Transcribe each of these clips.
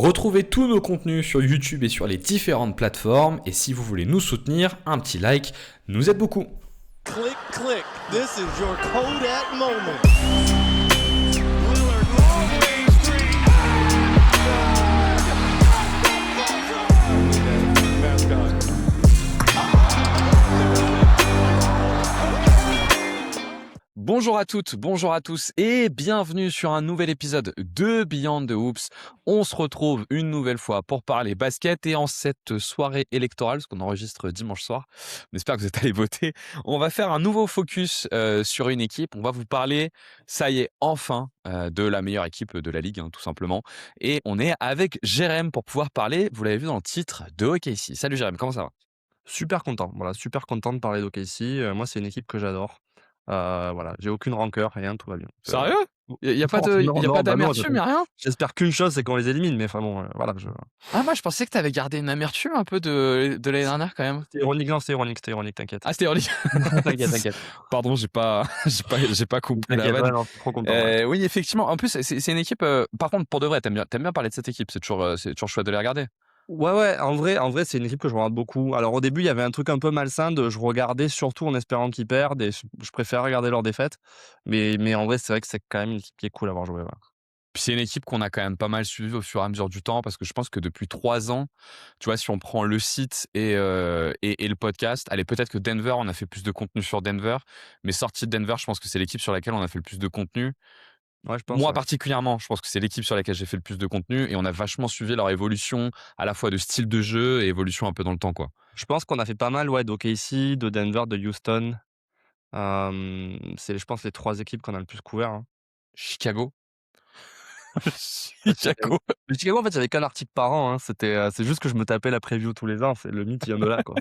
Retrouvez tous nos contenus sur YouTube et sur les différentes plateformes. Et si vous voulez nous soutenir, un petit like nous aide beaucoup. Click, click. This is your Kodak moment. Bonjour à toutes, bonjour à tous et bienvenue sur un nouvel épisode de Beyond the Hoops. On se retrouve une nouvelle fois pour parler basket et en cette soirée électorale, ce qu'on enregistre dimanche soir, on espère que vous êtes allés voter, on va faire un nouveau focus sur une équipe. On va vous parler, ça y est, enfin, de la meilleure équipe de la Ligue, tout simplement. Et on est avec Jérém pour pouvoir parler, vous l'avez vu dans le titre, de OKC. Salut Jérém, comment ça va? Super content, voilà, super content de parler d'OKC. Moi, c'est une équipe que j'adore. Voilà, j'ai aucune rancœur, rien, tout va bien. Sérieux? Il n'y a pas Non, non, bah non, d'amertume, il n'y a rien? j'espère qu'une chose, c'est qu'on les élimine, mais enfin bon, voilà, Ah, moi je pensais que tu avais gardé une amertume un peu de l'année dernière quand même. c'était ironique, non, c'était ironique, t'inquiète. Ah, c'était ironique. T'inquiète. Pardon, j'ai pas compris la T'inquiète, ouais, vanne. non, je suis trop content. Ouais. Oui, effectivement. En plus, c'est une équipe. Par contre, pour de vrai, t'aimes bien parler de cette équipe. C'est toujours chouette de les regarder. Ouais, en vrai, c'est une équipe que je regarde beaucoup. Alors au début, il y avait un truc un peu malsain je regardais surtout en espérant qu'ils perdent et je préfère regarder leurs défaites. Mais en vrai, c'est vrai que c'est quand même une équipe qui est cool à voir jouer. Ouais. Puis c'est une équipe qu'on a quand même pas mal suivie au fur et à mesure du temps parce que je pense que depuis 3 ans, tu vois, si on prend le site et le podcast, allez, peut-être que Denver, on a fait plus de contenu sur Denver, mais sorti de Denver, je pense que c'est l'équipe sur laquelle on a fait le plus de contenu. Ouais, je pense, Moi ouais. particulièrement, je pense que c'est l'équipe sur laquelle j'ai fait le plus de contenu et on a vachement suivi leur évolution à la fois de style de jeu et évolution un peu dans le temps, quoi. Je pense qu'on a fait pas mal, ouais, d'OKC, de Denver, de Houston. C'est, je pense, les 3 équipes qu'on a le plus couvert, hein. Chicago. Chicago. Chicago. Mais Chicago, en fait, j'avais qu'un article par an, hein. C'est juste que je me tapais la preview tous les ans. Le mythe vient de là, quoi.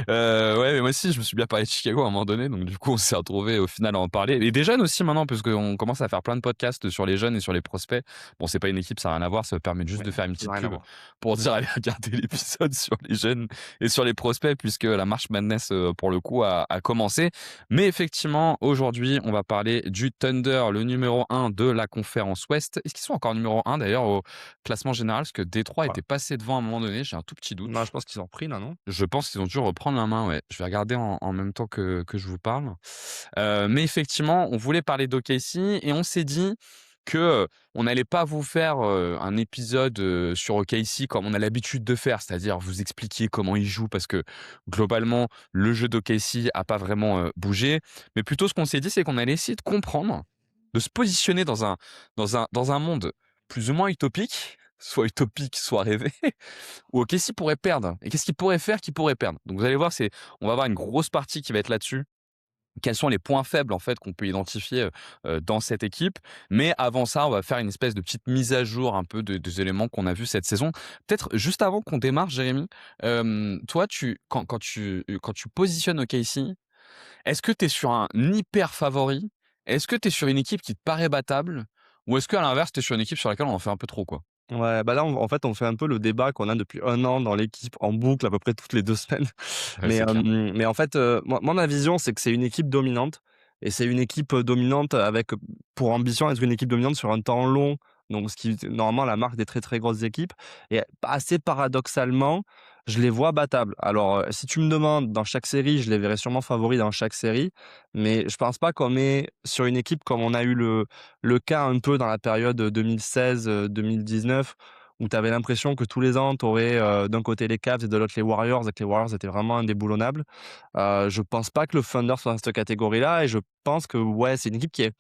Ouais, mais moi aussi, je me suis bien parlé de Chicago à un moment donné, donc du coup, on s'est retrouvés au final à en parler. Et des jeunes aussi maintenant, parce qu'on commence à faire plein de podcasts sur les jeunes et sur les prospects. Bon, c'est pas une équipe, ça n'a rien à voir, ça me permet juste Ouais, de faire une ça petite n'a rien à pub voir. pour dire allez regarder l'épisode sur les jeunes et sur les prospects, puisque la March Madness, pour le coup, a commencé. Mais effectivement, aujourd'hui, on va parler du Thunder, le numéro 1 de la conférence Ouest. Est-ce qu'ils sont encore numéro 1 d'ailleurs au classement général? Parce que Détroit Ouais. était passé devant à un moment donné, j'ai un tout petit doute. Non, je pense qu'ils ont repris là, non? Je pense qu'ils ont dû reprendre la main, ouais. Je vais regarder en même temps que je vous parle. Mais effectivement, on voulait parler d'OKC et on s'est dit que, on n'allait pas vous faire, un épisode, sur OKC comme on a l'habitude de faire, c'est-à-dire vous expliquer comment ils jouent parce que globalement, le jeu d'OKC a pas vraiment, bougé. Mais plutôt ce qu'on s'est dit, c'est qu'on allait essayer de comprendre, de se positionner dans un monde plus ou moins utopique, soit rêvé, où OKC pourrait perdre. Et qu'est-ce qu'il pourrait faire qui pourrait perdre? Donc vous allez voir, on va avoir une grosse partie qui va être là-dessus. Quels sont les points faibles en fait qu'on peut identifier dans cette équipe? Mais avant ça, on va faire une espèce de petite mise à jour un peu des éléments qu'on a vus cette saison. Peut-être juste avant qu'on démarre, Jérémy, toi, quand tu positionnes OKC, est-ce que tu es sur un hyper favori? Est-ce que tu es sur une équipe qui te paraît battable? Ou est-ce qu'à l'inverse, tu es sur une équipe sur laquelle on en fait un peu trop, quoi? Ouais, bah là, en fait, on fait un peu le débat qu'on a depuis 1 an dans l'équipe en boucle à peu près toutes les 2 semaines. Ouais, c'est clair. Mais en fait, moi, ma vision, c'est que c'est une équipe dominante et c'est une équipe, dominante avec, pour ambition d'être une équipe dominante sur un temps long, donc ce qui est normalement la marque des très, très grosses équipes et assez paradoxalement, je les vois battables. Alors, si tu me demandes dans chaque série, je les verrais sûrement favoris dans chaque série, mais je pense pas qu'on est sur une équipe comme on a eu le cas un peu dans la période 2016, 2019 où tu avais l'impression que tous les ans, tu aurais, d'un côté les Cavs et de l'autre les Warriors et que les Warriors étaient vraiment indéboulonnables. Je pense pas que le Thunder soit dans cette catégorie-là et je pense que, ouais, c'est une équipe qui est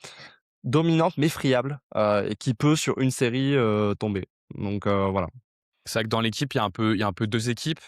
dominante mais friable, et qui peut sur une série, tomber. Donc voilà. C'est vrai que dans l'équipe, il y a un peu 2 équipes.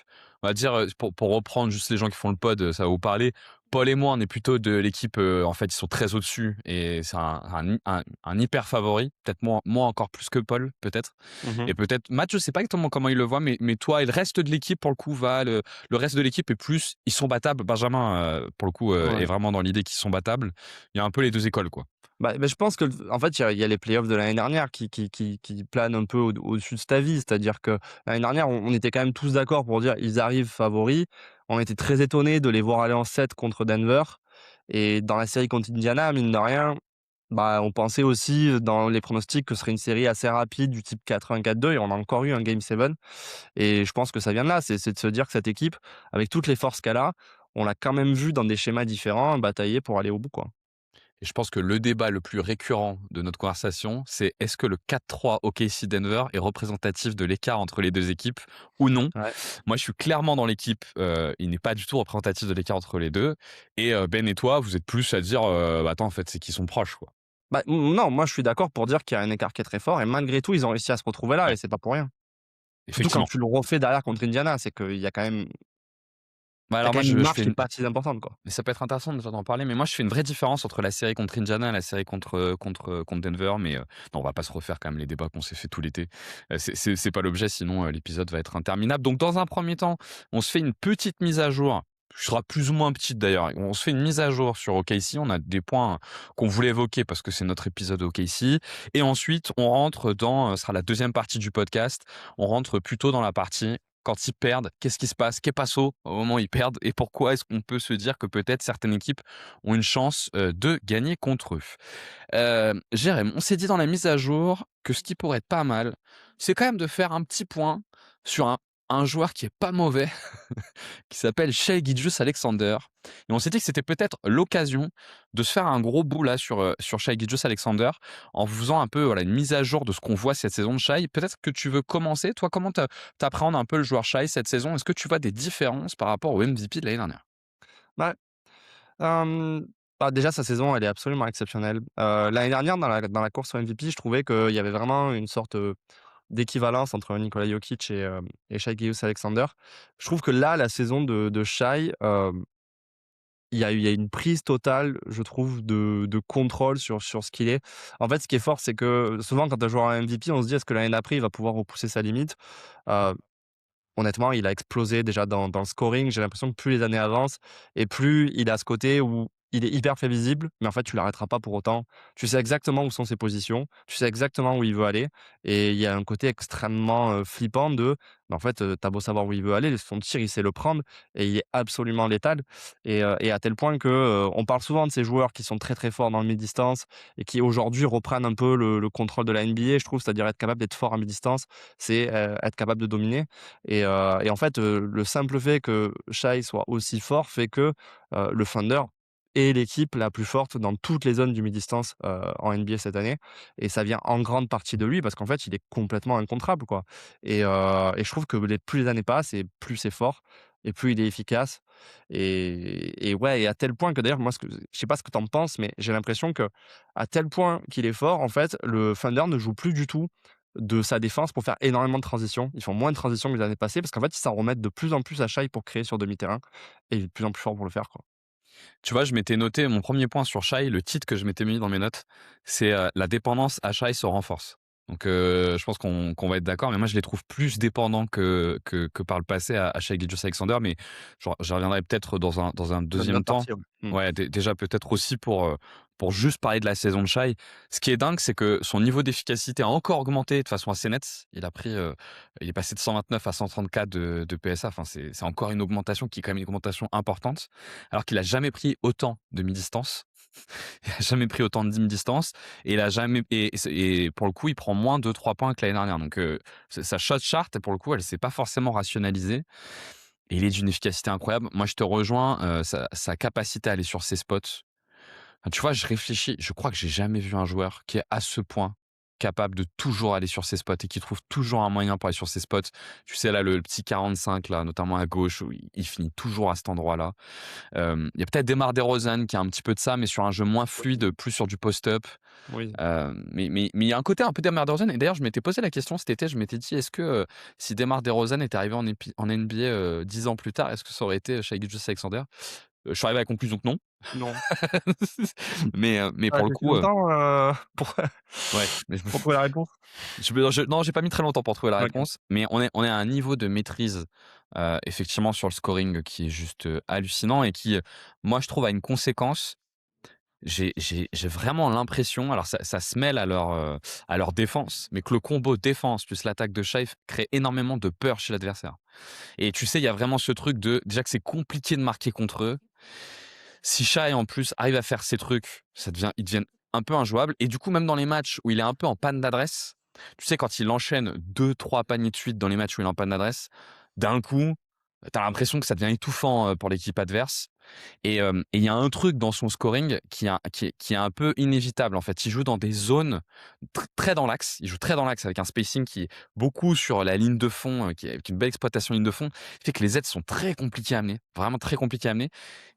On va dire, pour reprendre juste les gens qui font le pod, ça va vous parler. Paul et moi, on est plutôt de l'équipe, en fait, ils sont très au-dessus et c'est un hyper favori. Peut-être moi encore plus que Paul, peut-être. Mmh. Et peut-être Matt, je sais pas exactement comment il le voit, mais toi et le reste de l'équipe, pour le coup, le reste de l'équipe est plus, ils sont battables. Benjamin, pour le coup, est Ouais. vraiment dans l'idée qu'ils sont battables. Il y a un peu les 2 écoles, quoi. Bah, je pense que en fait, il y a les playoffs de l'année dernière qui planent un peu au-dessus de cette avis. C'est-à-dire que l'année dernière, on était quand même tous d'accord pour dire: «Ils arrivent favoris». On était très étonnés de les voir aller en 7 contre Denver et dans la série contre Indiana, mine de rien, Bah, on pensait aussi dans les pronostics que ce serait une série assez rapide du type 4-1, 4-2 et on a encore eu un game 7 et je pense que ça vient de là. C'est de se dire que cette équipe, avec toutes les forces qu'elle a, on l'a quand même vu dans des schémas différents batailler pour aller au bout, quoi. Et je pense que le débat le plus récurrent de notre conversation, c'est est-ce que le 4-3 OKC Denver est représentatif de l'écart entre les deux équipes ou non? Ouais. Moi, je suis clairement dans l'équipe, il n'est pas du tout représentatif de l'écart entre les deux. Et Ben et toi, vous êtes plus à dire, bah, attends, en fait, c'est qu'ils sont proches, quoi. Bah, non, moi je suis d'accord pour dire qu'il y a un écart qui est très fort et malgré tout, ils ont réussi à se retrouver là Ouais, et c'est pas pour rien. Surtout quand effectivement. tu le refais derrière contre Indiana, c'est qu'il y a quand même Bah, tu as alors quand moi, même une je marge fais qui est une pas si importante, quoi. mais ça peut être intéressant de t'en parler, mais moi, je fais une vraie différence entre la série contre Indiana et la série contre Denver, mais non, on va pas se refaire quand même les débats qu'on s'est fait tout l'été. C'est pas l'objet, sinon l'épisode va être interminable. Donc dans un premier temps, on se fait une petite mise à jour, qui sera plus ou moins petite d'ailleurs. On se fait une mise à jour sur OKC, on a des points qu'on voulait évoquer parce que c'est notre épisode OKC, et ensuite on rentre dans, ce sera la deuxième partie du podcast, on rentre plutôt dans la partie quand ils perdent, qu'est-ce qui se passe? Qu'est passo au moment où ils perdent? Et pourquoi est-ce qu'on peut se dire que peut-être certaines équipes ont une chance de gagner contre eux? Jérém, on s'est dit dans la mise à jour que ce qui pourrait être pas mal, c'est quand même de faire un petit point sur un joueur qui est pas mauvais, qui s'appelle Shai Gilgeous-Alexander. Et on s'est dit que c'était peut-être l'occasion de se faire un gros bout là sur Shai Gilgeous-Alexander en vous faisant un peu voilà, une mise à jour de ce qu'on voit cette saison de Shai. Peut-être que tu veux commencer. Toi, comment t'appréhendes un peu le joueur Shai cette saison? Est-ce que tu vois des différences par rapport au MVP de l'année dernière? Bah, hem, bah, déjà sa saison, elle est absolument exceptionnelle. L'année dernière dans la course au MVP, je trouvais qu'il y avait vraiment une sorte, d'équivalence entre Nikola Jokic et Shai Gilgeous-Alexander. Je trouve que là, la saison de Shai, il y a une prise totale, je trouve, de contrôle sur ce qu'il est. En fait, ce qui est fort, c'est que souvent quand un joueur a un MVP, on se dit: «Est-ce que l'année d'après, il va pouvoir repousser sa limite?» Heu, Honnêtement, il a explosé déjà dans le scoring. J'ai l'impression que plus les années avancent et plus il a ce côté où il est hyper prévisible, mais en fait, tu l'arrêteras pas pour autant. Tu sais exactement où sont ses positions, tu sais exactement où il veut aller et il y a un côté extrêmement, flippant bah, en fait, tu beau savoir où il veut aller, son tir, il sait le prendre et il est absolument létal et à tel point que, on parle souvent de ces joueurs qui sont très, très forts dans le mi-distance et qui aujourd'hui reprennent un peu le contrôle de la NBA, je trouve. C'est-à-dire être capable d'être fort à mi-distance, c'est, être capable de dominer et en fait, le simple fait que Shai soit aussi fort fait que, le Thunder est l'équipe la plus forte dans toutes les zones du mi-distance, en NBA cette année et ça vient en grande partie de lui parce qu'en fait, il est complètement incontrable, quoi et je trouve que plus les années passent et plus c'est fort et plus il est efficace et ouais et à tel point que d'ailleurs moi je sais pas ce que tu en penses, mais j'ai l'impression que à tel point qu'il est fort, en fait, le Thunder ne joue plus du tout de sa défense pour faire énormément de transitions. Ils font moins de transitions que les années passées parce qu'en fait, ils s'en remettent de plus en plus à Shai pour créer sur demi-terrain et il est de plus en plus fort pour le faire, quoi. Tu vois, je m'étais noté mon premier point sur Shai, le titre que je m'étais mis dans mes notes, c'est la dépendance à Shai se renforce. Donc je pense qu'on va être d'accord, mais moi je les trouve plus dépendants que par le passé à Shai Gilgeous-Alexander, mais j'y reviendrai peut-être dans un Dans une deuxième autre temps. partie, ouais. Ouais, déjà peut-être aussi pour juste parler de la saison de Shai. Ce qui est dingue, c'est que son niveau d'efficacité a encore augmenté de façon assez nette. Il est passé de 129 à 134 de PSA. Enfin, c'est encore une augmentation qui est quand même une augmentation importante, alors qu'il a jamais pris autant de mi-distance. Il a jamais pris autant de mi-distance et il a jamais et pour le coup, il prend moins de 3 points que l'année dernière. Donc sa shot chart pour le coup, elle s'est pas forcément rationalisée et il est d'une efficacité incroyable. Moi, je te rejoins, sa capacité à aller sur ses spots. Enfin, tu vois, je réfléchis, je crois que j'ai jamais vu un joueur qui est à ce point capable de toujours aller sur ses spots et qui trouve toujours un moyen pour aller sur ses spots. Tu sais, là, le petit 45, là, notamment à gauche, où il finit toujours à cet endroit-là. Il y a peut-être DeMar DeRozan qui a un petit peu de ça, mais sur un jeu moins fluide, plus sur du post-up. Oui. Mais il y a un côté un peu DeMar DeRozan. Et d'ailleurs, je m'étais posé la question cet été, je m'étais dit, est-ce que si DeMar DeRozan était arrivé en NBA 10 ans plus tard, est-ce que ça aurait été Shai Gilgeous-Alexander? Je suis arrivé à la conclusion que non. Non. Mais Ça a pour le été coup, longtemps, pour ouais. pour trouver la réponse? Non, j'ai pas mis très longtemps pour trouver la OK. réponse, mais on est à un niveau de maîtrise, effectivement sur le scoring qui est juste, hallucinant et qui, moi je trouve a une conséquence. J'ai vraiment l'impression, alors ça se mêle à leur défense, mais que le combo défense plus l'attaque de Shai crée énormément de peur chez l'adversaire. Et tu sais, il y a vraiment ce truc de déjà que c'est compliqué de marquer contre eux. Si Shai en plus arrive à faire ces trucs, ils deviennent un peu injouable. Et du coup, même dans les matchs où il est un peu en panne d'adresse, tu sais, quand il enchaîne 2-3 paniers de suite dans les matchs où il est en panne d'adresse, d'un coup, tu as l'impression que ça devient étouffant pour l'équipe adverse. Et il y a un truc dans son scoring qui est un peu inévitable, en fait. Il joue dans des zones très dans l'axe. Il joue très dans l'axe avec un spacing qui est beaucoup sur la ligne de fond, qui est avec une belle exploitation ligne de fond. Fait que les aides sont très compliquées à amener, vraiment très compliquées à amener.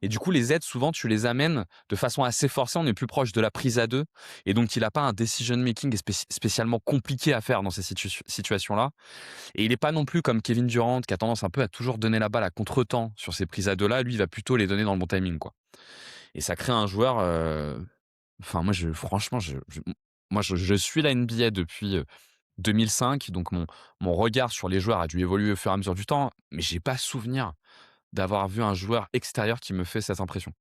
Et du coup, les aides, souvent, tu les amènes de façon assez forcée. On est plus proche de la prise à deux. Et donc, il n'a pas un decision making spécialement compliqué à faire dans ces situations-là. Et il n'est pas non plus comme Kevin Durant qui a tendance un peu à toujours donner la balle à contre-temps sur ces prises à deux là. Lui, il va plutôt les donner dans le bon timing, quoi. Et ça crée un joueur. Enfin, moi, franchement, je suis la NBA depuis 2005, donc mon regard sur les joueurs a dû évoluer au fur et à mesure du temps, mais j'ai pas souvenir d'avoir vu un joueur extérieur qui me fait cette impression,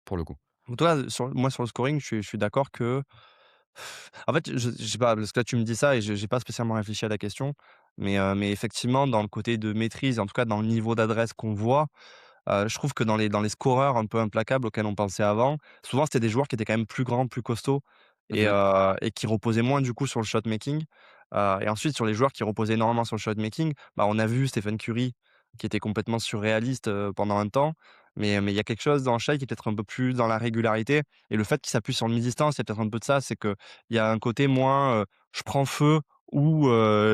pour le coup. Donc toi, moi, sur le scoring, je suis d'accord que en fait, je sais pas, parce que là, tu me dis ça et j'ai pas spécialement réfléchi à la question, mais effectivement, dans le côté de maîtrise, en tout cas dans le niveau d'adresse qu'on voit, je trouve que dans les scoreurs un peu implacables auxquels on pensait avant, souvent c'était des joueurs qui étaient quand même plus grands, plus costauds et Mmh. et qui reposaient moins du coup sur le shot making. Et ensuite sur les joueurs qui reposaient énormément sur le shot making, bah, on a vu Stephen Curry qui était complètement surréaliste, pendant un temps, mais il y a quelque chose dans Shai qui est peut-être un peu plus dans la régularité et le fait qu'il s'appuie sur le mi-distance, il y a peut-être un peu de ça, c'est qu'il y a un côté moins, je prends feu ou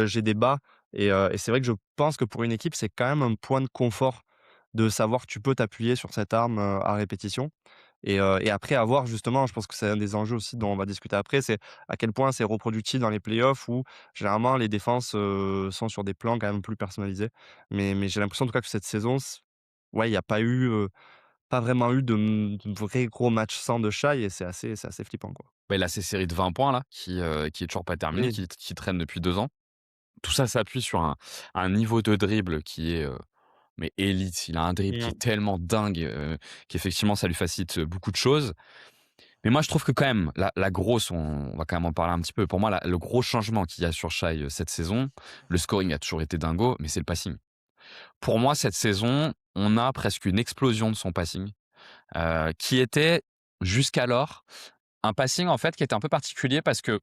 j'ai des bas et c'est vrai que je pense que pour une équipe, c'est quand même un point de confort de savoir que tu peux t'appuyer sur cette arme, à répétition et après avoir justement, je pense que c'est un des enjeux aussi dont on va discuter après, c'est à quel point c'est reproductif dans les playoffs où généralement les défenses, sont sur des plans quand même plus personnalisés. Mais j'ai l'impression en tout cas que cette saison, ouais, il y a pas eu, pas vraiment eu de vrais gros matchs sans de Shai et c'est assez flippant, quoi. Bah, il a ses séries de 20 points là, qui est toujours pas terminée, Oui. qui traîne depuis 2 ans. Tout ça s'appuie sur un niveau de dribble qui est, mais élite. Il a un dribble qui Mmh. est tellement dingue, qu'effectivement ça lui facilite, beaucoup de choses. Mais moi je trouve que quand même la grosse, on va quand même en parler un petit peu. Pour moi le gros changement qu'il y a sur Shai, cette saison, le scoring a toujours été dingo, mais c'est le passing. Pour moi cette saison, on a presque une explosion de son passing, qui était jusqu'alors un passing en fait qui était un peu particulier parce que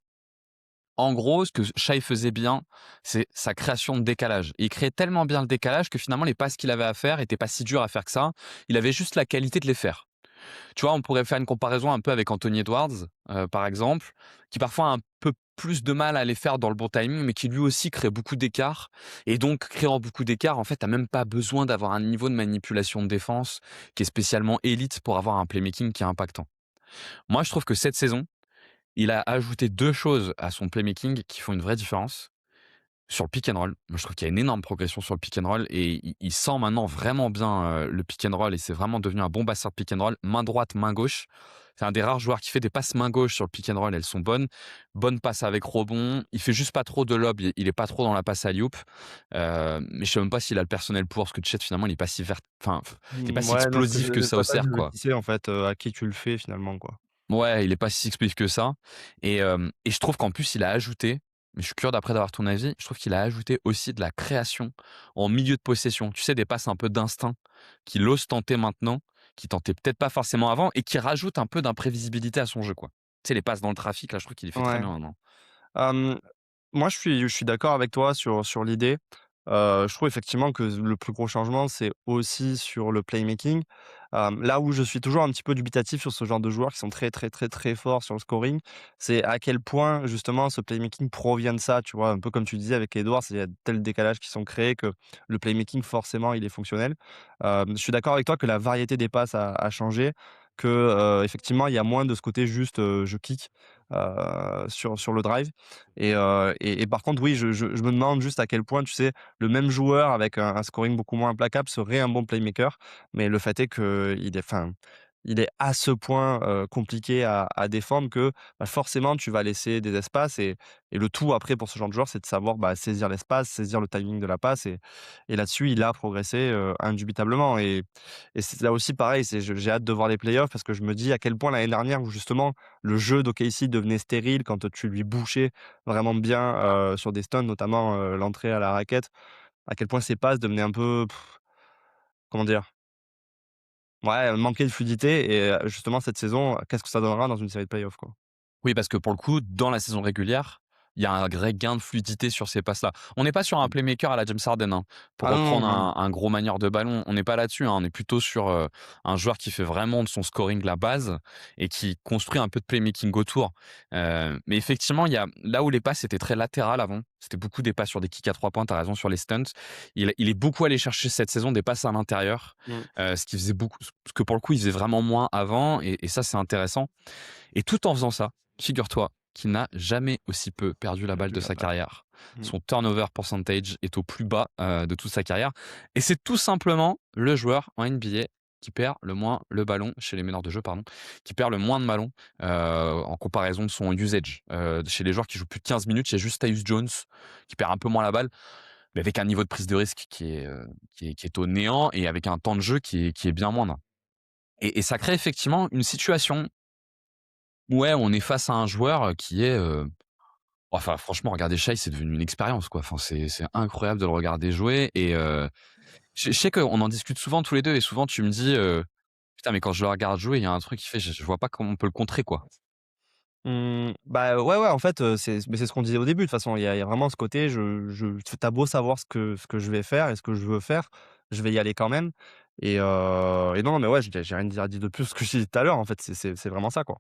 en gros, ce que Shai faisait bien, c'est sa création de décalage. Il créait tellement bien le décalage que finalement les passes qu'il avait à faire étaient pas si dures à faire que ça. Il avait juste la qualité de les faire. Tu vois, on pourrait faire une comparaison un peu avec Anthony Edwards, par exemple, qui parfois a un peu plus de mal à les faire dans le bon timing, mais qui lui aussi crée beaucoup d'écart. Et donc, créant beaucoup d'écart, en fait, tu même pas besoin d'avoir un niveau de manipulation de défense qui est spécialement élite pour avoir un playmaking qui est impactant. Moi, je trouve que cette saison, il a ajouté 2 choses à son playmaking qui font une vraie différence. Sur le pick and roll, moi je trouve qu'il y a une énorme progression sur le pick and roll et il sent maintenant vraiment bien, le pick and roll et c'est vraiment devenu un bon passeur de pick and roll, main droite, main gauche. C'est un des rares joueurs qui fait des passes main gauche sur le pick and roll, elles sont bonnes. Bonne passe avec rebond, il fait juste pas trop de lob, il est pas trop dans la passe alley-oop. Mais je sais même pas s'il a le personnel pour, parce que Chet finalement il est pas si il est pas si Ouais, non, explosif que c'est ça pas au ça que je cercle, me quoi. disais en fait, à qui tu le fais finalement, quoi. Ouais, il est pas si explosif que ça et je trouve qu'en plus il a ajouté, mais je suis curieux d'après d'avoir ton avis, je trouve qu'il a ajouté aussi de la création en milieu de possession. Tu sais, des passes un peu d'instinct qu'il ose tenter maintenant, qu'il tentait peut-être pas forcément avant et qui rajoutent un peu d'imprévisibilité à son jeu, quoi. Tu sais, les passes dans le trafic, là, je trouve qu'il les fait très Ouais. bien maintenant. Hem, Moi, je suis d'accord avec toi sur l'idée. Je trouve effectivement que le plus gros changement, c'est aussi sur le playmaking. Là où je suis toujours un petit peu dubitatif sur ce genre de joueurs qui sont très, très, très, très forts sur le scoring, c'est à quel point justement ce playmaking provient de ça, tu vois? Un peu comme tu disais avec Edwards, il y a tel décalage qui sont créés que le playmaking forcément il est fonctionnel. Je suis d'accord avec toi que la variété des passes a changé, que, effectivement il y a moins de ce côté juste, je kick, sur le drive et par contre, oui, je me demande juste à quel point, tu sais, le même joueur avec un scoring beaucoup moins implacable serait un bon playmaker. Mais le fait est qu'il est enfin, il est à ce point, compliqué à défendre que, bah, forcément, tu vas laisser des espaces et le tout après pour ce genre de joueur, c'est de savoir, bah, saisir l'espace, saisir le timing de la passe et là-dessus, il a progressé, indubitablement et c'est là aussi pareil, j'ai hâte de voir les playoffs parce que je me dis à quel point l'année dernière où justement le jeu d'OKC devenait stérile quand tu lui bouchais vraiment bien, sur des stuns, notamment, l'entrée à la raquette, à quel point ces passes devenaient un peu, comment dire? manquer de fluidité et justement cette saison, qu'est-ce que ça donnera dans une série de playoffs, quoi? Oui, parce que pour le coup, dans la saison régulière, il y a un vrai gain de fluidité sur ces passes-là. On n'est pas sur un playmaker à la James Harden, hein, pour Ah non, reprendre non, non. un gros manieur de ballon. On n'est pas là-dessus, hein, on est plutôt sur un joueur qui fait vraiment de son scoring la base et qui construit un peu de playmaking autour. Mais effectivement, il y a, là où les passes étaient très latérales avant, c'était beaucoup des passes sur des kicks à 3 points, tu as raison, sur les stunts. Il est beaucoup allé chercher cette saison des passes à l'intérieur, Mmh. ce qui faisait beaucoup, ce que pour le coup, il faisait vraiment moins avant, et ça, c'est intéressant. Et tout en faisant ça, figure-toi qu'il n'a jamais aussi peu perdu la balle Perdu de la sa balle. carrière. Mmh. Son turnover percentage est au plus bas de toute sa carrière. Et c'est tout simplement le joueur en NBA qui perd le moins le ballon, chez les meneurs de jeu, pardon, qui perd le moins de ballons en comparaison de son usage. Chez les joueurs qui jouent plus de 15 minutes, il y a juste Tyus Jones qui perd un peu moins la balle, mais avec un niveau de prise de risque qui est au néant, et avec un temps de jeu qui est bien moindre. Et ça crée effectivement une situation. Ouais, on est face à un joueur qui est, enfin franchement, regarder Shai, c'est devenu une expérience, quoi. Enfin, c'est incroyable de le regarder jouer, et je sais qu'on en discute souvent tous les 2, et souvent tu me dis, «Putain, mais quand je le regarde jouer, il y a un truc qui fait, je vois pas comment on peut le contrer, quoi». Bah, ouais, en fait, c'est ce qu'on disait au début de toute façon. Il y a vraiment ce côté, tu beau savoir ce que je vais faire et ce que je veux faire, je vais y aller quand même et non, mais ouais, j'ai rien à dire de plus que je disais tout à l'heure, en fait, c'est vraiment ça, quoi.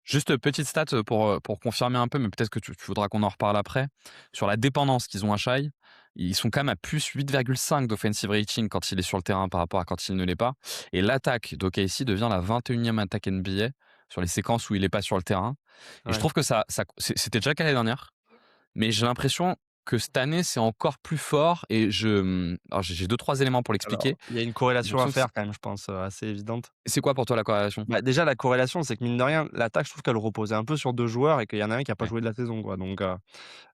Juste petite stat, pour confirmer un peu, mais peut-être que tu voudras qu'on en reparle après. Sur la dépendance qu'ils ont à Shai, ils sont quand même à plus 8,5 d'offensive rating quand il est sur le terrain par rapport à quand il ne l'est pas. Et l'attaque d'OKC devient la 21e attaque NBA sur les séquences où il est pas sur le terrain. Et je Ouais. trouve que c'était déjà le cas l'année dernière, mais j'ai l'impression que cette année, c'est encore plus fort, et alors j'ai 2-3 éléments pour l'expliquer. Alors, il y a une J'ai corrélation à l'impression que faire quand même, je pense, assez évidente. c'est quoi pour toi la corrélation? Bah, déjà la corrélation, c'est que mine de rien, l'attaque, je trouve qu'elle reposait un peu sur 2 joueurs et qu'il y en a un qui a pas Ouais. joué de la saison, quoi, donc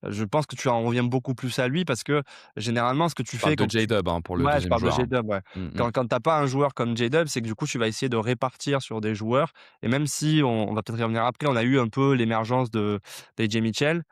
je pense que tu en reviens beaucoup plus à lui parce que généralement ce que tu Je parle fais de quand tu J-Dub, hein, pour le ouais, je deuxième parle de joueur, hein. J-Dub, ouais. Mmh mh. Quand tu pas un joueur comme J-Dub, c'est que du coup, tu vas essayer de répartir sur des joueurs et même si on va peut-être y revenir après, on a eu un peu l'émergence de d'AJ Mitchell,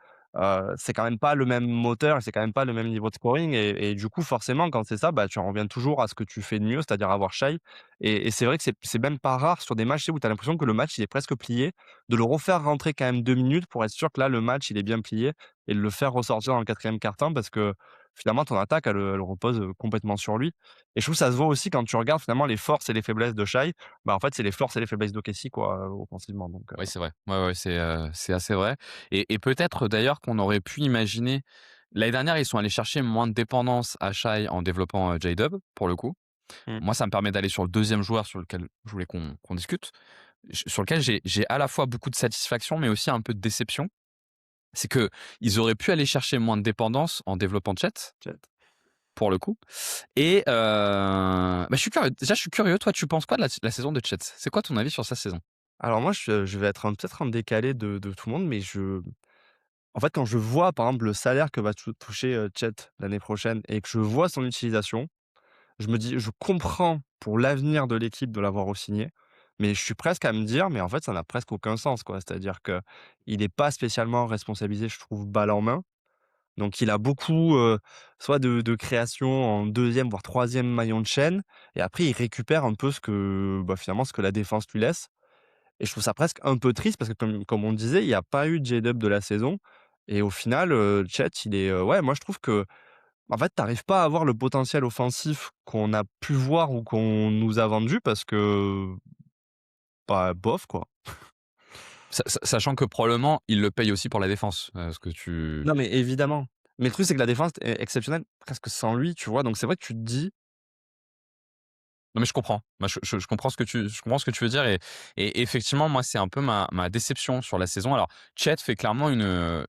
c'est quand même pas le même moteur et c'est quand même pas le même niveau de scoring et du coup, forcément, quand c'est ça, bah, tu en reviens toujours à ce que tu fais de mieux, c'est-à-dire avoir Shai et c'est vrai que c'est même pas rare sur des matchs, tu sais, où tu as l'impression que le match, il est presque plié, de le refaire rentrer quand même 2 minutes pour être sûr que là, le match, il est bien plié et de le faire ressortir dans le 4e quart-temps parce que finalement ton attaque elle repose, complètement sur lui et je trouve que ça se voit aussi quand tu regardes finalement les forces et les faiblesses de Shai, bah, en fait, c'est les forces et les faiblesses d'OKC quoi, offensivement donc Oui, c'est vrai. Ouais, ouais, c'est assez vrai, et peut-être d'ailleurs qu'on aurait pu imaginer l'année dernière, ils sont allés chercher moins de dépendance à Shai en développant, J-Dub, pour le coup. mmh, Moi, ça me permet d'aller sur le deuxième joueur sur lequel je voulais qu'on discute, sur lequel j'ai à la fois beaucoup de satisfaction, mais aussi un peu de déception. C'est que ils auraient pu aller chercher moins de dépendance en développant Chet, Jet. pour le coup, et bah, je suis curieux. Déjà, je suis curieux, toi, tu penses quoi de la saison de Chet? C'est quoi ton avis sur sa saison? Alors moi je vais être peut-être en décalé de tout le monde mais en fait, quand je vois par exemple le salaire que va toucher, Chet l'année prochaine et que je vois son utilisation, je me dis: «Je comprends pour l'avenir de l'équipe de l'avoir re-signé», mais je suis presque à me dire: «Mais en fait, ça n'a presque aucun sens, quoi». C'est-à-dire qu'il est pas spécialement responsabilisé, je trouve, balle en main. Donc il a beaucoup, soit de création en deuxième voire troisième maillon de chaîne et après il récupère un peu ce que, bah, finalement, ce que la défense lui laisse et je trouve ça presque un peu triste parce que comme on disait, il y a pas eu de J-Dub de la saison et au final, Chet, il est, ouais, moi je trouve que en fait, tu arrives pas à avoir le potentiel offensif qu'on a pu voir ou qu'on nous a vendu parce que, bah, bof, quoi. Sachant que probablement, il le paye aussi pour la défense, ce que tu Non, mais évidemment. Mais le truc, c'est que la défense est exceptionnelle presque sans lui, tu vois? Donc c'est vrai que tu te dis non, mais je comprends. Moi, je comprends je comprends ce que tu veux dire, et effectivement, moi, c'est un peu ma déception sur la saison. Alors, Chet fait clairement une une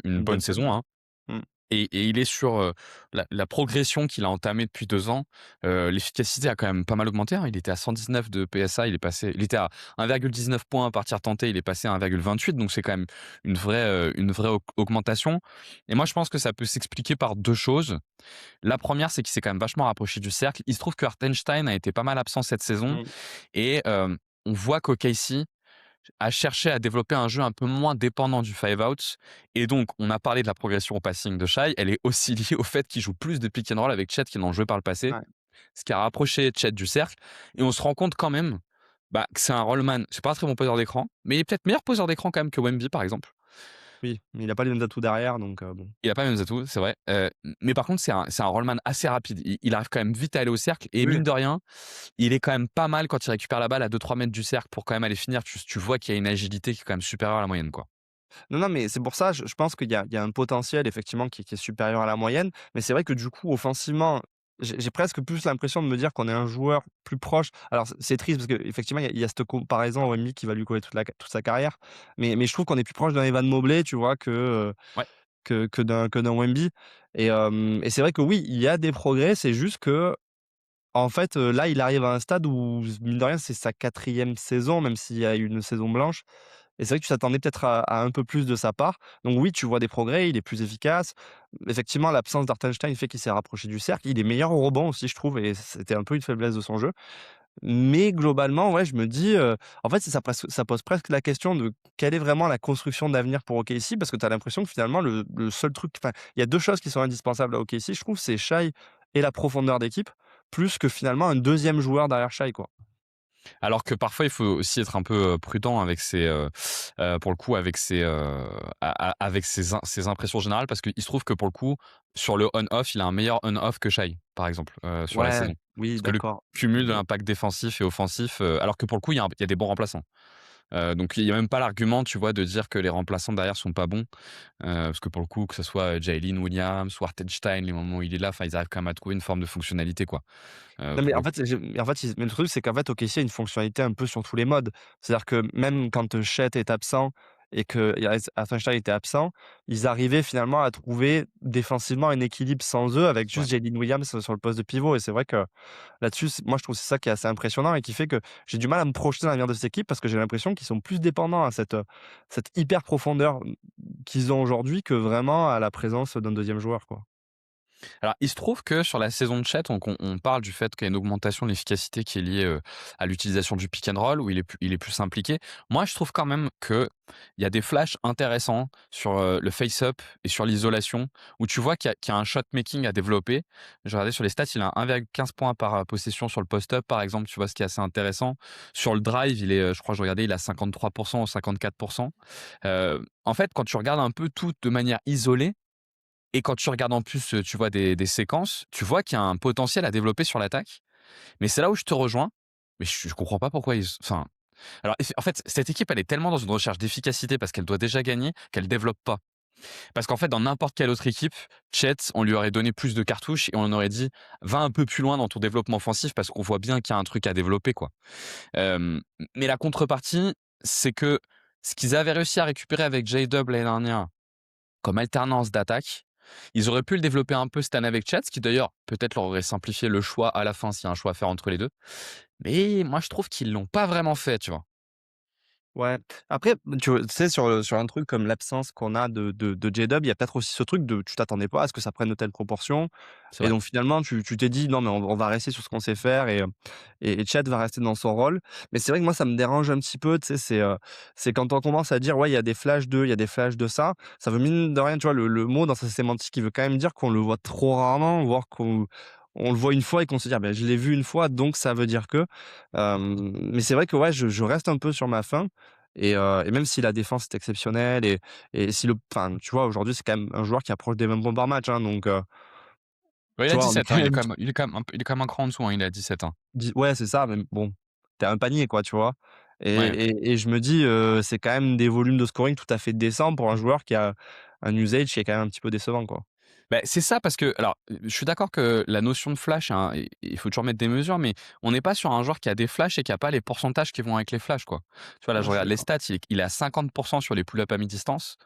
bonne bonne saison. saison, hein. Mmh. Et il est sur, la progression qu'il a entamée depuis 2 ans. L'efficacité a quand même pas mal augmenté, hein. Il était à 119 de PSA, il était à 1,19 points par tir tenté, il est passé à 1,28, donc c'est quand même une vraie augmentation, et moi je pense que ça peut s'expliquer par 2 choses. La première, c'est qu'il s'est quand même vachement rapproché du cercle. Il se trouve que Hartenstein a été pas mal absent cette saison, Mmh. et on voit qu'OKC a cherché à développer un jeu un peu moins dépendant du five out, et donc on a parlé de la progression au passing de Shai, elle est aussi liée au fait qu'il joue plus de pick and roll avec Chet qu'il n'en jouait par le passé. Ouais. ce qui a rapproché Chet du cercle. Et on se rend compte quand même que c'est un rollman. C'est pas un très bon poseur d'écran, mais il est peut-être meilleur poseur d'écran quand même que Wemby, par exemple. Oui, mais il a pas les mêmes atouts derrière, donc bon. Il a pas les mêmes atouts, c'est vrai. Mais par contre, c'est un rollman assez rapide. Il arrive quand même vite à aller au cercle et Oui. mine de rien, il est quand même pas mal quand il récupère la balle à 2-3 mètres du cercle pour quand même aller finir. Tu vois qu'il y a une agilité qui est quand même supérieure à la moyenne, quoi. Non, non, mais c'est pour ça, je pense qu'il y a un potentiel effectivement qui est supérieur à la moyenne, mais c'est vrai que du coup, offensivement, j'ai presque plus l'impression de me dire qu'on est un joueur plus proche. Alors c'est triste parce qu'effectivement, il y a cette comparaison à Wemby qui va lui coller toute sa carrière, mais je trouve qu'on est plus proche d'un Evan Mobley, tu vois, Ouais. que d'un Wemby et c'est vrai que oui, il y a des progrès, c'est juste que en fait, là, il arrive à un stade où mine de rien, c'est sa 4e saison, même s'il y a eu une saison blanche et c'est vrai que tu t'attendais peut-être à un peu plus de sa part. Donc oui, tu vois des progrès, il est plus efficace. Effectivement, l'absence d'Hartenstein fait qu'il s'est rapproché du cercle. Il est meilleur au rebond aussi, je trouve et c'était un peu une faiblesse de son jeu. Mais globalement, ouais, je me dis, en fait, ça pose presque la question de quelle est vraiment la construction d'avenir pour OKC? Parce que tu as l'impression que finalement le seul truc enfin, il y a 2 choses qui sont indispensables à OKC, je trouve, c'est Shai et la profondeur d'équipe, plus que finalement un deuxième joueur derrière Shai, quoi. Alors que parfois, il faut aussi être un peu prudent avec pour le coup, avec ses impressions générales, parce qu'il se trouve que pour le coup, sur le on-off, il a un meilleur on-off que Shai, par exemple, sur la Ouais, saison. oui, Parce que le d'accord. cumul de Mais l'impact défensif et offensif, alors que pour le coup, il y a des bons remplaçants. Donc il y a même pas l'argument, tu vois, de dire que les remplaçants derrière sont pas bons, parce que pour le coup, que ce soit Jalen Williams ou Hartenstein, les moments où il est là, enfin, ils arrivent quand même à trouver une forme de fonctionnalité, quoi, non, mais pour en le fait, mais le truc, c'est qu'en fait, OKC a une fonctionnalité un peu sur tous les modes. C'est-à-dire que même quand, Chet est absent et que Hartenstein était absent, ils arrivaient finalement à trouver défensivement un équilibre sans eux avec ouais. juste Jalen Williams, sur le poste de pivot et c'est vrai que là-dessus, moi, je trouve que c'est ça qui est assez impressionnant et qui fait que j'ai du mal à me projeter dans l'avenir de cette équipe parce que j'ai l'impression qu'ils sont plus dépendants à cette hyper profondeur, qu'ils ont aujourd'hui que vraiment à la présence d'un deuxième joueur, quoi. Alors, il se trouve que sur la saison de Chet, on parle du fait qu'il y a une augmentation de l'efficacité qui est liée à l'utilisation du pick and roll, où il est plus impliqué. Moi, je trouve quand même qu'il y a des flashs intéressants sur le face-up et sur l'isolation, où tu vois qu'il y a un shot making à développer. J'ai regardé sur les stats, il a 1,15 points par possession sur le post-up, par exemple, tu vois, ce qui est assez intéressant. Sur le drive, je crois que je regardais, il a 53% ou 54%. En fait, quand tu regardes un peu tout de manière isolée, et quand tu regardes en plus, tu vois des séquences, tu vois qu'il y a un potentiel à développer sur l'attaque. Mais c'est là où je te rejoins, mais je comprends pas pourquoi enfin, alors en fait, cette équipe, elle est tellement dans une recherche d'efficacité parce qu'elle doit déjà gagner, qu'elle développe pas. Parce qu'en fait, dans n'importe quelle autre équipe, Chet, on lui aurait donné plus de cartouches et on aurait dit: «Va un peu plus loin dans ton développement offensif» parce qu'on voit bien qu'il y a un truc à développer, quoi. Mais la contrepartie, c'est que ce qu'ils avaient réussi à récupérer avec J-Dub l'année dernière comme alternance d'attaque. Ils auraient pu le développer un peu cette année avec Chet, ce qui d'ailleurs peut-être leur aurait simplifié le choix à la fin s'il y a un choix à faire entre les deux. Mais moi je trouve qu'ils l'ont pas vraiment fait, tu vois. Ouais. Après, tu sais, sur un truc comme l'absence qu'on a de J-Dub, il y a peut-être aussi ce truc de tu t'attendais pas à ce que ça prenne de telles proportions C'est et vrai. donc finalement tu t'es dit: «Non mais on va rester sur ce qu'on sait faire» et Chet va rester dans son rôle. Mais c'est vrai que moi ça me dérange un petit peu, tu sais, c'est quand on commence à dire: «Ouais, il y a des flashs de, il y a des flashs de ça». Ça veut mine de rien, tu vois, le mot dans sa sémantique, il veut quand même dire qu'on le voit trop rarement, voire qu'on le voit une fois et qu'on se dit: «Ah beh, je l'ai vu une fois donc ça veut dire que». Mais c'est vrai que ouais, je reste un peu sur ma faim et même si la défense est exceptionnelle et si enfin, tu vois, aujourd'hui, c'est quand même un joueur qui approche des 20 points par match, hein, donc Ouais, il tu a vois, on est 17, quand hein, même il est quand même un cran en dessous, hein, il a 17 ans. ouais, c'est ça, mais bon, tu un panier, quoi, tu vois? Et Ouais. et et je me dis, c'est quand même des volumes de scoring tout à fait décents pour un joueur qui a un usage qui est quand même un petit peu décevant, quoi. Bah, c'est ça parce que alors, je suis d'accord que la notion de flash, hein, il faut toujours mettre des mesures, mais on n'est pas sur un joueur qui a des flashs et qui a pas les pourcentages qui vont avec les flashs, quoi. Tu vois, là, Non, je je suis regarde les d'accord. stats, il est à 50% sur les pull-ups à mi-distance,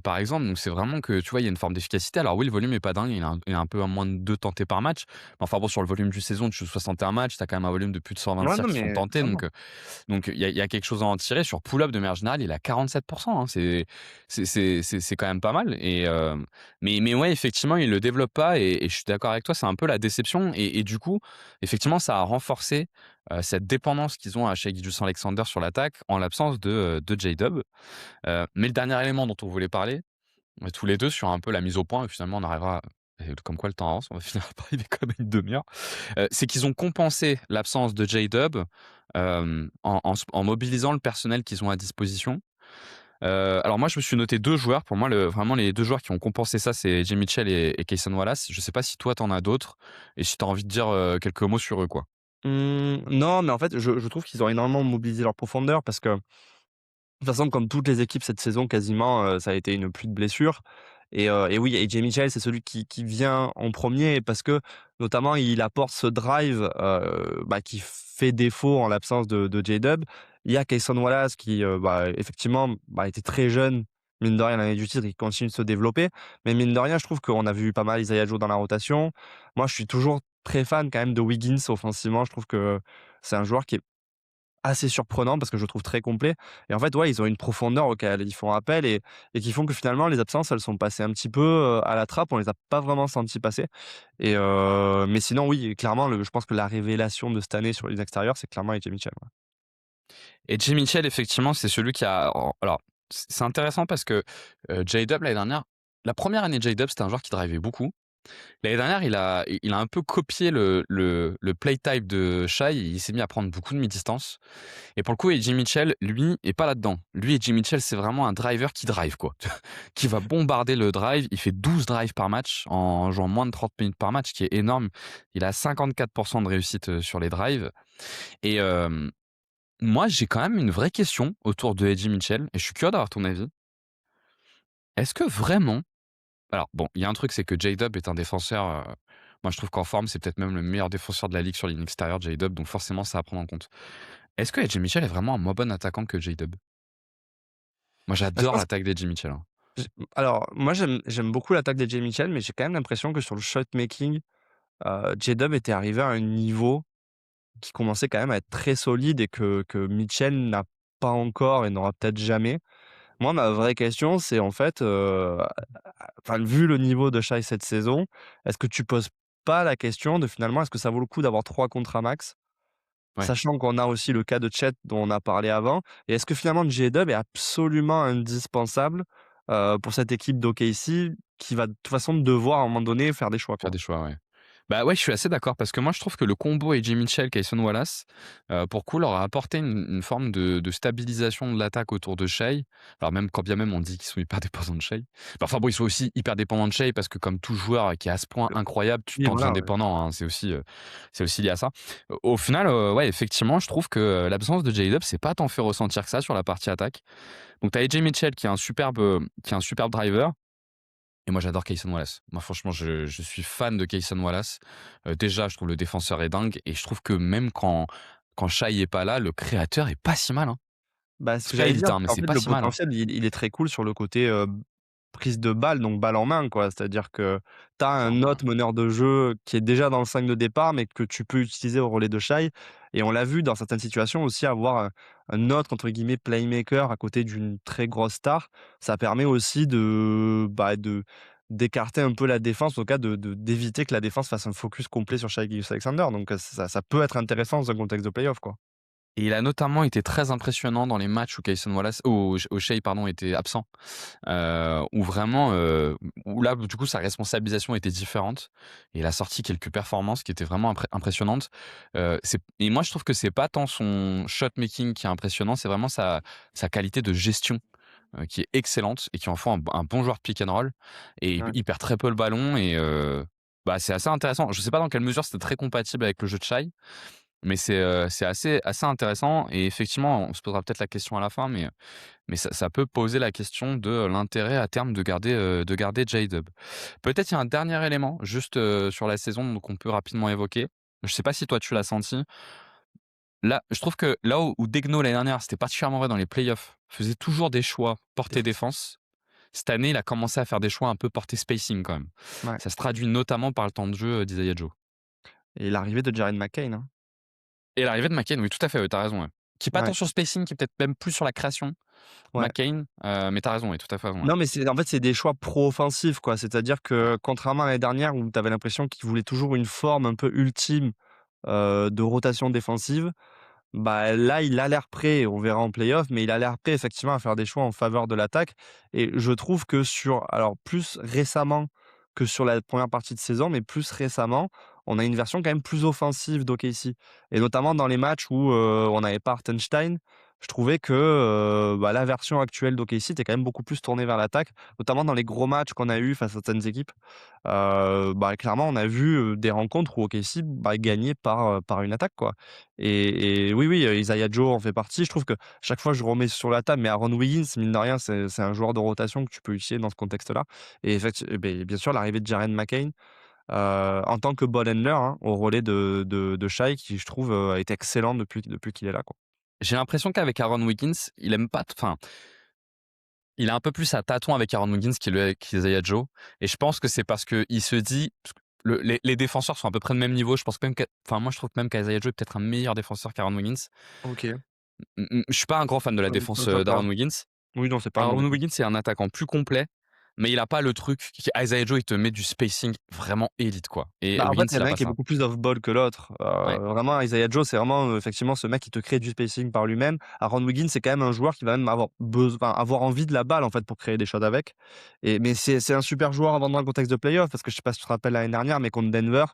par exemple, donc c'est vraiment que, tu vois, il y a une forme d'efficacité. Alors oui, le volume est pas dingue, il a un peu à moins de 2 tentés par match, mais enfin bon, sur le volume du saison, tu joues 61 matchs, tu as quand même un volume de plus de 120 Ouais, tirs non, qui sont mais tentés, totalement. donc il y a quelque chose à en tirer. Sur pull-up de manière générale, il a 47%, hein, c'est quand même pas mal mais ouais, effectivement, il le développe pas et je suis d'accord avec toi, c'est un peu la déception et du coup, effectivement, ça a renforcé, cette dépendance qu'ils ont à Shai Gilgeous-Alexander sur l'attaque en l'absence de J-Dub. Mais le dernier élément dont on voulait parler, tous les 2 sur un peu la mise au point et finalement on arrivera Et comme quoi le temps avance, on va finir par arriver quand même à une demi-heure. C'est qu'ils ont compensé l'absence de J-Dub en mobilisant le personnel qu'ils ont à disposition. Alors moi, je me suis noté 2 joueurs. Pour moi, vraiment les 2 joueurs qui ont compensé ça, c'est Jay Mitchell et Cason Wallace. Je sais pas si toi, t'en as d'autres et si tu as envie de dire, quelques mots sur eux, quoi? Non, mais en fait, je trouve qu'ils ont énormément mobilisé leur profondeur parce que, de toute façon, comme toutes les équipes cette saison quasiment, ça a été une pluie de blessures et oui, AJ Mitchell, c'est celui qui vient en premier parce que, notamment, il apporte ce drive, qui fait défaut en l'absence de J-Dub. Il y a Cason Wallace qui, effectivement, était très jeune, mine de rien, l'année du titre, il continue de se développer. Mais mine de rien, je trouve qu'on a vu pas mal Isaiah Joe dans la rotation. Moi, je suis toujours très fan quand même de Wiggins offensivement. Je trouve que c'est un joueur qui est assez surprenant parce que je le trouve très complet et en fait, ouais, ils ont une profondeur auquel ils font appel et qui font que finalement les absences, elles sont passées un petit peu, à la trappe. On les a pas vraiment senties passer mais sinon oui, clairement je pense que la révélation de cette année sur les extérieurs, c'est clairement AJ Mitchell, ouais. Et Jay Mitchell, effectivement, c'est celui qui a alors, c'est intéressant parce que, J-Dub l'année dernière, la première année de J-Dub, c'était un joueur qui drivait beaucoup. L'année dernière, il a un peu copié le play type de Shai, il s'est mis à prendre beaucoup de mi-distance et pour le coup, AJ Mitchell, lui, est pas là-dedans. Lui, AJ Mitchell, c'est vraiment un driver qui drive, quoi, qui va bombarder le drive. Il fait 12 drives par match en jouant moins de 30 minutes par match, ce qui est énorme. Il a 54 de réussite, sur les drives et moi, j'ai quand même une vraie question autour de AJ Mitchell et je suis curieux d'avoir ton avis. Est-ce que vraiment alors bon, il y a un truc, c'est que J-Dub est un défenseur, moi je trouve qu'en forme, c'est peut-être même le meilleur défenseur de la ligue sur ligne extérieure, J-Dub, donc forcément ça à prendre en compte. Est-ce que AJ Mitchell est vraiment un moins bon attaquant que J-Dub? Moi Bah, je j'adore pense l'attaque d'AJ Mitchell, hein. j alors moi j'aime beaucoup l'attaque d'AJ Mitchell, mais j'ai quand même l'impression que sur le shot making, J-Dub était arrivé à un niveau qui commençait quand même à être très solide et que Mitchell n'a pas encore et n'aura peut-être jamais. Moi, ma vraie question, c'est en fait, enfin, vu le niveau de Shai cette saison, est-ce que tu poses pas la question de finalement, est-ce que ça vaut le coup d'avoir 3 contrats max? Ouais. Sachant qu'on a aussi le cas de Chet dont on a parlé avant et est-ce que finalement J-Dub est absolument indispensable, pour cette équipe d'OKC qui va de toute façon devoir à un moment donné faire des choix, Faire quoi? des choix, ouais. Bah, ouais, je suis assez d'accord parce que moi, je trouve que le combo AJ Mitchell, Cason Wallace, pour le coup, leur a apporté une forme de stabilisation de l'attaque autour de Shai. Alors même quand bien même on dit qu'ils sont hyper dépendants de Shai. Bah, enfin bon, ils sont aussi hyper dépendants de Shai parce que comme tout joueur qui est à ce point incroyable, tu Oui, t'en deviens voilà, ouais. dépendant, hein. C'est aussi lié à ça. Au final, ouais, effectivement, je trouve que l'absence de J-Dub, c'est pas tant fait ressentir que ça sur la partie attaque. Donc tu as AJ Mitchell qui est un superbe driver. Et moi, j'adore Cason Wallace. Moi, franchement, je suis fan de Cason Wallace. Déjà, je trouve le défenseur est dingue et je trouve que même quand Shai est pas là, le créateur est pas si mal, hein. Bah, ce que C'est pas j'allais dire, évident, mais c'est qu'en c'est fait, pas le si mal, hein. potentiel, il est très cool sur le côté, prise de balle, donc balle en main, quoi. C'est-à-dire que tu as un Clairement, ouais. autre meneur de jeu qui est déjà dans le 5 de départ, mais que tu peux utiliser au relais de Shai et on l'a vu dans certaines situations aussi avoir un autre, entre guillemets, «playmaker» à côté d'une très grosse star. Ça permet aussi d'écarter un peu la défense, en tout cas d'éviter que la défense fasse un focus complet sur Shai Gilgeous-Alexander, donc ça peut être intéressant dans un contexte de play-off, quoi. Et il a notamment été très impressionnant dans les matchs où Cason Wallace où Shai, pardon, était absent, où vraiment, où là, du coup, sa responsabilisation était différente et il a sorti quelques performances qui étaient vraiment impressionnantes. Et moi, je trouve que c'est pas tant son shot making qui est impressionnant, c'est vraiment sa qualité de gestion, qui est excellente et qui en fait un bon joueur de pick and roll et Ouais. il perd très peu le ballon et bah, c'est assez intéressant. Je sais pas dans quelle mesure c'était très compatible avec le jeu de Shai, mais c'est assez intéressant et effectivement, on se posera peut-être la question à la fin, mais ça peut poser la question de l'intérêt à terme de garder J-Dub. Peut-être il y a un dernier élément juste, sur la saison donc on peut rapidement évoquer. Je sais pas si toi tu l'as senti? Là, je trouve que là où Degno l'année dernière, c'était particulièrement vrai dans les playoffs, faisait toujours des choix portés Défensif. défense. Cette année, il a commencé à faire des choix un peu portés spacing quand même. Ouais Ça se traduit notamment par le temps de jeu, d'Isaiah Joe. et l'arrivée de Jaren McCain, hein. Et l'arrivée de McCain, oui, tout à fait, ouais, tu raison, ouais. Qui est pas tant Ouais, sur le spacing, qui est peut-être même plus sur la création, ouais. McCain, mais tu raison, oui, tout à fait raison, ouais. Non, mais c'est en fait, c'est des choix pro-offensifs, quoi. C'est-à-dire que contrairement à l'année dernière où tu avais l'impression qu'il voulait toujours une forme un peu ultime, de rotation défensive, bah, là, il a l'air prêt, on verra en play-off, mais il a l'air prêt effectivement à faire des choix en faveur de l'attaque et je trouve que alors plus récemment que sur la première partie de saison, mais plus récemment, on a une version quand même plus offensive d'OKC. Et notamment dans les matchs où on n'avait pas Hartenstein, je trouvais que la version actuelle d'OKC était quand même beaucoup plus tournée vers l'attaque, notamment dans les gros matchs qu'on a eu face à certaines équipes. Clairement, on a vu des rencontres où OKC gagnait par une attaque, quoi. Et oui, oui, Isaiah Joe en fait partie. Je trouve que chaque fois, je remets sur la table, mais Aaron Wiggins, mine de rien, c'est un joueur de rotation que tu peux utiliser dans ce contexte-là. Bien sûr, l'arrivée de Jaren McCain, en tant que ball handler, hein, au relais de Shai, qui, je trouve, a été excellent depuis qu'il est là, quoi. J'ai l'impression qu'avec Aaron Wiggins, il aime pas. Enfin, il a un peu plus à tâtons avec Aaron Wiggins qu'Isaiah Joe. Et je pense que c'est parce qu'il se dit. Parce que les défenseurs sont à peu près de même niveau. Je pense même moi, je trouve que même qu'Isaiah Joe est peut-être un meilleur défenseur qu'Aaron Wiggins. OK. Je suis pas un grand fan de la Ouais, défense ça va. d'Aaron Wiggins. Oui, non, c'est pas un Aaron mauvais. Wiggins, c'est un attaquant plus complet, mais il a pas le truc. Isaiah Joe, il te met du spacing vraiment élite, quoi. Et En fait, Wiggins, il y il en a a un pas qui est ça. beaucoup plus off-ball que l'autre. Ouais. Vraiment, Isaiah Joe, c'est vraiment, effectivement ce mec qui te crée du spacing par lui-même. Aaron Wiggins, c'est quand même un joueur qui va même avoir envie de la balle, en fait, pour créer des shots avec. Mais c'est un super joueur avant dans le contexte de playoff, parce que je sais pas si tu te rappelles l'année dernière, mais contre Denver,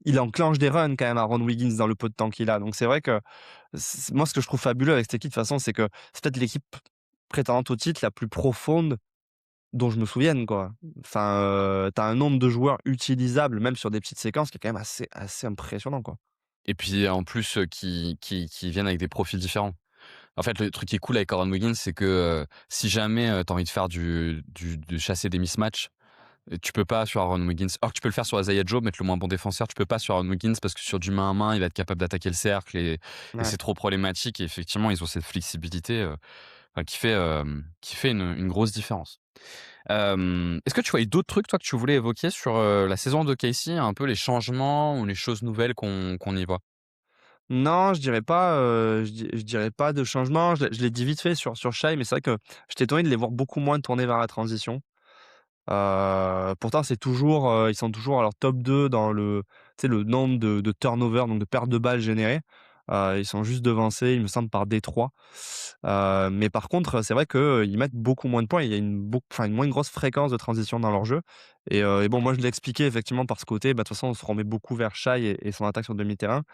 il enclenche des runs quand même, Aaron Wiggins, dans le peu de temps qu'il a. Donc c'est vrai que moi, ce que je trouve fabuleux avec cette équipe, de toute façon, c'est que c'est peut-être l'équipe prétendante au titre la plus profonde dont je me souvienne, quoi. Enfin, tu un nombre de joueurs utilisables, même sur des petites séquences, qui est quand même assez impressionnant, quoi. Et puis en plus, qui viennent avec des profils différents. En fait, le truc qui est cool avec Aaron Wiggins, c'est que si jamais tu as envie de faire de chasser des mismatchs, tu peux pas sur Aaron Wiggins. Or, tu peux le faire sur Isaiah Joe, mettre le moins bon défenseur. Tu peux pas sur Aaron Wiggins parce que sur du main à main, il va être capable d'attaquer le cercle et Ouais. c'est trop problématique. Et effectivement, ils ont cette flexibilité qui fait une grosse différence. Est-ce que tu voyais d'autres trucs, toi, que tu voulais évoquer sur la saison de Casey, un peu les changements ou les choses nouvelles qu'on y voit? Non, je dirais pas, je dirais pas de changement. Je l'ai dit vite fait sur Shai, mais c'est vrai que j'étais étonné de les voir beaucoup moins tourner vers la transition. Pourtant, ils sont toujours à leur top 2 dans le nombre de turnovers, donc de pertes de balles générées. Ils sont juste devancés, il me semble, par Détroit. Mais par contre, c'est vrai qu'ils mettent beaucoup moins de points. Il y a une moins grosse fréquence de transition dans leur jeu. Et bon, moi, je l'ai expliqué effectivement par ce côté. De toute façon, on se remet beaucoup vers Shai et son attaque sur demi-terrain.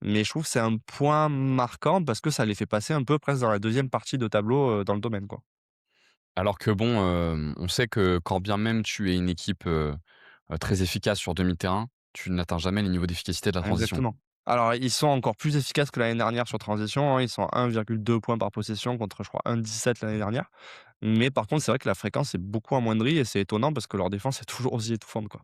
Mais je trouve que c'est un point marquant parce que ça les fait passer un peu presque dans la deuxième partie de tableau, dans le domaine, quoi. Alors que bon, on sait que quand bien même tu es une équipe très efficace sur demi-terrain, tu n'atteins jamais les niveaux d'efficacité de la transition. Exactement. Alors, ils sont encore plus efficaces que l'année dernière sur transition, hein. Ils sont à 1,2 points par possession contre, je crois, 1,17 l'année dernière. Mais par contre, c'est vrai que la fréquence est beaucoup amoindrie et c'est étonnant parce que leur défense est toujours aussi étouffante, quoi.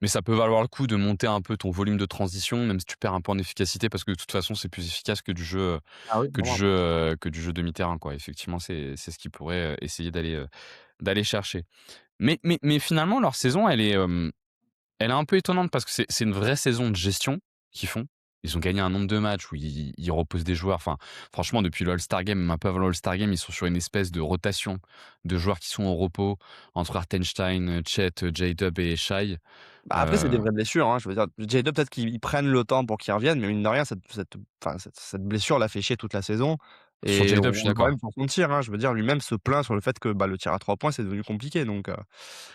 Mais ça peut valoir le coup de monter un peu ton volume de transition, même si tu perds un peu en efficacité, parce que de toute façon, c'est plus efficace que du jeu, Ah oui, que du vraiment. jeu, que du jeu demi-terrain, quoi. Effectivement, c'est ce qu'ils pourraient essayer d'aller chercher. Mais finalement, leur saison, elle est un peu étonnante parce que c'est une vraie saison de gestion qu'ils font. Ils ont gagné un nombre de matchs où ils reposent des joueurs. Enfin, franchement, depuis le All-Star Game, même un peu avant le All-Star Game, ils sont sur une espèce de rotation de joueurs qui sont au repos entre Hartenstein, Chet, J-Dub et Shai. Après, c'est des Euh, vraies blessures, hein. Je veux dire, J2, peut-être qu'ils prennent le temps pour qu'il revienne, mais mine de rien, cette blessure l'a fait chier toute la saison. sur Et J-Dub, je suis on le voit d'accord. même sur son tir, hein. Je veux dire, lui-même se plaint sur le fait que le tir à 3 points, c'est devenu compliqué. Donc, je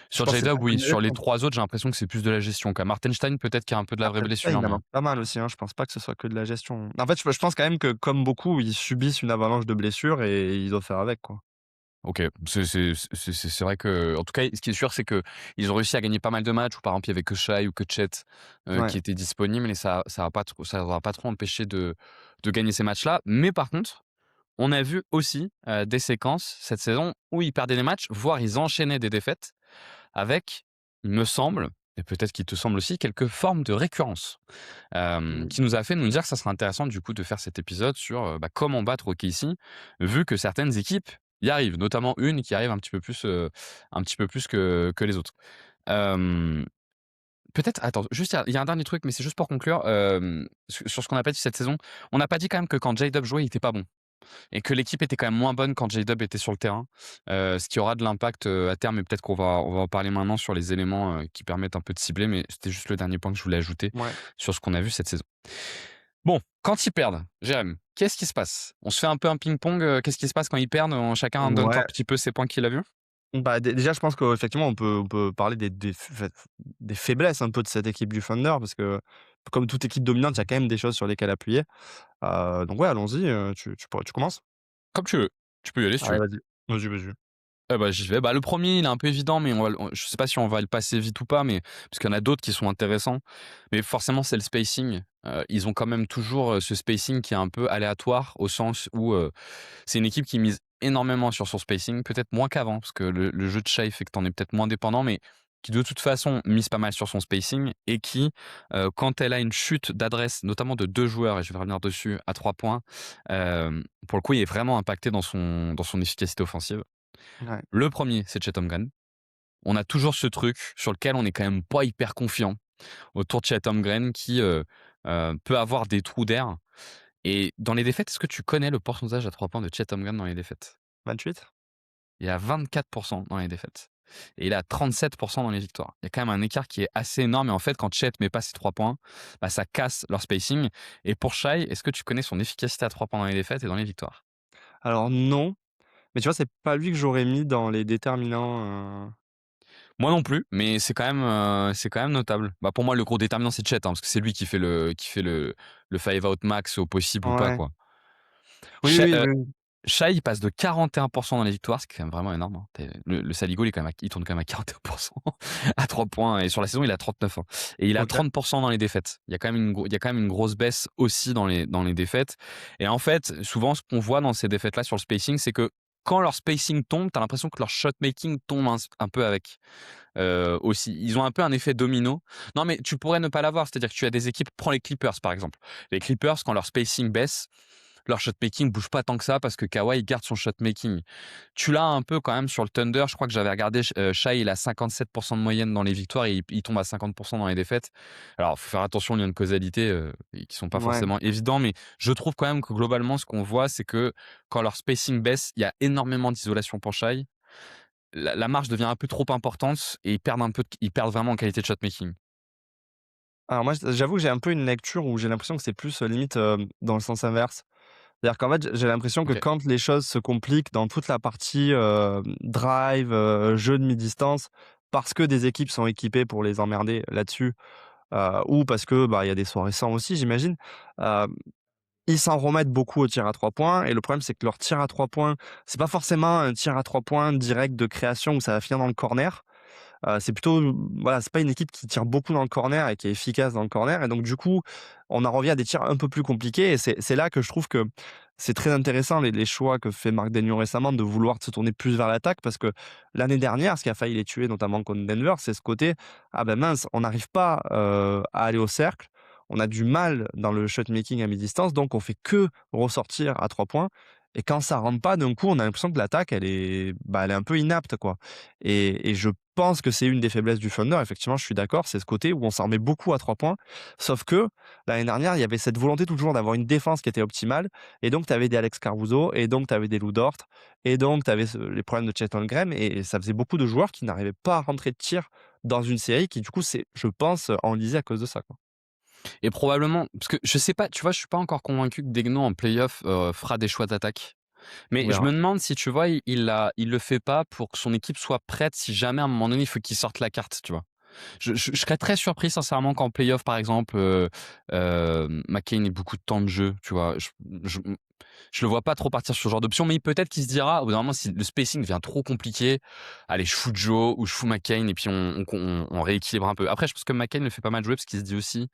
Sur pense que c'est J-Dub, pas que oui. de la Sur les gestion. trois autres, j'ai l'impression que c'est plus de la gestion. Comme Hartenstein, peut-être qu'il y a un peu de la vraie Après ça, blessure, il en mais a pas mal aussi, hein. Je pense pas que ce soit que de la gestion. En fait, je pense quand même que, comme beaucoup, ils subissent une avalanche de blessures et ils doivent faire avec, quoi. OK. C'est vrai que, en tout cas, ce qui est sûr, c'est que ils ont réussi à gagner pas mal de matchs où, par exemple, il y avait que Shai ou que Chet, Ouais. qui étaient disponibles et ça va pas trop empêcher de gagner ces matchs-là. Mais par contre, on a vu aussi, des séquences cette saison où ils perdaient des matchs, voire ils enchaînaient des défaites avec, il me semble, et peut-être qu'il te semble aussi, quelques formes de récurrence. Mmh. Qui nous a fait nous dire que ça serait intéressant du coup de faire cet épisode sur comment battre OKC, vu que certaines équipes y arrivent, notamment une qui arrive un petit peu plus que les autres. Euh, Peut-être, attends, juste il y a un dernier truc, mais c'est juste pour conclure sur ce qu'on n'a pas dit cette saison. On n'a pas dit quand même que quand J-Dub jouait, il était pas bon. Et que l'équipe était quand même moins bonne quand J-Dub était sur le terrain, ce qui aura de l'impact à terme, et peut-être on va en parler maintenant sur les éléments qui permettent un peu de cibler, mais c'était juste le dernier point que je voulais ajouter Ouais. sur ce qu'on a vu cette saison. Bon, quand ils perdent, Jérém, qu'est-ce qui se passe? On se fait un peu un ping-pong, qu'est-ce qui se passe quand ils perdent? Chacun donne un Ouais. petit peu ses points qu'il a vus? Bah, déjà, je pense qu'effectivement, on peut parler des faiblesses un peu de cette équipe du Thunder parce que, comme toute équipe dominante, il y a quand même des choses sur lesquelles appuyer. Donc ouais, allons-y, tu commences? Comme tu veux. Tu peux y aller si tu Allez, veux. vas-y. Vas-y, vas-y. Eh bah, j'y vais. Bah, le premier, il est un peu évident, mais je sais pas si on va le passer vite ou pas, mais parce qu'il y en a d'autres qui sont intéressants. Mais forcément, c'est le spacing. Ils ont quand même toujours, ce spacing qui est un peu aléatoire au sens où, c'est une équipe qui mise énormément sur son spacing, peut-être moins qu'avant, parce que le jeu de Shai fait que tu en es peut-être moins dépendant, mais qui de toute façon mise pas mal sur son spacing et qui, quand elle a une chute d'adresse, notamment de 2 joueurs et je vais revenir dessus, à 3 points, pour le coup, il est vraiment impacté dans son efficacité offensive. Ouais. Le premier, c'est Chet Holmgren. On a toujours ce truc sur lequel on est quand même pas hyper confiant autour de Chet Holmgren qui, peut avoir des trous d'air et dans les défaites, est-ce que tu connais le pourcentage à 3 points de Chet Holmgren dans les défaites? 28? Il est à 24% dans les défaites et il est à 37% dans les victoires. Il y a quand même un écart qui est assez énorme et en fait, quand Chet met pas ses 3 points, bah, ça casse leur spacing et pour Shai, est-ce que tu connais son efficacité à 3 points dans les défaites et dans les victoires? Alors non, mais tu vois, c'est pas lui que j'aurais mis dans les déterminants. Moi non plus, mais c'est quand même notable. Bah, pour moi, le gros déterminant, c'est Chet, hein, parce que c'est lui qui fait le five out max au possible ou pas, Ouais. quoi. Oui, Shai, oui, oui. Shai, il passe de 41% dans les victoires, ce qui est quand même vraiment énorme, hein. Le Saligo, il tourne quand même à 41% à 3 points et sur la saison, il est à 39, hein, et il est à OK. 30% dans les défaites. Il y a quand même une grosse baisse aussi dans les défaites et en fait, souvent, ce qu'on voit dans ces défaites-là sur le spacing, c'est que quand leur spacing tombe, tu as l'impression que leur shot making tombe un peu avec. Aussi. Ils ont un peu un effet domino. Non, mais tu pourrais ne pas l'avoir, c'est-à-dire que tu as des équipes, prends les Clippers par exemple. Les Clippers, quand leur spacing baisse, leur shot making bouge pas tant que ça parce que Kawhi garde son shot making. Tu l'as un peu quand même sur le Thunder. Je crois que j'avais regardé, Shai, il a 57% de moyenne dans les victoires et il tombe à 50% dans les défaites. Alors, faut faire attention aux liens de causalité qui sont pas Ouais. forcément évidents, mais je trouve quand même que globalement, ce qu'on voit, c'est que quand leur spacing baisse, il y a énormément d'isolation pour Shai. La marge devient un peu trop importante et ils perdent vraiment en qualité de shot making. Alors moi, j'avoue que j'ai un peu une lecture où j'ai l'impression que c'est plus, limite, dans le sens inverse. C'est-à-dire qu'en fait, j'ai l'impression que OK. quand les choses se compliquent dans toute la partie, drive, jeu de mi-distance, parce que des équipes sont équipées pour les emmerder là-dessus, ou parce que, bah, il y a des soirées sans aussi, j'imagine, heu, ils s'en remettent beaucoup au tir à 3 points et le problème, c'est que leur tir à 3 points, c'est pas forcément un tir à 3 points direct de création où ça va finir dans le corner. C'est plutôt, voilà, c'est pas une équipe qui tire beaucoup dans le corner et qui est efficace dans le corner et donc du coup, on en revient à des tirs un peu plus compliqués et c'est là que je trouve que c'est très intéressant les choix que fait Mark Daigneault récemment de vouloir se tourner plus vers l'attaque parce que l'année dernière, ce qui a failli les tuer, notamment contre Denver, c'est ce côté: «Ah ben mince, on n'arrive pas, à aller au cercle, on a du mal dans le shot making à mi-distance, donc on fait que ressortir à 3 points» et quand ça rentre pas, d'un coup, on a l'impression que l'attaque, elle est un peu inapte, quoi et je pense que c'est une des faiblesses du Thunder, effectivement, je suis d'accord, c'est ce côté où on s'en remet beaucoup à 3 points. Sauf que l'année dernière, il y avait cette volonté toujours d'avoir une défense qui était optimale et donc tu avais des Alex Caruso et donc tu avais des Lou Dort et donc tu avais les problèmes de Chet Holmgren et ça faisait beaucoup de joueurs qui n'arrivaient pas à rentrer de tir dans une série qui, du coup, c'est, je pense, enlisée à cause de ça, quoi. Et probablement parce que je sais pas, tu vois, je suis pas encore convaincu que Degno en playoff, fera des choix d'attaque. On Mais je verra. me demande si, tu vois, il le fait pas pour que son équipe soit prête si jamais à un moment donné, il faut qu'il sorte la carte, tu vois? Je serais très surpris sincèrement qu'en playoff, par exemple, McCain ait beaucoup de temps de jeu, tu vois? Je je le vois pas trop partir sur ce genre d'option, mais peut-être qu'il se dira, au bout d'un moment, si le spacing devient trop compliqué, allez, je fous Joe ou je fous McCain et puis on rééquilibre un peu. Après, je pense que McCain le fait pas mal jouer parce qu'il se dit aussi,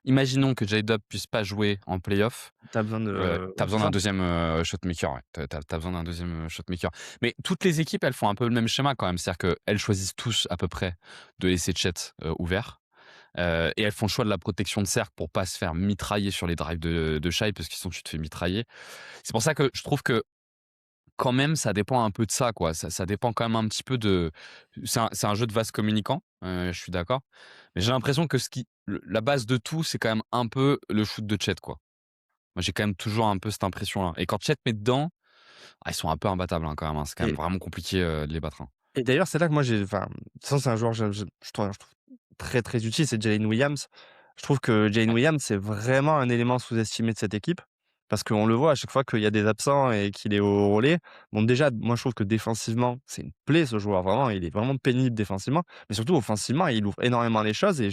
imaginons que J-Dub puisse pas jouer en playoff, Tu as besoin de tu ouais, c'est besoin ça. d'un deuxième shotmaker, ouais. Tu besoin d'un deuxième shotmaker. Mais toutes les équipes, elles font un peu le même schéma quand même. C'est-à-dire qu'elles choisissent tous à peu près de laisser Chet ouvert. Et elles font le choix de la protection de cercle pour pas se faire mitrailler sur les drives de Shai, parce que sinon tu te fais mitrailler. C'est pour ça que je trouve que quand même, ça dépend un peu de ça, quoi. Ça dépend quand même un petit peu de. C'est un jeu de vase communicant, je suis d'accord. Mais j'ai l'impression que la base de tout, c'est quand même un peu le shoot de Chet, quoi. Moi, j'ai quand même toujours un peu cette impression-là. Et quand Chet met dedans, ils sont un peu imbattables, hein, quand même, hein. C'est quand même Et vraiment compliqué de les battre, hein. et d'ailleurs, c'est là que moi j'ai enfin, de toute façon, c'est un joueur je trouve très, très utile, c'est Jalen Williams. Je trouve que Jalen Ouais. Williams, c'est vraiment un élément sous-estimé de cette équipe. Parce qu'on le voit à chaque fois qu'il y a des absents et qu'il est au relais. Bon, déjà, moi, je trouve que défensivement, c'est une plaie ce joueur. Vraiment, il est vraiment pénible défensivement. Mais surtout, offensivement, il ouvre énormément les choses et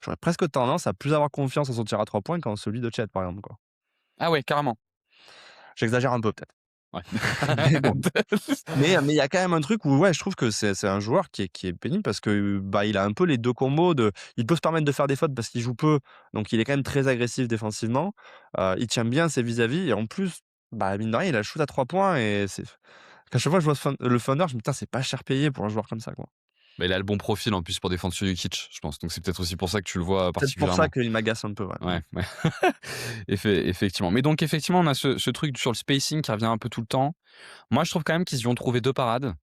j'aurais presque tendance à plus avoir confiance en son tir à 3 points qu'en celui de Chet, par exemple, quoi. Ah ouais, carrément. J'exagère un peu, peut-être. Ouais. Mais bon. Mais il y a quand même un truc où ouais, je trouve que c'est un joueur qui est pénible parce que, bah, il a un peu les 2 combos de il peut se permettre de faire des fautes parce qu'il joue peu, donc il est quand même très agressif défensivement. Il tient bien ses vis-à-vis et en plus, bah, mine de rien, il a le shoot à 3 points et c'est à chaque fois que je vois le Thunder, je me dis: «Putain, c'est pas cher payé pour un joueur comme ça, quoi». Mais il a le bon profil en plus pour défendre sur Jokic, je pense. Donc c'est peut-être aussi pour ça que tu le vois Peut-être pour ça particulièrement. qu'il m'agace un peu, ouais. Ouais, ouais. Effectivement. Mais donc effectivement, on a ce truc sur le spacing qui revient un peu tout le temps. Moi, je trouve quand même qu'ils y ont trouvé 2 parades.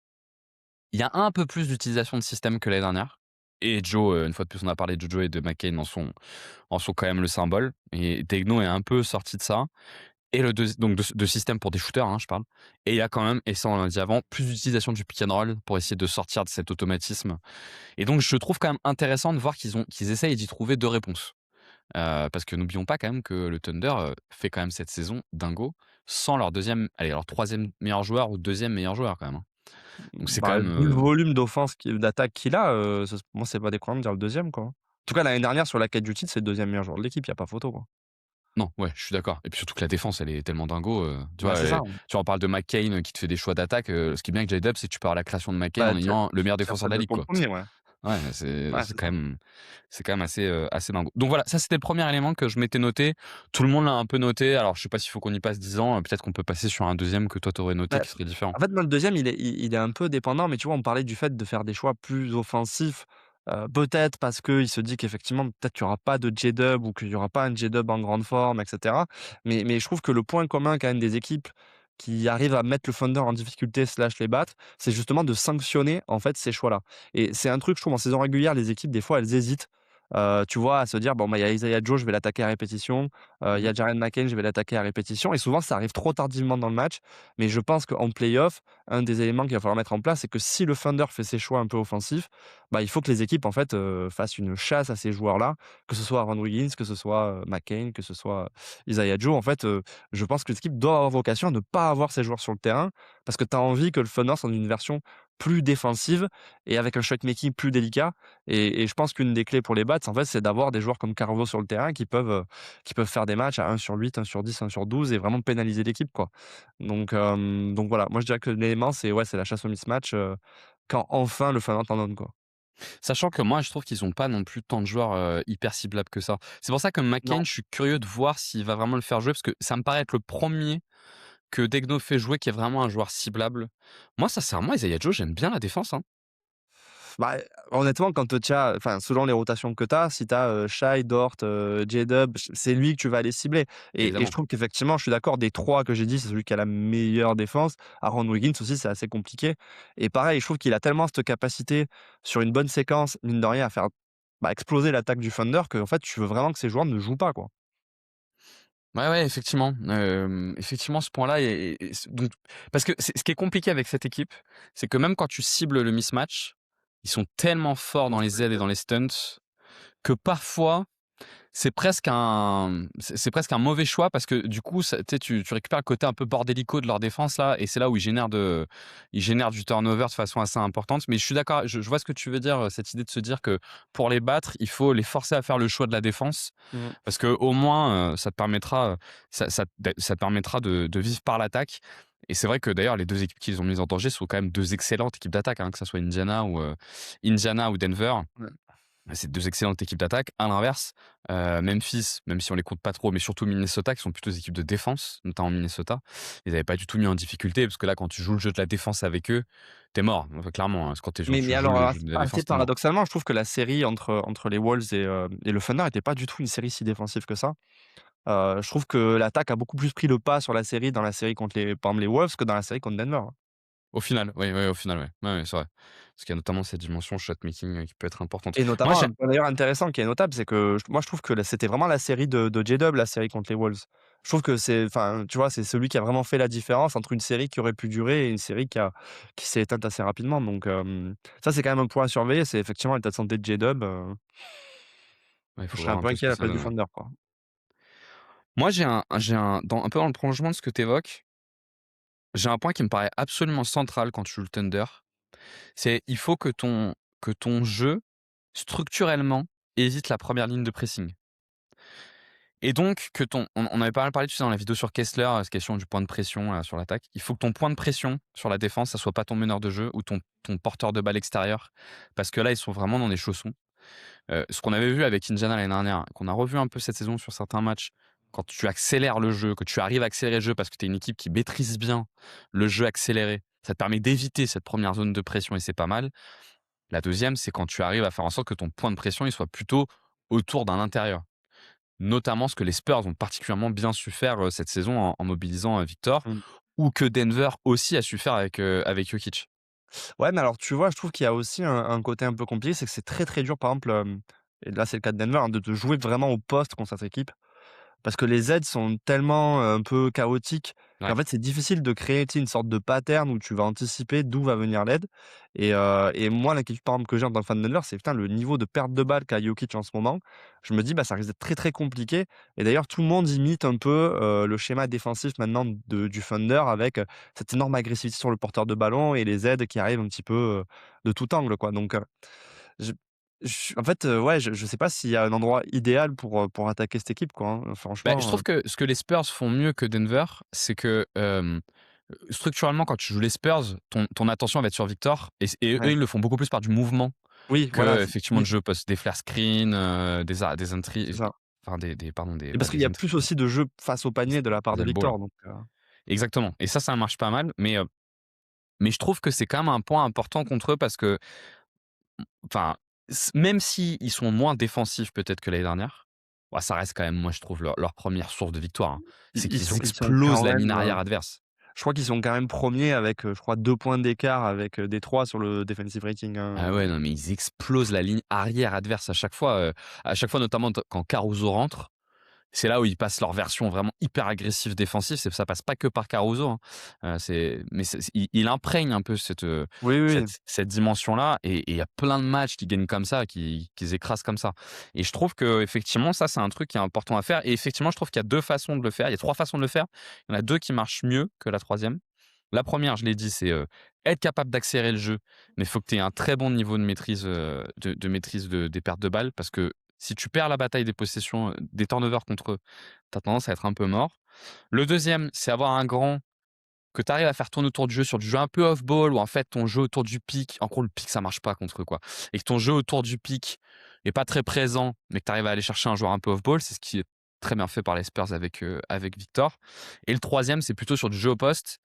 Il y a un peu plus d'utilisation de système que l'année dernière. Et Joe, une fois de plus, on a parlé de Joe et de McCain en sont quand même le symbole. Et Tegno est un peu sorti de ça. Et donc de système pour des shooters, hein, je parle. Et il y a quand même, et ça on l'a dit avant, plus d'utilisation du pick and roll pour essayer de sortir de cet automatisme. Et donc je trouve quand même intéressant de voir qu'ils essayent d'y trouver 2 réponses. Parce que n'oublions pas quand même que le Thunder fait quand même cette saison dingo sans leur troisième meilleur joueur ou deuxième meilleur joueur quand même, hein. Donc c'est quand Bah, même. vu le volume d'attaque qu'il a, ce pour moi, c'est pas déconnant de dire le deuxième quoi. En tout cas, l'année dernière, sur la quête du titre, c'est le 2e meilleur joueur de l'équipe, il y a pas photo, quoi. Non, ouais, je suis d'accord. Et puis surtout que la défense, elle est tellement dingo. Tu Bah, vois, c'est ça. tu en parles de McCain qui te fait des choix d'attaque. Ce qui est bien avec J-Dub, c'est que tu peux avoir la création de McCain Bah, en ayant le meilleur tu as défenseur de fait la de ligue, ton quoi. 1er, ouais. Ouais, c'est Ouais, c'est c'est quand ça. même, c'est quand même assez dingo. Donc voilà, ça c'était le premier élément que je m'étais noté. Tout le monde l'a un peu noté. Alors je sais pas s'il faut qu'on y passe 10 ans. Peut-être qu'on peut passer sur un deuxième que toi t'aurais noté Bah, qui serait différent. en fait, moi, le deuxième, il est un peu dépendant, mais tu vois, on parlait du fait de faire des choix plus offensifs, peut-être parce qu'il se dit qu'effectivement, peut-être qu'il y aura pas de J-Dub ou qu'il y aura pas un J-Dub en grande forme et cetera. Mais je trouve que le point commun quand même des équipes qui arrivent à mettre le Thunder en difficulté slash les battre, c'est justement de sanctionner, en fait, ces choix-là. Et c'est un truc, je trouve, en saison régulière, les équipes, des fois, elles hésitent, tu vois, à se dire: «Bon, bah, il y a Isaiah Joe, je vais l'attaquer à répétition. Il y Mmh. a Jaren McCain, je vais l'attaquer à répétition» et souvent, ça arrive trop tardivement dans le match. Mais je pense qu'en play-off, un des éléments qu'il va falloir mettre en place, c'est que si le Thunder fait ses choix un peu offensifs, bah, il faut que les équipes en fait, fassent une chasse à ces joueurs-là, que ce soit Aaron Wiggins, que ce soit, McCain, que ce soit Isaiah Joe. En fait, je pense que les équipes doivent avoir vocation à ne pas avoir ces joueurs sur le terrain, parce que tu as envie que le Thunder soit dans une version plus défensive et avec un shot making plus délicat et je pense qu'une des clés pour les Bats, en fait, c'est d'avoir des joueurs comme Carvo sur le terrain qui peuvent faire des matchs à 1 sur 8, 1 sur 10, 1 sur 12 et vraiment pénaliser l'équipe, quoi. Donc voilà, moi je dirais que l'élément c'est ouais, c'est la chasse au mismatch, quand enfin le Finlande t'en donne, quoi. Sachant que moi, je trouve qu'ils ont pas non plus tant de joueurs hyper ciblables que ça. C'est pour ça que McCain, Non. je suis curieux de voir s'il va vraiment le faire jouer parce que ça me paraît être le premier que Degno fait jouer qui est vraiment un joueur ciblable. Moi, sincèrement, Isaiah Joe, j'aime bien la défense, hein. Bah, honnêtement quand, tu as enfin selon les rotations que tu as, si tu as, Shai, Dort, J-Dub, c'est lui que tu vas aller cibler et je Évidemment. trouve qu'effectivement, je suis d'accord, des 3 que j'ai dit, c'est celui qui a la meilleure défense. Aaron Wiggins aussi, c'est assez compliqué et pareil, je trouve qu'il a tellement cette capacité sur une bonne séquence, mine de rien, à faire, bah, exploser l'attaque du Thunder qu'en fait, tu veux vraiment que ces joueurs ne jouent pas, quoi. Ouais, ouais, effectivement. Effectivement, ce point-là donc parce que ce qui est compliqué avec cette équipe, c'est que même quand tu cibles le mismatch, ils sont tellement forts dans les aides et dans les stunts que parfois c'est presque un mauvais choix parce que du coup, tu sais, tu récupères le côté un peu bordélico de leur défense là, et c'est là où ils génèrent du turnover de façon assez importante. Mais je suis d'accord, je vois ce que tu veux dire, cette idée de se dire que pour les battre, il faut les forcer à faire le choix de la défense Mmh. parce que au moins, ça te permettra, ça te permettra de vivre par l'attaque. Et c'est vrai que d'ailleurs, les deux équipes qu'ils ont mises en danger sont quand même deux excellentes équipes d'attaque, hein, que ce soit Indiana ou Denver. Ouais. C'est deux excellentes équipes d'attaque. À l'inverse, Memphis, même si on les compte pas trop, mais surtout Minnesota, qui sont plutôt des équipes de défense, notamment Minnesota, ils n'avaient pas du tout mis en difficulté, parce que là, quand tu joues le jeu de la défense avec eux, t'es mort. Enfin, clairement, hein, quand Mais tu joues alors, le jeu de la assez défense, t'es mort. paradoxalement, je trouve que la série entre les Wolves et le Thunder était pas du tout une série si défensive que ça. Je trouve que l'attaque a beaucoup plus pris le pas sur la série dans la série contre par exemple les Wolves que dans la série contre Denver, hein. Au final, oui, oui, au final, ouais. Ouais, ouais, c'est vrai. Parce qu'il y a notamment cette dimension shot-making qui peut être importante. Et Moi, notamment, un point d'ailleurs intéressant qui est notable, c'est que je trouve que c'était vraiment la série de J-Dub, la série contre les Wolves. Je trouve que c'est enfin, tu vois, c'est celui qui a vraiment fait la différence entre une série qui aurait pu durer et une série qui s'est éteinte assez rapidement. Donc, ça, c'est quand même un point à surveiller, c'est effectivement l'état de santé de J-Dub, il je faut serais voir un un peu peu ce inquiet à que la ça place du donne. Thunder, quoi. Moi, un peu dans le prolongement de ce que tu évoques, j'ai un point qui me paraît absolument central quand tu joues le Thunder. C'est il faut que ton jeu, structurellement, évite la première ligne de pressing. Et donc, que on avait pas mal parlé, tu sais, dans la vidéo sur Kessler, cette question du point de pression sur l'attaque. Il faut que ton point de pression sur la défense, ça soit pas ton meneur de jeu ou ton porteur de balle extérieur. Parce que là, ils sont vraiment dans des chaussons. Ce qu'on avait vu avec Indiana l'année dernière, qu'on a revu un peu cette saison sur certains matchs, quand tu accélères le jeu, que tu arrives à accélérer le jeu parce que tu es une équipe qui maîtrise bien le jeu accéléré, ça te permet d'éviter cette première zone de pression et c'est pas mal. La deuxième, c'est quand tu arrives à faire en sorte que ton point de pression il soit plutôt autour d'un intérieur. Notamment ce que les Spurs ont particulièrement bien su faire cette saison en mobilisant Victor, Mmh. ou que Denver aussi a su faire avec Jokic. Ouais, mais alors tu vois, je trouve qu'il y a aussi un côté un peu compliqué, c'est que c'est très, très dur, par exemple, et là c'est le cas de Denver, hein, de jouer vraiment au poste contre cette équipe. Parce que les aides sont tellement, un peu chaotiques Ouais. qu'en fait, c'est difficile de créer, tu sais, une sorte de pattern où tu vas anticiper d'où va venir l'aide et moi, l'inquiétude, par exemple, que j'ai en tant que fan de Denver, c'est putain le niveau de perte de balle qu'a Jokic en ce moment. Je me dis: «Bah, ça risque d'être très, très compliqué» et d'ailleurs tout le monde imite un peu, le schéma défensif maintenant du Thunder avec, cette énorme agressivité sur le porteur de ballon et les aides qui arrivent un petit peu, de tout angle, quoi. Donc je en fait, ouais, je sais pas s'il y a un endroit idéal pour attaquer cette équipe, quoi, hein, Bah, je franchement, trouve que ce que les Spurs font mieux que Denver, c'est que, structurellement, quand tu joues les Spurs, ton attention va être sur Victor et eux, ouais. ils le font beaucoup plus par du mouvement Oui, voilà, que effectivement oui, de jeu post des flare screens, des c'est entries, ça enfin des pardon, des et parce ouais, qu'il y des a entries, plus aussi de jeux face au panier de la part des de elbows là. Victor donc Exactement et ça marche pas mal mais je trouve que c'est quand même un point important contre eux parce que, enfin, même si ils sont moins défensifs peut-être que l'année dernière, bah, ça reste quand même, moi, je trouve leur 1re source de victoire, hein. C'est qu'ils ils sont explosent quand la même, ligne arrière adverse. je crois qu'ils sont quand même premiers avec, je crois 2 points d'écart avec, Détroit sur le defensive rating, Ah hein, ouais, non, mais ils explosent la ligne arrière adverse à chaque fois notamment quand Caruso rentre. C'est là où ils passent leur version vraiment hyper agressive défensive. Ça passe pas que par Caruso, hein. Mais il imprègne un peu Oui, oui, cette dimension-là et il y a plein de matchs qui gagnent comme ça, qu'ils écrasent comme ça. Et je trouve que effectivement, ça, c'est un truc qui est important à faire. Et effectivement, je trouve qu'il y a 2 façons de le faire. Il y a 3 façons de le faire. Il y en a 2 qui marchent mieux que la troisième. La première, je l'ai dit, c'est, être capable d'accélérer le jeu, mais il faut que tu aies un très bon niveau de maîtrise, de maîtrise des pertes de balles parce que si tu perds la bataille des possessions, des turnovers contre eux, tu as tendance à être un peu mort. Le deuxième, c'est avoir un grand que tu arrives à faire tourner autour du jeu sur du jeu un peu off-ball où en fait ton jeu autour du pic, en gros le pic ça marche pas contre eux quoi, et que ton jeu autour du pic est pas très présent, mais que tu arrives à aller chercher un joueur un peu off-ball, c'est ce qui est très bien fait par les Spurs avec Victor. Et le troisième, c'est plutôt sur du jeu au poste.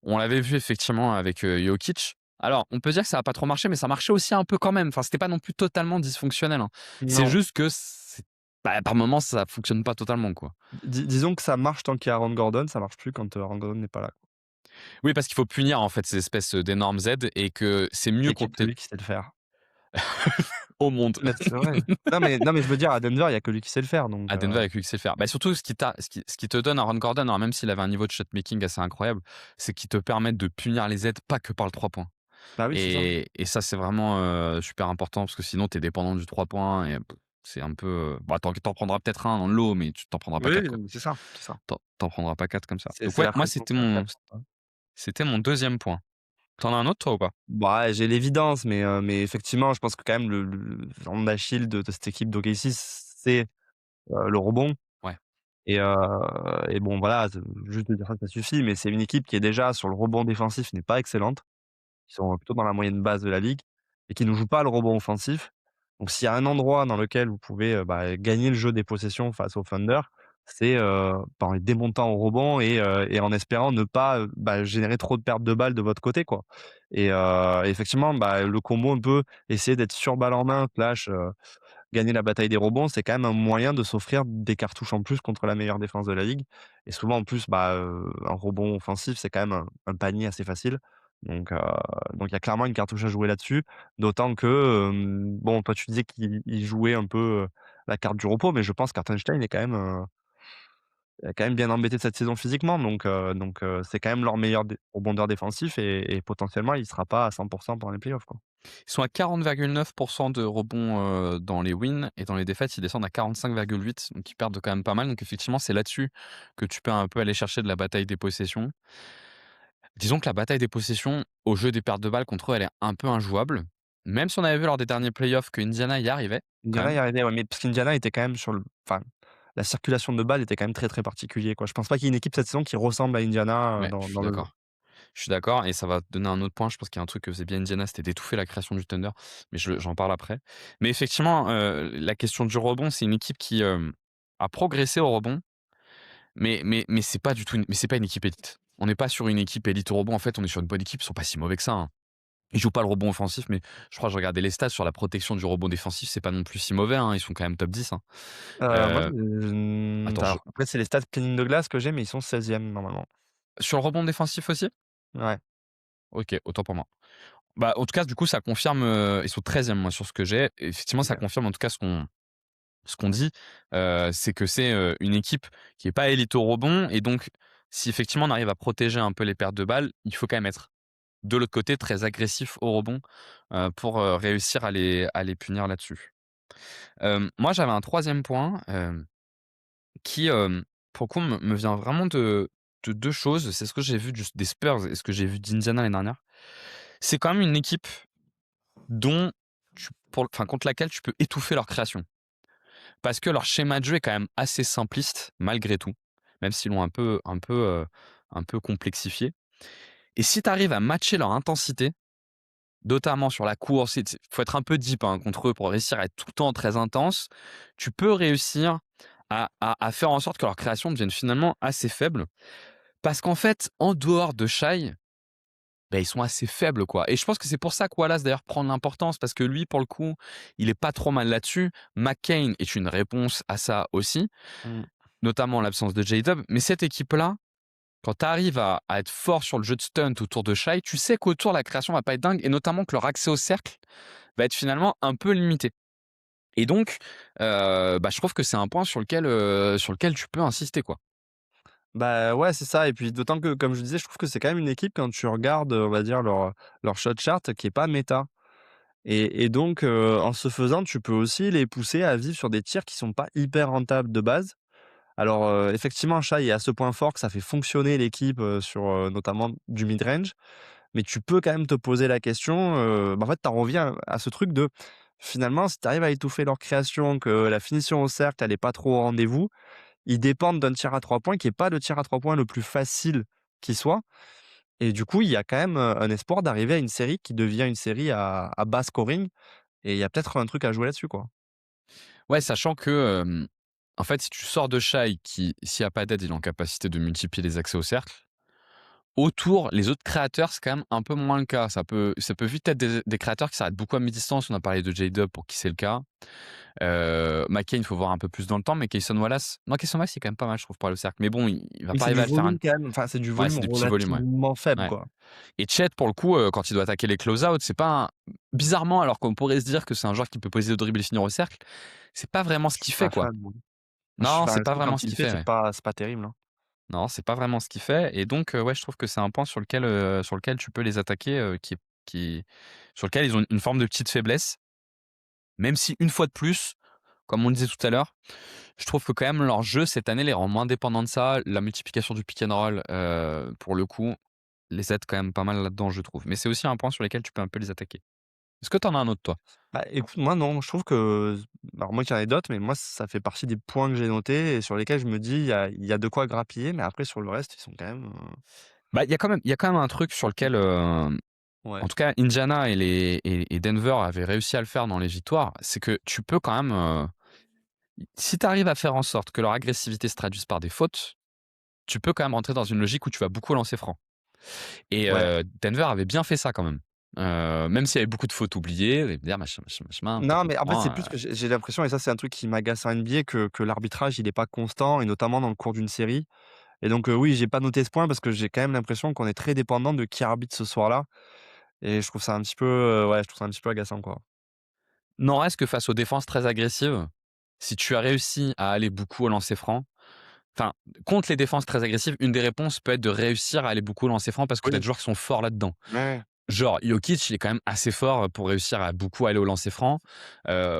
On l'avait vu effectivement avec Jokic. Alors, on peut dire que ça a pas trop marché, mais ça marchait aussi un peu quand même. Enfin, c'était pas non plus totalement dysfonctionnel, hein. C'est non. juste que par moments, ça fonctionne pas totalement, quoi. Disons que ça marche tant qu'il y a Aaron Gordon, ça marche plus quand, Aaron Gordon n'est pas là, quoi. Oui, parce qu'il faut punir en fait ces espèces d'énormes aides et que c'est Il y mieux a que qu'on peut-être lui qui sait le faire. au monde. Mais c'est vrai. Non mais je veux dire à Denver, il y a que lui qui sait le faire donc À Denver, avec lui qui sait le faire. Bah, surtout, ce qui te donne Aaron Gordon, alors même s'il avait un niveau de shot making assez incroyable, c'est qu'il te permet de punir les aides pas que par le 3 points. bah oui, c'est ça. Et ça, c'est vraiment super important parce que sinon, tu es dépendant du 3 points et c'est un peu. Bah, t'en prendras peut-être un dans le lot, mais tu t'en prendras pas Oui, 4 quoi. non mais c'est ça, c'est ça. T'en prendras pas 4 comme ça. Donc, C'est ouais, la moi, pression qui est forte, hein. c'était mon deuxième point. T'en as un autre, toi, ou pas? Bah, j'ai l'évidence, mais effectivement, je pense que quand même le talon d'Achille de cette équipe d'OKC, c'est, le rebond Ouais. et heu et bon voilà, juste de dire ça, ça suffit, mais c'est une équipe qui est déjà sur le rebond défensif n'est pas excellente. Ils sont plutôt dans la moyenne basse de la ligue et qui ne jouent pas le rebond offensif. Donc s'il y a un endroit dans lequel vous pouvez, bah, gagner le jeu des possessions face au Thunder, c'est, en les démontant au rebond et en espérant ne pas, bah, générer trop de pertes de balles de votre côté, quoi. Effectivement, bah, le combo un peu essayer d'être sur balle en main slash, gagner la bataille des rebonds, c'est quand même un moyen de s'offrir des cartouches en plus contre la meilleure défense de la ligue et souvent en plus, bah, un rebond offensif, c'est quand même un panier assez facile donc il y a clairement une cartouche à jouer là-dessus. D'autant que, bon, toi tu disais qu'il jouait un peu, la carte du repos, mais je pense qu'Hartenstein est quand même bien embêté de cette saison physiquement donc c'est quand même leur meilleur rebondeur défensif et potentiellement il sera pas à 100 pendant les playoffs, quoi. Ils sont à 40,9% de rebonds dans les wins et dans les défaites, ils descendent à 45,8, donc ils perdent quand même pas mal. Donc effectivement, c'est là-dessus que tu peux un peu aller chercher de la bataille des possessions. Disons que la bataille des possessions au jeu des pertes de balles contre eux, elle est un peu injouable. Même si on avait vu lors des derniers playoffs que Indiana y arrivait, quand Indiana y même. arrivait, ouais, mais parce qu'Indiana était quand même sur le enfin, la circulation de balles était quand même très, très particulier, quoi. Je pense pas qu'il y ait une équipe cette saison qui ressemble à Indiana, Ouais, dans je suis dans le jeu. d'accord. Je suis d'accord et ça va te donner un autre point. Je pense qu'il y a un truc que faisait bien Indiana, c'était d'étouffer la création du Thunder, mais j'en parle après. Mais effectivement, la question du rebond, c'est une équipe qui a progressé au rebond, mais c'est pas du tout, mais c'est pas une équipe élite. On n'est pas sur une équipe élite au rebond. En fait, on est sur une bonne équipe. Ils sont pas si mauvais que ça, hein. Ils jouent pas le rebond offensif, mais je crois que je regardais les stats sur la protection du rebond défensif. C'est pas non plus si mauvais, hein. Ils sont quand même top 10, hein. Moi, Euh, attends, alors après c'est les stats clean de glace que j'ai, mais ils sont 16e normalement. sur le rebond défensif aussi. Ouais. Ok, autant pour moi. Bah, en tout cas, du coup, ça confirme. Ils sont 13e, moi, sur ce que j'ai. Et effectivement, ça OK. confirme en tout cas ce qu'on dit. C'est que c'est une équipe qui est pas élite au rebond. Et donc, si effectivement on arrive à protéger un peu les pertes de balles, il faut quand même être de l'autre côté très agressif au rebond pour réussir à les punir là-dessus. Moi, j'avais un troisième point qui, pour le coup, me vient vraiment de deux choses. C'est ce que j'ai vu des Spurs et ce que j'ai vu d'Indiana l'année dernière. C'est quand même une équipe dont contre laquelle tu peux étouffer leur création. Parce que leur schéma de jeu est quand même assez simpliste, malgré tout, même s'ils l'ont un peu complexifié. Et si tu arrives à matcher leur intensité, notamment sur la course, il faut être un peu deep contre eux pour réussir à être tout le temps très intense, tu peux réussir à faire en sorte que leur création devienne finalement assez faible. Parce qu'en fait, en dehors de Shai, bah, ils sont assez faibles, quoi. Et je pense que c'est pour ça que Wallace, d'ailleurs, prend de l'importance, parce que lui, pour le coup, il est pas trop mal là-dessus. McCain est une réponse à ça aussi, Mmh. notamment en l'absence de J-Dub. Mais cette équipe-là, quand tu arrives à être fort sur le jeu de stunt autour de Shai, tu sais qu'autour, la création va pas être dingue, et notamment que leur accès au cercle va être finalement un peu limité. Et donc, je trouve que c'est un point sur lequel tu peux insister, quoi. Bah, ouais, c'est ça et puis d'autant que, comme je disais, je trouve que c'est quand même une équipe quand tu regardes, on va dire leur shot chart qui est pas méta et donc en ce faisant, tu peux aussi les pousser à vivre sur des tirs qui sont pas hyper rentables de base. Alors, effectivement, Shai est à ce point fort que ça fait fonctionner l'équipe, sur, notamment du mid-range, mais tu peux quand même te poser la question, en fait, tu en reviens à ce truc de, finalement, si tu arrives à étouffer leur création, que la finition au cercle, elle est pas trop au rendez-vous, ils dépendent d'un tir à 3 points qui est pas le tir à 3 points le plus facile qui soit et du coup, il y a quand même, un espoir d'arriver à une série qui devient une série à bas scoring et il y a peut-être un truc à jouer là-dessus, quoi. Ouais, sachant que, en fait, si tu sors de Shai qui, s'il y a pas d'aide, il est en capacité de multiplier les accès au cercle. Autour, les autres créateurs, c'est quand même un peu moins le cas. Ça peut vite être des créateurs qui s'arrêtent beaucoup à mi-distance. On a parlé de J-Dub pour qui c'est le cas. McCain, il faut voir un peu plus dans le temps, mais Kayson Wallace, non, Kayson Wallace, c'est quand même pas mal, je trouve, pour aller au cercle. Mais bon, il va Mais pas c'est arriver du à le faire. volume quand même, enfin, c'est du Ouais, volume c'est du petit volume, ouais. relativement faible, Ouais. quoi. Et Chet, pour le coup, quand il doit attaquer les close-out, c'est pas bizarrement, alors qu'on pourrait se dire que c'est un joueur qui peut poser le dribble et finir au cercle, c'est pas vraiment ce Je qu'il suis fait, pas quoi. fan, moi. Je suis Non, enfin, c'est je pas trouve vraiment quand ce il le qu'il fait, fait, ouais. c'est pas terrible, hein. Non, c'est pas vraiment ce qu'il fait. Et donc, ouais, je trouve que c'est un point sur lequel tu peux les attaquer, sur lequel ils ont une forme de petite faiblesse. Même si, une fois de plus, comme on le disait tout à l'heure, je trouve que quand même leur jeu cette année les rend moins dépendants de ça. La multiplication du pick and roll, pour le coup, les aide quand même pas mal là-dedans, je trouve. Mais c'est aussi un point sur lequel tu peux un peu les attaquer. Est-ce que tu en as un autre, toi? Bah, écoute, moi non, je trouve que alors moi, qu'il y en ait d'autres, mais moi, ça fait partie des points que j'ai notés et sur lesquels je me dis: «Il y a de quoi grappiller», mais après sur le reste, ils sont quand même, Bah, il y a quand même un truc sur lequel, ouais. en tout cas, Indiana et Denver avaient réussi à le faire dans les victoires. C'est que tu peux quand même, si tu arrives à faire en sorte que leur agressivité se traduise par des fautes, tu peux quand même rentrer dans une logique où tu vas beaucoup lancer franc. Et Ouais. Denver avait bien fait ça quand même. Même s'il y avait beaucoup de fautes oubliées, ils dire machin, machin, machin, Non, mais en fait, c'est hein, plus que j'ai l'impression et ça, c'est un truc qui m'agace en NBA que l'arbitrage, il est pas constant et notamment dans le cours d'une série et donc oui, j'ai pas noté ce point parce que j'ai quand même l'impression qu'on est très dépendant de qui arbitre ce soir-là et je trouve ça un petit peu, ouais, je trouve ça un petit peu agaçant, quoi. n'en reste que face aux défenses très agressives, si tu as réussi à aller beaucoup au lancer franc, enfin, contre les défenses très agressives, une des réponses peut être de réussir à aller beaucoup au lancer franc parce que tu as des Oui. joueurs qui sont forts là-dedans. Ouais, ouais. Genre, Jokic, il est quand même assez fort pour réussir à beaucoup aller au lancer franc.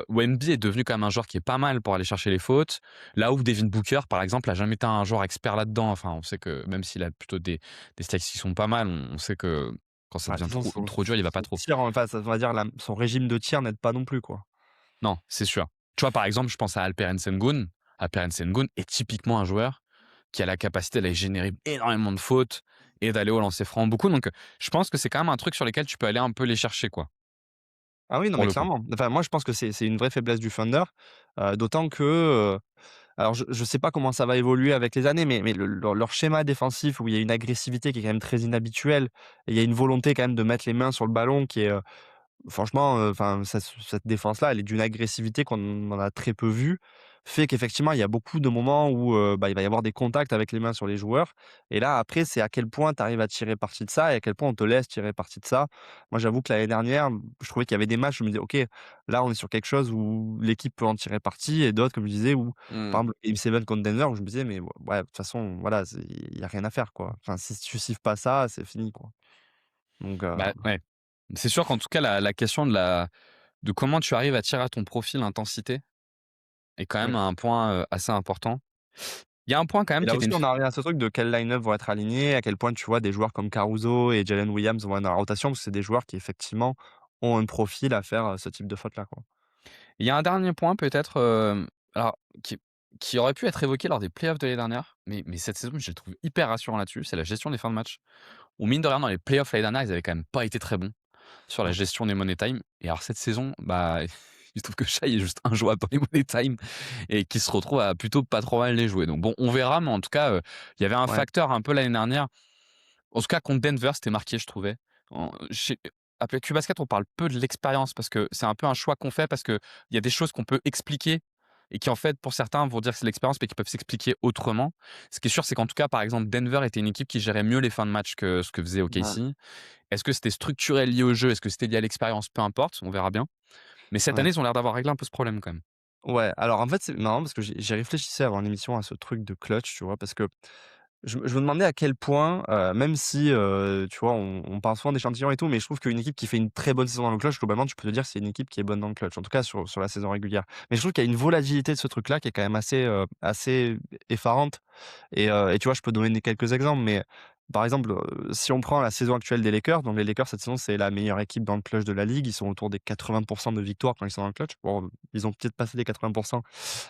Wemby est devenu quand même un joueur qui est pas mal pour aller chercher les fautes. Là où Devin Booker, par exemple, a jamais été un joueur expert là-dedans. Enfin, on sait que même s'il a plutôt des statistiques qui sont pas mal, on sait que quand ça Bah, de devient toute façon, trop dur, il va pas son trop. tir, enfin, on va dire son régime de tir n'aide pas non plus, quoi. Non, c'est sûr. Tu vois, par exemple, je pense à Alperen Sengun. Alperen Sengun est typiquement un joueur qui a la capacité d'aller générer énormément de fautes et d'aller au lancer franc beaucoup. Donc, je pense que c'est quand même un truc sur lequel tu peux aller un peu les chercher, quoi, Ah oui, non, pour mais le coup. clairement. Enfin, moi, je pense que c'est une vraie faiblesse du Thunder, d'autant que, alors je sais pas comment ça va évoluer avec les années, mais leur schéma défensif où il y a une agressivité qui est quand même très inhabituelle et il y a une volonté quand même de mettre les mains sur le ballon qui est, franchement, enfin, cette défense-là, elle est d'une agressivité qu'on en a très peu vue, fait qu'effectivement, il y a beaucoup de moments où, bah, il va y avoir des contacts avec les mains sur les joueurs et là, après, c'est à quel point tu arrives à tirer parti de ça et à quel point on te laisse tirer parti de ça. Moi, j'avoue que l'année dernière, je trouvais qu'il y avait des matchs où je me disais: «OK, là, on est sur quelque chose où l'équipe peut en tirer parti» et d'autres, comme je disais, où, Mmh. par exemple, Game 7 contre Denver, où je me disais: «Mais ouais, de toute façon, voilà, il y a rien à faire, quoi. Enfin, si tu siffles pas ça, c'est fini, quoi». Donc Bah, ouais. C'est sûr qu'en tout cas, la question de comment tu arrives à tirer à ton profil l'intensité est quand même oui. un point assez important. Il y a un point quand Et même là qui était aussi, on en revient à ce truc de quel line-up vont être alignés, à quel point tu vois des joueurs comme Caruso et Jalen Williams vont être dans la rotation, parce que c'est des joueurs qui effectivement ont un profil à faire, ce type de faute-là, quoi. Il y a un dernier point peut-être, alors qui aurait pu être évoqué lors des playoffs de l'année dernière, mais cette saison, je le trouve hyper rassurant là-dessus, c'est la gestion des fins de match. Où mine de rien, dans les playoffs l'année dernière, ils avaient quand même pas été très bons sur la Mmh. gestion des money time. Et alors cette saison, bah, il se trouve que Shai est juste injouable dans les money time et qui se retrouve à plutôt pas trop mal les jouer. Donc bon, on verra, mais en tout cas, il y avait un Ouais, facteur un peu l'année dernière. En tout cas, contre Denver, c'était marqué, je trouvais. Après Q-Basket, on parle peu de l'expérience parce que c'est un peu un choix qu'on fait parce qu'il y a des choses qu'on peut expliquer et qui, en fait, pour certains, vont dire que c'est l'expérience, mais qui peuvent s'expliquer autrement. Ce qui est sûr, c'est qu'en tout cas, par exemple, Denver était une équipe qui gérait mieux les fins de match que ce que faisait ouais, OKC. Est-ce que c'était structurel lié au jeu? Est-ce que c'était lié à l'expérience? Peu importe, on verra bien. Mais cette ouais. année, ils ont l'air d'avoir réglé un peu ce problème quand même. Ouais, alors en fait, c'est marrant parce que j'y réfléchissais avant l'émission à ce truc de clutch, tu vois? Parce que je me demandais à quel point, même si, tu vois, on parle souvent d'échantillons et tout, mais je trouve qu'une équipe qui fait une très bonne saison dans le clutch, globalement, tu peux te dire que c'est une équipe qui est bonne dans le clutch, en tout cas sur la saison régulière. Mais je trouve qu'il y a une volatilité de ce truc-là qui est quand même assez effarante et tu vois, je peux donner quelques exemples, mais par exemple, si on prend la saison actuelle des Lakers, donc les Lakers cette saison, c'est la meilleure équipe dans le clutch de la ligue. Ils sont autour des 80 de victoires quand ils sont dans le clutch. Bon, ils ont peut-être passé les 80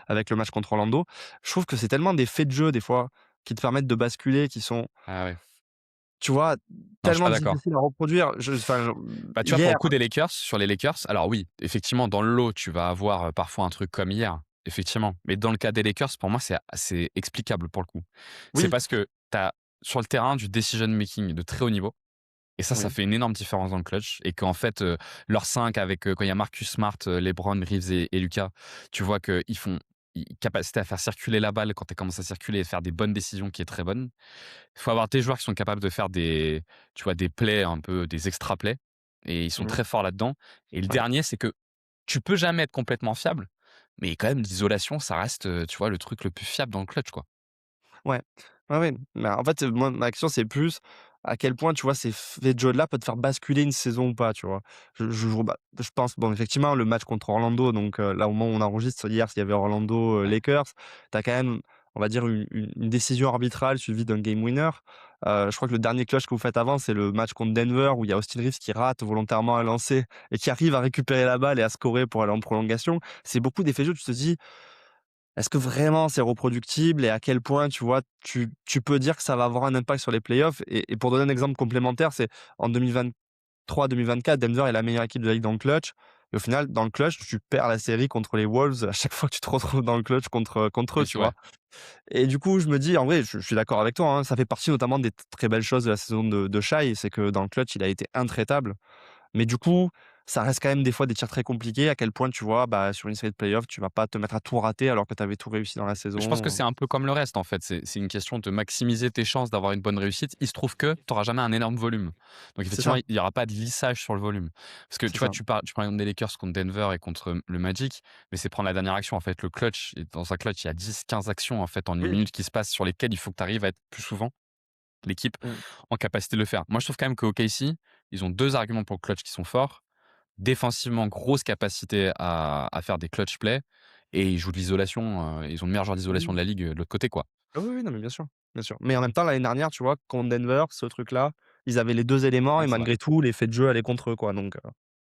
avec le match contre Orlando. Je trouve que c'est tellement des faits de jeu des fois qui te permettent de basculer, qui sont, Ah ouais. tu vois, Non, je suis tellement pas d'accord. difficiles à reproduire. Enfin, Bah, tu vois, pour hier le coup des Lakers, sur les Lakers, alors oui, effectivement, dans le lot, tu vas avoir parfois un truc comme hier, effectivement. Mais dans le cas des Lakers, pour moi, c'est assez explicable pour le coup. C'est oui, parce que tu as sur le terrain du decision making de très haut niveau. Et ça oui, fait une énorme différence dans le clutch. Et qu'en fait, leurs 5 avec, quand il y a Marcus Smart, LeBron, Reeves et Lucas, tu vois qu'ils font capacité à faire circuler la balle quand elle commence à circuler et faire des bonnes décisions qui est très bonne. Il faut avoir des joueurs qui sont capables de faire tu vois, des plays un peu, des extra plays. Et ils sont mmh, très forts là-dedans. Et le ouais, dernier, c'est que tu peux jamais être complètement fiable, mais quand même, l'isolation, ça reste, tu vois, le truc le plus fiable dans le clutch, quoi. ouais, ouais, ouais. Mais en fait, moi, ma question, c'est plus à quel point, tu vois, ces faits de jeu-là peuvent te faire basculer une saison ou pas, tu vois? Je pense, bon, effectivement, le match contre Orlando, donc là, au moment où on enregistre, hier, il y avait Orlando, Ouais. Lakers. Tu as quand même, on va dire, une décision arbitrale suivie d'un game winner. Je crois que le dernier clutch que vous faites avant, c'est le match contre Denver où il y a Austin Reeves qui rate volontairement un lancer et qui arrive à récupérer la balle et à scorer pour aller en prolongation. C'est beaucoup d'effets de jeu, tu te dis: «Est-ce que vraiment c'est reproductible?» et à quel point, tu vois, tu peux dire que ça va avoir un impact sur les playoffs? Et pour donner un exemple complémentaire, c'est en 2023-2024, Denver est la meilleure équipe de la ligue dans le clutch et au final, dans le clutch, tu perds la série contre les Wolves à chaque fois que tu te retrouves dans le clutch contre eux, Oui, tu ouais. vois? Et du coup, je me dis, en vrai, je suis d'accord avec toi, hein, ça fait partie notamment des très belles choses de la saison de Shai, c'est que dans le clutch, il a été intraitable. Mais du coup, ça reste quand même des fois des tirs très compliqués. À quel point, tu vois, bah, sur une série de playoffs, tu vas pas te mettre à tout rater alors que tu avais tout réussi dans la Je pense que saison. c'est un peu comme le reste, en fait. C'est une question de maximiser tes chances d'avoir une bonne réussite. Il se trouve que tu n'auras jamais un énorme volume. Donc, C'est effectivement, ça, il n'y aura pas de lissage sur le volume. Parce que c'est tu vois, ça. tu parles exemple des Lakers contre Denver et contre le Magic, mais c'est prendre la dernière action. En fait, le clutch, et dans un clutch, il y a 10, 15 actions en fait en une Oui. minute qui se passent sur lesquelles il faut que tu arrives à être plus souvent l'équipe Mmh. en capacité de le faire. Moi, je trouve quand même que OKC, ils ont 2 arguments pour le clutch qui sont forts. Défensivement, grosse capacité à faire des clutch plays et ils jouent de l'isolation, ils ont le meilleur joueur d'isolation de la ligue, de l'autre côté, quoi. Ah oui, oui, non, mais bien sûr, bien sûr. Mais en même temps, l'année dernière, tu vois, contre Denver, ce truc-là, ils avaient les 2 éléments Ouais, et c'est vrai. malgré tout, l'effet de jeu allait contre eux, quoi, donc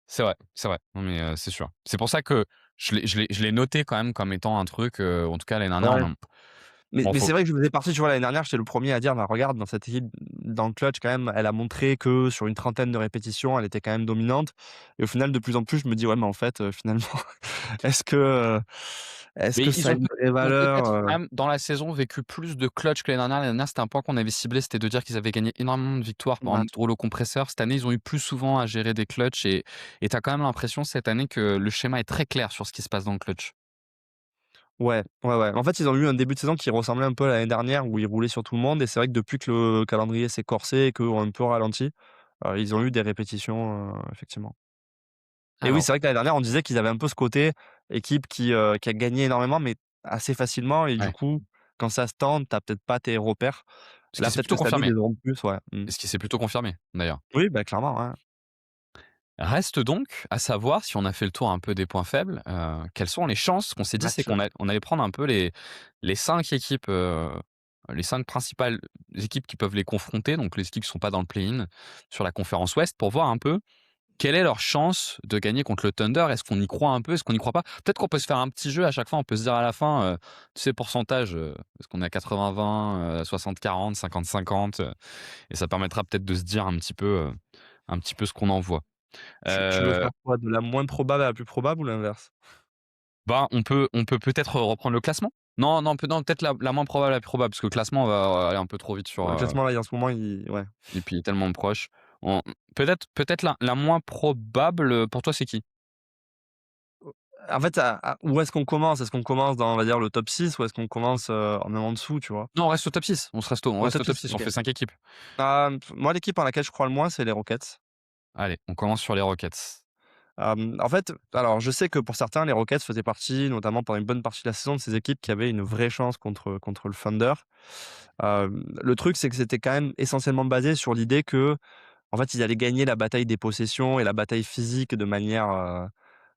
C'est vrai, c'est vrai. Non, mais c'est sûr. C'est pour ça que je l'ai noté quand même comme étant un truc, en tout cas l'année dernière, ouais. non Mais bon, mais faut c'est vrai que je faisais partie, tu vois, l'année dernière, j'étais le premier à dire: «Bah, regarde, dans cette équipe, dans le clutch, quand même, elle a montré que sur une trentaine de répétitions, elle était quand même dominante» et au final, de plus en plus, je me dis: «Ouais, mais en fait, finalement, est-ce que, heu, est-ce mais que ça a une vraie ils ont valeur?» peut-être quand même, dans la saison, vécu plus de clutch que l'année dernière. L'année dernière, c'était un point qu'on avait ciblé, c'était de dire qu'ils avaient gagné énormément de victoires en Bah, mode rouleau compresseur. Cette année, ils ont eu plus souvent à gérer des clutches et tu as quand même l'impression cette année que le schéma est très clair sur ce qui se passe dans le clutch. ouais, ouais, ouais. En fait, ils ont eu un début de saison qui ressemblait un peu à l'année dernière où ils roulaient sur tout le monde et c'est vrai que depuis que le calendrier s'est corsé et qu'ont un peu ralenti, ils ont eu des répétitions, effectivement. Et oui, Alors, c'est vrai que l'année dernière, on disait qu'ils avaient un peu ce côté équipe qui a gagné énormément, mais assez facilement et du ouais, coup, quand ça se tend, tu peut-être pas tes repères. ce qui Là, s'est peut-être plutôt que cette année, ils confirmé les auront plus, ouais. Mmh. ce qui s'est plutôt confirmé, d'ailleurs. Oui, bah, clairement, ouais. Reste donc à savoir si on a fait le tour un peu des points faibles, quelles sont les chances qu'on s'est dit, c'est Match-up. qu'on allait prendre un peu les 5 équipes, les 5 principales équipes qui peuvent les confronter, donc les équipes qui sont pas dans le play-in sur la conférence Ouest pour voir un peu quelle est leur chance de gagner contre le Thunder. Est-ce qu'on y croit un peu? Est-ce qu'on n'y croit pas? Peut-être qu'on peut se faire un petit jeu à chaque fois, on peut se dire à la fin, tu sais, pourcentage, est-ce qu'on est à 80-20, 60-40, 50-50, et ça permettra peut-être de se dire un petit peu ce qu'on en voit. Tu veux Heu faire quoi? De la moins probable à la plus probable ou l'inverse? Bah, on peut peut-être reprendre le classement? Non, non, peut-être la moins probable, la plus probable, parce que le classement va aller un peu trop vite sur, Le classement, là, en ce moment, il ouais. et puis il est tellement proche. On peut-être la moins probable, pour toi, c'est qui? En fait, où est-ce qu'on commence? Est-ce qu'on commence dans, on va dire, le top 6 ou est-ce qu'on commence, même en dessous, tu vois? Non, on reste au top 6. On Au reste au top top 6, 6, on OK. fait 5 équipes. Moi, l'équipe en laquelle je crois le moins, c'est les Rockets. Allez, on commence sur les Rockets. En fait, alors je sais que pour certains, les Rockets faisaient partie, notamment pendant une bonne partie de la saison, de ces équipes qui avaient une vraie chance contre le Thunder. Le truc, c'est que c'était quand même essentiellement basé sur l'idée que, en fait, ils allaient gagner la bataille des possessions et la bataille physique de manière,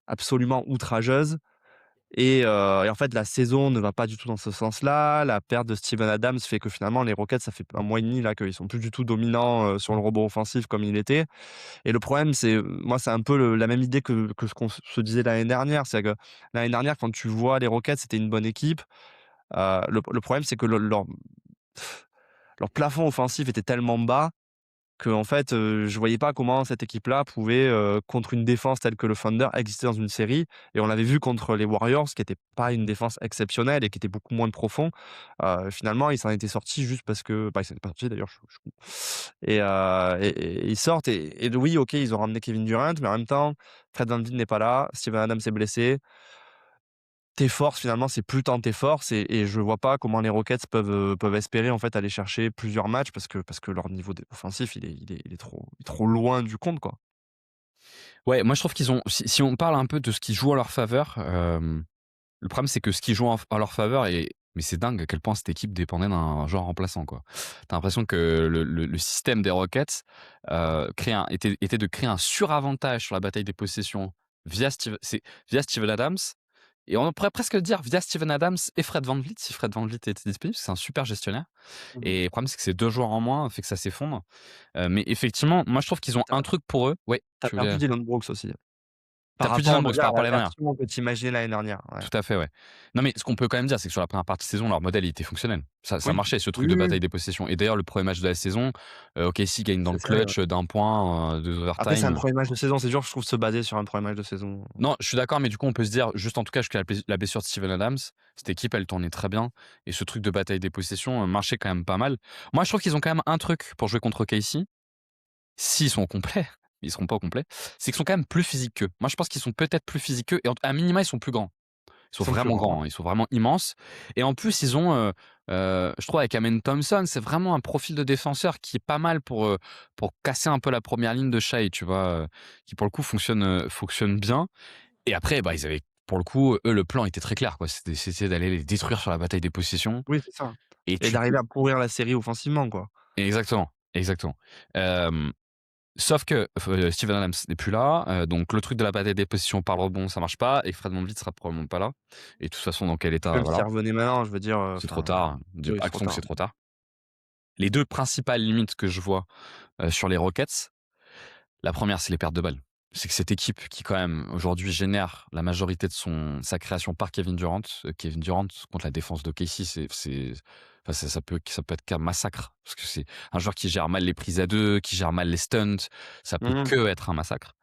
absolument outrageuse. Et en fait, la saison ne va pas du tout dans ce sens-là. La perte de Steven Adams fait que finalement, les Rockets, ça fait un mois et demi là qu'ils sont plus du tout dominants, sur le rebond offensif comme il était. Et le problème, c'est, moi, c'est un peu la même idée que ce qu'on se disait l'année dernière. C'est que l'année dernière, quand tu vois les Rockets, c'était une bonne équipe. Le problème, c'est que leur plafond offensif était tellement bas qu'en fait, je voyais pas comment cette équipe-là pouvait, contre une défense telle que le Thunder, exister dans une série. Et on l'avait vu contre les Warriors, qui était pas une défense exceptionnelle et qui était beaucoup moins profond. Finalement, ils s'en étaient sortis juste parce que bah, ils s'en étaient pas sortis d'ailleurs, je et ils sortent et oui, OK, ils ont ramené Kevin Durant, mais en même temps, Fred VanVleet n'est pas là, Steven Adams est blessé. Tes forces, finalement, c'est plus tant tes forces et je vois pas comment les Rockets peuvent espérer, en fait, aller chercher plusieurs matchs parce que leur niveau offensif, il est trop loin du compte, quoi. Ouais, moi, je trouve qu'ils ont si on parle un peu de ce qui joue en leur faveur, le problème, c'est que ce qui joue en leur faveur mais c'est dingue à quel point cette équipe dépendait d'un joueur remplaçant, quoi. Tu as l'impression que le système des Rockets, était de créer un suravantage sur la bataille des possessions via Steven Adams, et on pourrait presque dire via Steven Adams et Fred VanVleet, si Fred VanVleet était disponible, parce que c'est un super gestionnaire. Mmh. Et le problème, c'est que ces 2 joueurs en moins fait que ça s'effondre. Mais effectivement, moi, je trouve qu'ils ont Tu un truc pour eux. Ouais, as tu voulais perdu Dillon Brooks aussi, tu par plus rapport, Dillon on va Brooks dire, par à rapport à la l'année dernière. version que tu imaginais l'année dernière, ouais. Tout à fait, ouais. Non, mais ce qu'on peut quand même dire, c'est que sur la première partie de saison, leur modèle, il était fonctionnel. Ça Oui. marchait, ce truc Oui, de oui, oui. bataille des possessions. Et d'ailleurs, le premier match de la saison, OKC gagne dans C'est le ça, ouais. clutch, d'un point, 2 Après, c'est un overtime. premier match de saison, c'est dur, je trouve, de se baser sur un premier match de saison. Non, je suis d'accord, mais du coup, on peut se dire, juste en tout cas, jusqu'à la blessure de Steven Adams, cette équipe, elle tournait très bien. Et ce truc de bataille des possessions, marchait quand même pas mal. Moi, je trouve qu'ils ont quand même un truc pour jouer contre OKC, s'ils sont complets, ils seront pas au complet, c'est qu'ils sont quand même plus physiques qu'eux. Moi, je pense qu'ils sont peut-être plus physiques qu'eux, et à minima, ils sont plus grands. Ils sont Ils sont plus vraiment grands, ouais. grands, hein, ils sont vraiment immenses, et en plus ils ont, je trouve avec Amen Thompson, c'est vraiment un profil de défenseur qui est pas mal pour casser un peu la première ligne de Shai, tu vois? Qui pour le coup fonctionne bien, et après, bah, ils avaient pour le coup, eux, le plan était très clair, quoi. C'était d'aller les détruire sur la bataille des possessions, Oui, c'est ça. et Et tu d'arriver à pourrir la série offensivement, quoi. exactement, exactement. Hem Sauf que Steven Adams n'est plus là, donc le truc de la bataille des positions par le rebond, ça marche pas, et Fred VanVleet sera probablement pas là. Et de toute façon, dans quel état, Même s'il voilà, revenait maintenant, je veux dire, c'est trop enfin, tard. oui, c'est trop Actons que tard. c'est trop tard. Les deux principales limites que je vois sur les Rockets, la première, c'est les pertes de balles. C'est que cette équipe qui, quand même, aujourd'hui, génère la majorité de sa création par Kevin Durant. Kevin Durant, contre la défense d'OKC, enfin, ça peut être qu'un massacre. Parce que c'est un joueur qui gère mal les prises à deux, qui gère mal les stunts. Ça peut Mmh. que être un massacre.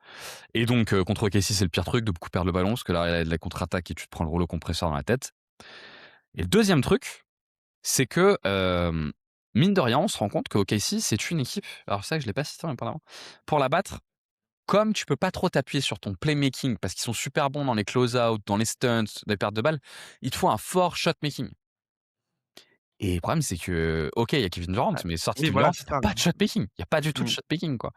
Et donc, contre OKC, c'est le pire truc de beaucoup perdre le ballon, parce que là, il y a de la contre-attaque et tu te prends le rouleau compresseur dans la tête. Et le deuxième truc, c'est que, mine de rien, on se rend compte que OKC, c'est une équipe, alors ça, je ne l'ai pas cité en avant, pour la battre, comme tu peux pas trop t'appuyer sur ton playmaking, parce qu'ils sont super bons dans les close-out, dans les stunts, dans les pertes de balles, il te faut un fort shot-making. Et le problème, c'est que, OK, il y a Kevin Durant, Ouais. mais sorti Oui, Kevin voilà, Durant, c'est il y a ça. pas de shot-making. Il y a pas du tout de Mmh. shot-making, quoi.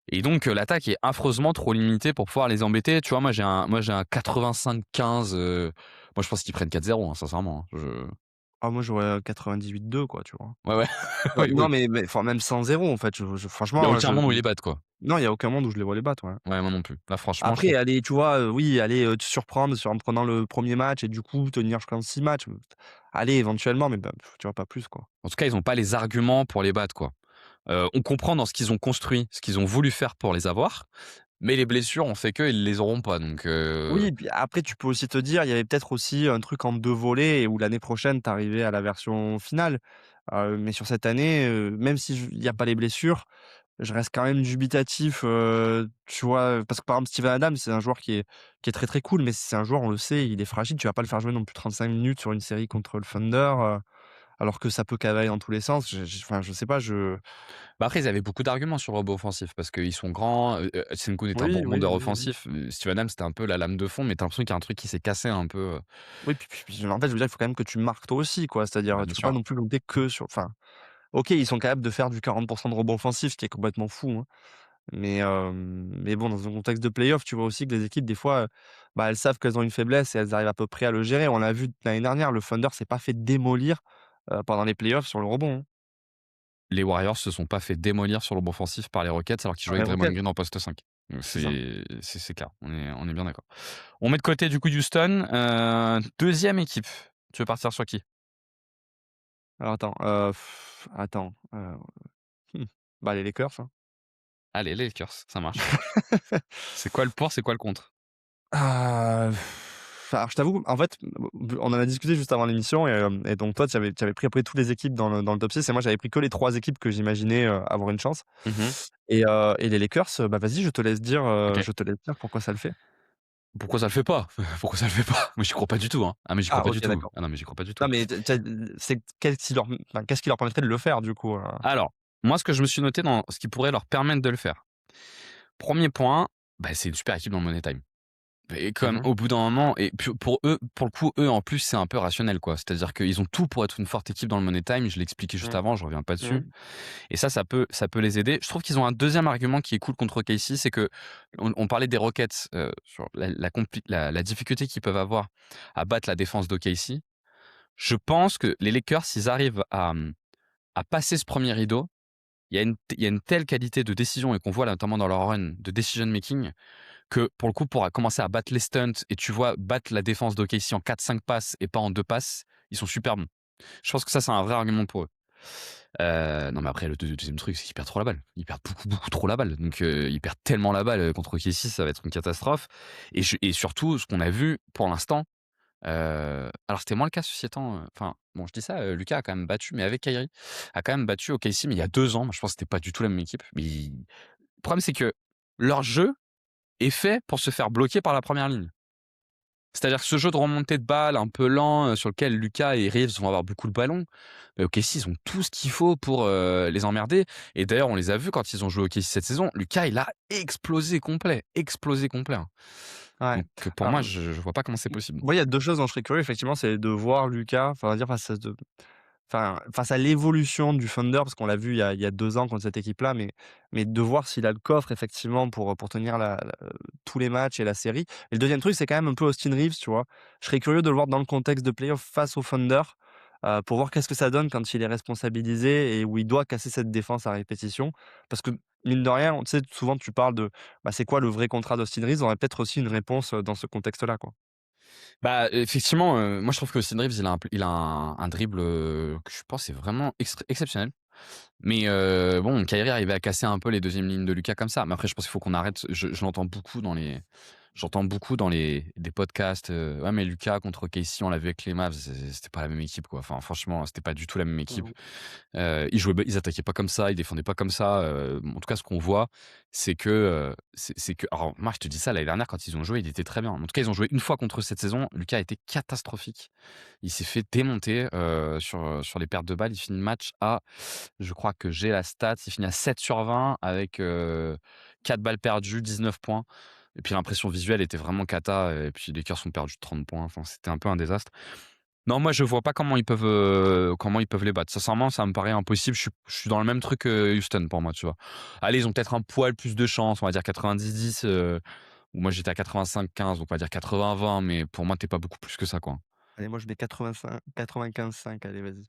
Et donc, l'attaque est affreusement trop limitée pour pouvoir les embêter. Tu vois, moi, j'ai un 85-15, moi, je pense qu'ils prennent 4-0, hein, sincèrement, hein. Ah moi j'aurais 98-2 quoi, tu vois? Ouais, ouais. Non, Oui, oui. non mais enfin même sans 0 en fait, Il y a franchement, aucun monde où ils les battent, quoi. non, il y a aucun monde où je les vois les battre, ouais. Ouais, moi non plus. Là, franchement, je Après trouve aller, tu vois, oui, aller, te surprendre en prenant le premier match et du coup tenir je pense 6 matchs, allez éventuellement, mais bah, tu vois, pas plus, quoi. en tout cas, ils ont pas les arguments pour les battre, quoi. On comprend dans ce qu'ils ont construit, ce qu'ils ont voulu faire pour les avoir, mais les blessures ont fait qu'ils les auront pas, donc Oui, puis après tu peux aussi te dire, il y avait peut-être aussi un truc en 2 volets et où l'année prochaine tu arrivais à la version finale. Mais sur cette année, même si il y a pas les blessures, je reste quand même dubitatif, tu vois? Parce que par exemple Steven Adams, c'est un joueur qui est très, très cool, mais c'est un joueur, on le sait, il est fragile, tu vas pas le faire jouer non plus 35 minutes sur une série contre le Thunder, alors que ça peut cavaler dans tous les sens. Enfin je sais pas, bah, après ils avaient beaucoup d'arguments sur le rebond offensif parce qu'ils sont grands, Sengun est un bon oui, oui, rebondeur oui, oui. offensif, Steven Adams c'était un peu la lame de fond, mais tu as l'impression qu'il y a un truc qui s'est cassé un peu, Oui, puis en fait, je veux dire, il faut quand même que tu marques toi aussi, quoi. C'est-à-dire, bah, tu bien peux pas sûr. non plus compter que sur enfin, OK, ils sont capables de faire du 40 de rebond offensif, ce qui est complètement fou, hein. Mais bon, dans un contexte de play-off, tu vois aussi que les équipes, des fois, bah, elles savent qu'elles ont une faiblesse et elles arrivent à peu près à le gérer. On l'a vu l'année dernière, le Thunder s'est pas fait démolir, pendant les play-offs sur le rebond, hein, Les Warriors se sont pas fait démolir sur le rebond offensif par les Rockets alors qu'ils par jouaient les avec Draymond Rockets, Green en poste 5. Donc c'est ça. c'est clair, on est bien d'accord. On met de côté du coup Houston, 2e équipe. Tu veux partir sur qui? Alors attends, bah, les Lakers, hein. Allez, les Lakers, ça marche. C'est quoi le pour, c'est quoi le contre? Ah, alors je t'avoue, en fait, on en a discuté juste avant l'émission et donc toi tu avais pris après toutes les équipes dans le top 6 et moi j'avais pris que les 3 équipes que j'imaginais, avoir une chance Mmh. et les Lakers, bah, vas-y OK. je te laisse dire pourquoi ça le fait. Pourquoi ça le fait pas? Pourquoi ça le fait pas? Moi, j'y crois pas du tout, hein. Ah mais j'y crois Ah pas OK, du tout. d'accord. Ah non, mais j'y crois pas du tout. Non mais c'est qu'est-ce qui leur permettrait de le faire du coup, Alors, moi, ce que je me suis noté dans ce qui pourrait leur permettre de le faire. Premier point, bah, c'est une super équipe dans le Money Time. Et comme Mmh. au bout d'un moment et puis pour eux, pour le coup, eux, en plus, c'est un peu rationnel, quoi. C'est-à-dire qu'ils ont tout pour être une forte équipe dans le Money Time. Je l'ai expliqué juste Mmh. avant, je reviens pas dessus. Mmh. Et ça peut les aider. Je trouve qu'ils ont un deuxième argument qui est cool contre OKC, c'est qu'on parlait des Rockets, sur la difficulté qu'ils peuvent avoir à battre la défense d'OKC. Je pense que les Lakers, s'ils arrivent à passer ce premier rideau, il y a une telle qualité de décision et qu'on voit là, notamment dans leur run de decision making, que pour le coup, pour commencer à battre les stunts et tu vois battre la défense d'OKC en 4-5 passes et pas en 2 passes, ils sont super bons. Je pense que ça, c'est un vrai argument pour eux. Non, mais après, le deuxième truc, c'est qu'ils perdent trop la balle. Ils perdent beaucoup, beaucoup trop la balle. Donc, ils perdent tellement la balle contre OKC, ça va être une catastrophe. Et surtout, ce qu'on a vu pour l'instant, alors c'était moins le cas ceci étant, enfin, bon je dis ça, Lucas a quand même battu, mais avec Kyrie, a quand même battu OKC, mais il y a 2 ans. Moi je pense que c'était pas du tout la même équipe. Mais le problème c'est que leur jeu est fait pour se faire bloquer par la première ligne. C'est-à-dire que ce jeu de remontée de balle un peu lent, sur lequel Lucas et Reeves vont avoir beaucoup le ballon, OKC ils ont tout ce qu'il faut pour, les emmerder. Et d'ailleurs on les a vus quand ils ont joué au OKC cette saison, Lucas il a explosé complet, hein. Ouais. Donc pour Alors moi je vois pas comment c'est possible. moi, il y a 2 choses dont je serais curieux effectivement, c'est de voir Lucas, enfin, on va dire face à l'évolution du Thunder, parce qu'on l'a vu il y a 2 ans contre cette équipe-là, mais de voir s'il a le coffre effectivement pour tenir tous les matchs et la série. Et le deuxième truc, c'est quand même un peu Austin Reeves, tu vois? Je serais curieux de le voir dans le contexte de playoff face au Thunder, pour voir qu'est-ce que ça donne quand il est responsabilisé et où il doit casser cette défense à répétition. Parce que mine de rien, tu sais, souvent tu parles de, c'est quoi le vrai contrat d'Austin Reeves? On aurait peut-être aussi une réponse, dans ce contexte-là, quoi. Bah, effectivement, moi je trouve qu'Austin Reeves, il a un dribble, que je pense est vraiment exceptionnel. Mais bon, Kyrie arrivait à casser un peu les deuxièmes lignes de Lucas comme ça. Mais après, je pense qu'il faut qu'on arrête. Je l'entends beaucoup dans les des podcasts. Ouais, mais Lucas contre Casey, on l'a vu avec les Mavs, c'était pas la même équipe, quoi. Enfin, franchement, c'était pas du tout la même équipe. Ils attaquaient pas comme ça, ils défendaient pas comme ça. En tout cas, ce qu'on voit, c'est que, c'est que. Alors, moi, je te dis ça, l'année dernière, quand ils ont joué, il était très bien. En tout cas, ils ont joué une fois contre eux cette saison. Lucas a été catastrophique. Il s'est fait démonter sur les pertes de balles. Il finit le match à, je crois que j'ai la stat, il finit à 7 sur 20 avec 4 balles perdues, 19 points. Et puis l'impression visuelle était vraiment cata. Et puis les Lakers ont perdu de 30 points. Enfin, c'était un peu un désastre. Non, moi je vois pas comment ils peuvent les battre. Sincèrement, ça me paraît impossible. Je suis dans le même truc que Houston pour moi, tu vois. Allez, ils ont peut-être un poil plus de chance, on va dire 90-10. Ou moi j'étais à 85-15, donc on va dire 80-20, mais pour moi t'es pas beaucoup plus que ça, quoi. Allez, moi je mets 95-5, allez, vas-y.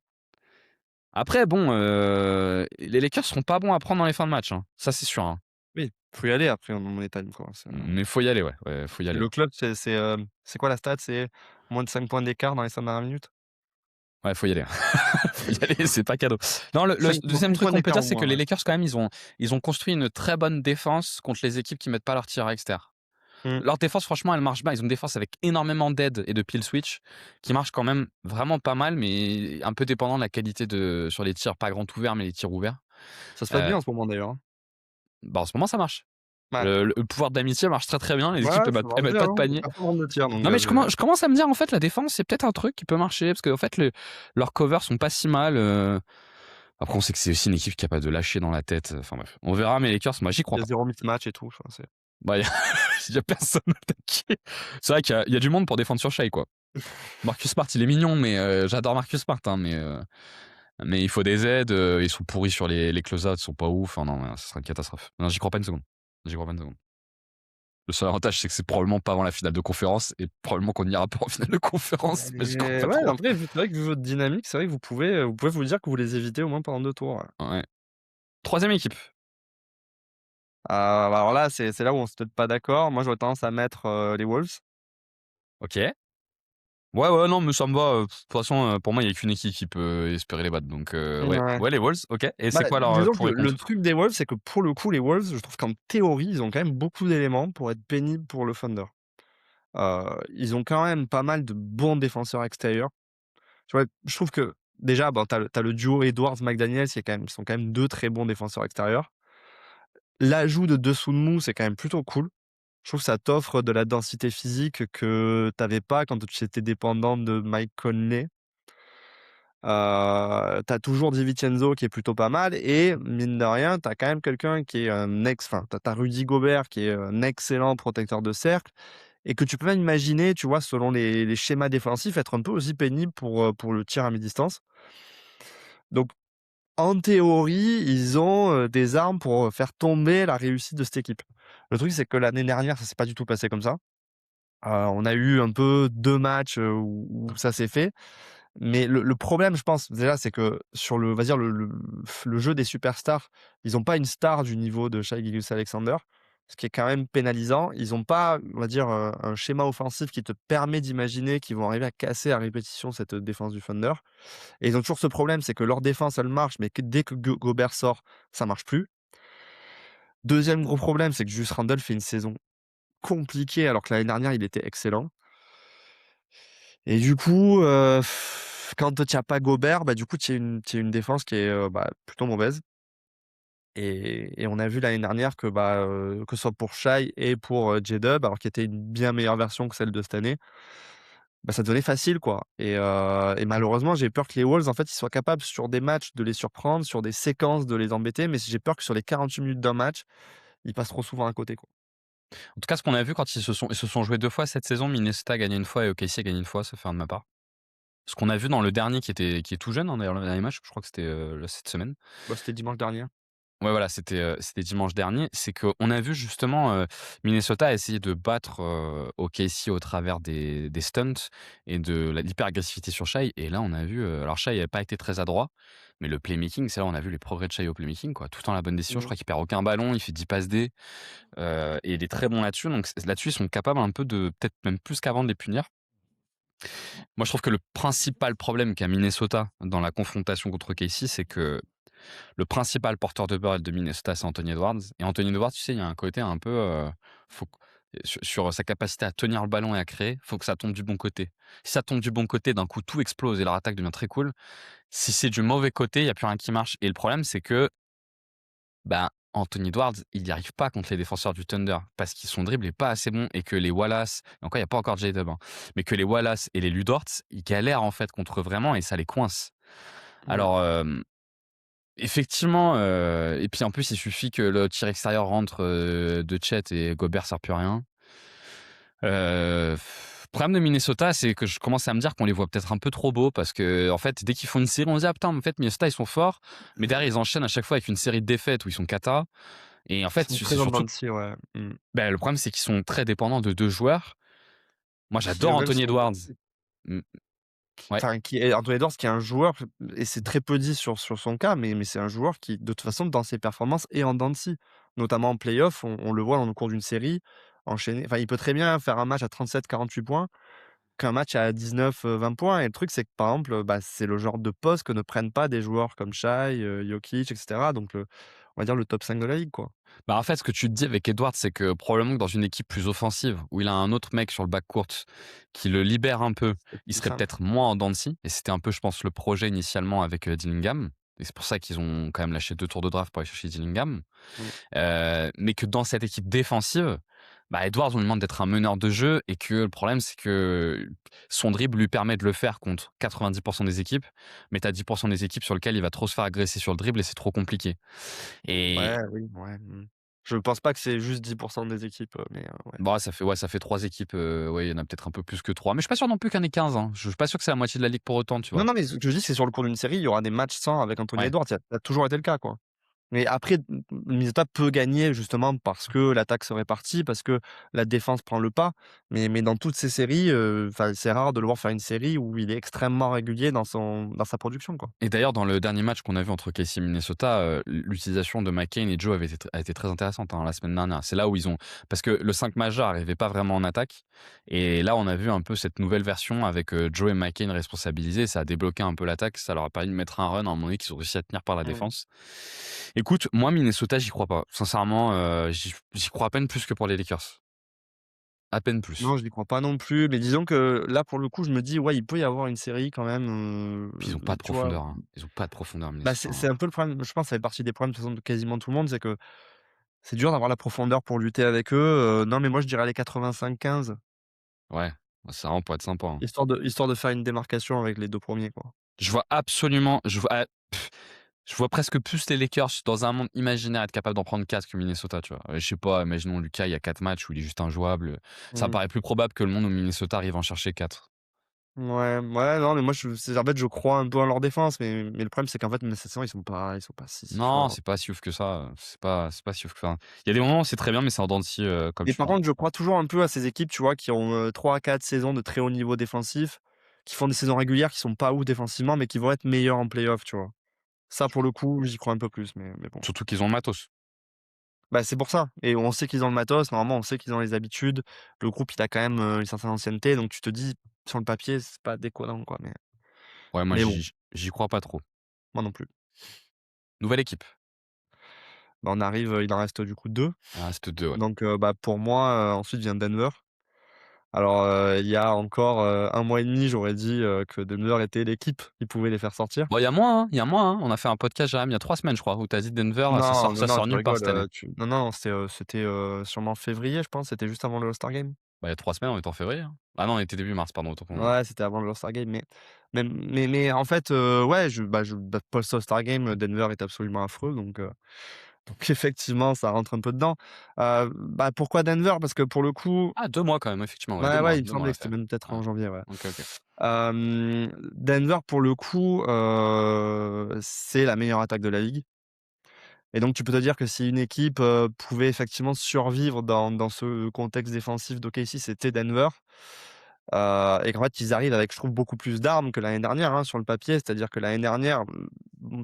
Après, bon, les Lakers seront pas bons à prendre dans les fins de match, hein. Ça c'est sûr, hein. Oui, faut y aller après en money time, quoi. Mais faut y aller, ouais, ouais, faut y aller. Le club, c'est quoi la stat? C'est moins de 5 points d'écart dans les 5 dernières minutes? Ouais, faut y aller. Faut y aller, c'est pas cadeau. Non, le 5 deuxième truc points qu'on peut d'écart dire, au c'est que moins, les ouais. Lakers, quand même, ils ont construit une très bonne défense contre les équipes qui mettent pas leur tir extérieur. Mmh. Leur défense, franchement, elle marche bien. Ils ont une défense avec énormément d'aide et de peel switch qui marche quand même vraiment pas mal, mais un peu dépendant de la qualité sur les tirs, pas grand ouvert, mais les tirs ouverts. Ça se passe Euh, bien en ce moment d'ailleurs, hein. Bah, en ce moment, ça marche. Ouais. Le pouvoir d'amitié marche très très bien. Les Ouais, équipes, elles ça mettent, marche elles mettent bien, pas de hein. panier. Personne rentre de tir donc Non, mais je commence à me dire, en fait, la défense, c'est peut-être un truc qui peut marcher, parce qu'en fait, leurs covers sont pas si mal. Après, on sait que c'est aussi une équipe capable de lâcher dans la tête. Enfin bref, on verra, mais les Lakers, moi, j'y il crois y a pas. 0 mismatch et tout, enfin, c'est Bah, y a personne à attaquer. C'est vrai qu'il y a du monde pour défendre sur Shai, quoi. Marcus Smart, il est mignon, mais j'adore Marcus Smart, hein, mais il faut des aides. Ils sont pourris sur les close-outs, ils sont pas ouf. Enfin, non, ce sera une catastrophe. Non, j'y crois pas une seconde. J'y crois pas une seconde. Le seul avantage, c'est que c'est probablement pas avant la finale de conférence et probablement qu'on n'ira pas en finale de conférence, mais j'y crois et pas ouais, trop. après, c'est vrai que vu votre dynamique, c'est vrai que vous pouvez vous dire que vous les évitez au moins pendant 2 tours, ouais. Ouais. Troisième équipe. Bah, alors là, c'est là où on se peut-être pas d'accord. Moi, j'aurais tendance à mettre, les Wolves. Ok. Ouais, ouais, non, mais ça me va. De toute façon, pour moi, il n'y a qu'une équipe qui peut espérer les battre. Donc, ouais. Ouais. Ouais, les Wolves, ok. Et c'est Bah, quoi leur disons que pour et le contre? truc des Wolves, c'est que pour le coup, les Wolves, je trouve qu'en théorie, ils ont quand même beaucoup d'éléments pour être pénibles pour le Thunder. Ils ont quand même pas mal de bons défenseurs extérieurs. Tu vois, je trouve que déjà, bon, tu le duo Edwards-McDaniels, qui sont quand même 2 très bons défenseurs extérieurs. L'ajout de Dosunmu, c'est quand même plutôt cool. Je trouve que ça t'offre de la densité physique que tu avais pas quand tu étais dépendant de Mike Conley. Tu toujours DiVincenzo qui est plutôt pas mal et mine de rien, tu as quand même quelqu'un qui est enfin, tu as Rudy Gobert qui est un excellent protecteur de cercle et que tu peux même imaginer, tu vois, selon les schémas défensifs, être un peu aussi pénible pour le tir à mi-distance. Donc en théorie, ils ont, des armes pour, faire tomber la réussite de cette équipe. Le truc, c'est que l'année dernière, ça s'est pas du tout passé comme ça. On a eu un peu 2 matchs, où ça s'est fait. Mais le problème, je pense, déjà, c'est que sur le, on va dire, le jeu des superstars, ils ont pas une star du niveau de Shai Gilgeous-Alexander, ce qui est quand même pénalisant. Ils ont pas, on va dire, un schéma offensif qui te permet d'imaginer qu'ils vont arriver à casser à répétition cette défense du Thunder. Et ils ont toujours ce problème, c'est que leur défense, elle marche, mais que dès que Gobert sort, ça marche plus. Deuxième gros problème, c'est que Julius Randle fait une saison compliquée, alors que l'année dernière, il était excellent. Et du coup, quand tu as pas Gobert, bah, du coup, tu as une défense qui est, plutôt mauvaise. Et on a vu l'année dernière que ce soit pour Shai et pour, J-Dub, alors qui était une bien meilleure version que celle de cette année, bah, ça devenait facile, quoi. Et malheureusement, j'ai peur que les Wolves, en fait, ils soient capables sur des matchs de les surprendre, sur des séquences de les embêter, mais j'ai peur que sur les 48 minutes d'un match, ils passent trop souvent à côté, quoi. En tout cas, ce qu'on a vu quand ils se sont joués 2 fois cette saison, Minnesota a gagné 1 fois et OKC a gagné 1 fois, sauf erreur de ma part. Ce qu'on a vu dans le dernier qui est tout jeune, hein, d'ailleurs, le dernier match, je crois que c'était, cette semaine. Bah, c'était dimanche dernier. Ouais, voilà, c'était dimanche dernier. C'est qu'on a vu justement, Minnesota essayer de battre, OKC au travers des stunts et de l'hyper-agressivité sur Shai et là, on a vu, alors Shai n'a pas été très adroit, mais le playmaking, c'est là où on a vu les progrès de Shai au playmaking, quoi. Tout le temps la bonne décision. Je Mmh. crois qu'il perd aucun ballon, il fait 10 passes D, et il est très bon là-dessus. Donc là-dessus, ils sont capables un peu de peut-être même plus qu'avant de les punir. Moi, je trouve que le principal problème qu'a Minnesota dans la confrontation contre OKC, c'est que le principal porteur de balle de Minnesota, c'est Anthony Edwards. Et Anthony Edwards, tu sais, il y a un côté un peu. Faut, sur sa capacité à tenir le ballon et à créer, faut que ça tombe du bon côté. Si ça tombe du bon côté, d'un coup, tout explose et leur attaque devient très cool. Si c'est du mauvais côté, il n'y a plus rien qui marche. Et le problème, c'est que bah, Anthony Edwards, il n'y arrive pas contre les défenseurs du Thunder parce que son dribble n'est pas assez bon et que les Wallace, encore il n'y a pas encore J-Dub, hein, mais que les Wallace et les Ludorts, ils galèrent en fait contre vraiment et ça les coince. Mmh. Alors, effectivement, et puis en plus, il suffit que le tir extérieur rentre, de Chet et Gobert sert plus à rien. Le problème de Minnesota, c'est que je commence à me dire qu'on les voit peut-être un peu trop beaux parce que en fait, dès qu'ils font une série, on se dit: «Ah putain, en fait, Minnesota, ils sont forts», mais derrière, ils enchaînent à chaque fois avec une série de défaites où ils sont cata et en Ils fait, sont c'est très en dents surtout de scie, ouais. Mmh. le problème, c'est qu'ils sont très dépendants de 2 joueurs. Moi, Qui j'adore eux-mêmes Anthony sont Edwards. Mmh, ouais, enfin, qui est Anthony Edwards qui est un joueur, et c'est très peu dit sur son cas, mais c'est un joueur qui, de toute façon, dans ses performances, est en dents de scie. Notamment en play-off, on le voit dans le cours d'une série, enchaîner enfin, il peut très bien faire un match à 37-48 points qu'un match à 19, 20 points, et le truc, c'est que, par exemple, bah, c'est le genre de poste que ne prennent pas des joueurs comme Shai, Jokic, et cetera, donc on va dire le top 5 de la ligue, quoi. bah, en fait, ce que tu te dis avec Edwards, c'est que probablement que dans une équipe plus offensive, où il a un autre mec sur le backcourt qui le libère un peu, C'est il plus serait simple. peut-être moins en dents de scie et c'était un peu, je pense, le projet initialement avec, Dillingham et c'est pour ça qu'ils ont quand même lâché 2 tours de draft pour aller chercher Dillingham. Mmh. Mais que dans cette équipe défensive, bah, Edwards, on lui demande d'être un meneur de jeu et que le problème, c'est que son dribble lui permet de le faire contre 90 des équipes, mais tu as 10 des équipes sur lesquelles il va trop se faire agresser sur le dribble et c'est trop compliqué et Ouais, oui, ouais, Je pense pas que c'est juste 10 des équipes, mais ouais. bah, ça fait 3 équipes, ouais, il y en a peut-être un peu plus que 3 mais je suis pas sûr non plus qu'il y en ait 15, hein. Je suis pas sûr que c'est la moitié de la ligue pour autant, tu Non, vois? non, mais ce que je dis, c'est sur le cours d'une série, il y aura des matchs sans avec Anthony Ouais. Edwards. Ça a toujours été le cas, quoi. Mais après, Minnesota peut gagner justement parce que l'attaque se répartit, parce que la défense prend le pas. Mais dans toutes ces séries, enfin, c'est rare de le voir faire une série où il est extrêmement régulier dans sa production, quoi. Et d'ailleurs, dans le dernier match qu'on a vu entre KC et Minnesota, l'utilisation de McCain et Joe a été très intéressante, hein, la semaine dernière. C'est là où ils ont parce que le 5 majeur arrivait pas vraiment en attaque et là, on a vu un peu cette nouvelle version avec, Joe et McCain responsabilisés. Ça a débloqué un peu l'attaque, ça leur a permis de mettre un run à un moment donné qu'ils ont réussi à tenir par la Mmh. défense. Écoute, moi, Minnesota, j'y crois pas. Sincèrement, j'y crois à peine plus que pour les Lakers. À peine plus. Non, je n'y crois pas non plus, mais disons que là, pour le coup, je me dis: «Ouais, il peut y avoir une série quand même», Puis ils ont pas de tu vois? profondeur, hein. Ils ont pas de profondeur, Bah, Minnesota, c'est hein. un peu le problème, je pense, ça fait partie des problèmes de toute façon de quasiment tout le monde, c'est que c'est dur d'avoir la profondeur pour lutter avec eux, non, mais moi je dirais les 85-15, Ouais, ça vraiment pourrait être sympa, hein. histoire de faire une démarcation avec les 2 premiers, quoi. Je vois absolument je vois presque plus les Lakers dans un monde imaginaire être capable d'en prendre 4 que Minnesota, tu vois? Je sais pas, imaginons Lucas, il y a 4 matchs où il est juste injouable, ça me Mmh. paraît plus probable que le monde où Minnesota arrive à en chercher 4. Ouais, ouais, non, mais moi en fait, je crois un peu en leur défense, mais le problème, c'est qu'en fait, mais cette saison, ils sont pas si Non, forts. c'est pas si ouf que ça, c'est pas si ouf que ça. Il y a des moments où c'est très bien, mais c'est en dents de scie, comme Mais tu par dis. contre, je crois toujours un peu à ces équipes, tu vois, qui ont, 3 à 4 saisons de très haut niveau défensif, qui font des saisons régulières qui sont pas ouf défensivement, mais qui vont être meilleurs en play-off, tu vois? Ça, pour le coup, j'y crois un peu plus, mais bon. Surtout qu'ils ont le matos. Bah, c'est pour ça, et on sait qu'ils ont le matos, normalement, on sait qu'ils ont les habitudes. Le groupe, il a quand même, une certaine ancienneté, donc tu te dis, sur le papier, c'est pas déconnant, quoi, Ouais, moi mais bon, j'y crois pas trop. moi non plus. Nouvelle équipe. Bah, on arrive, il en reste du coup 2. Il en reste 2, ouais. Donc, bah, pour moi, ensuite vient Denver. Alors, il y a encore, 1 mois et demi, j'aurais dit, que Denver était l'équipe qui pouvait les faire sortir. Bon, il y a moins, hein, il y a moins, hein. On a fait un podcast, Jérém, il y a 3 semaines, je crois, où tu as dit Denver, Non, non, ça non, sort tu nulle part rigoles, cette année. non, non, c'était, sûrement février, je pense, c'était juste avant le All-Star Game. Bah, il y a 3 semaines, on était en février, hein. Ah non, on était début mars, pardon, autant pour moi. Ouais, c'était avant le All-Star Game, mais en fait, ouais, post All-Star Game, Denver est absolument affreux, donc effectivement, ça rentre un peu dedans. Bah, pourquoi Denver? Parce que pour le coup, Ah, 2 mois quand même, effectivement, ouais, ouais, ouais, il me 2 mois semblait que c'était l'affaire. même peut-être Ouais. en janvier, ouais. OK, OK. Denver, pour le coup, c'est la meilleure attaque de la ligue. Et donc tu peux te dire que si une équipe, pouvait effectivement survivre dans ce contexte défensif d'OKC, c'était Denver. Et qu'en fait, ils arrivent avec, je trouve, beaucoup plus d'armes que l'année dernière, hein, sur le papier. C'est-à-dire que l'année dernière,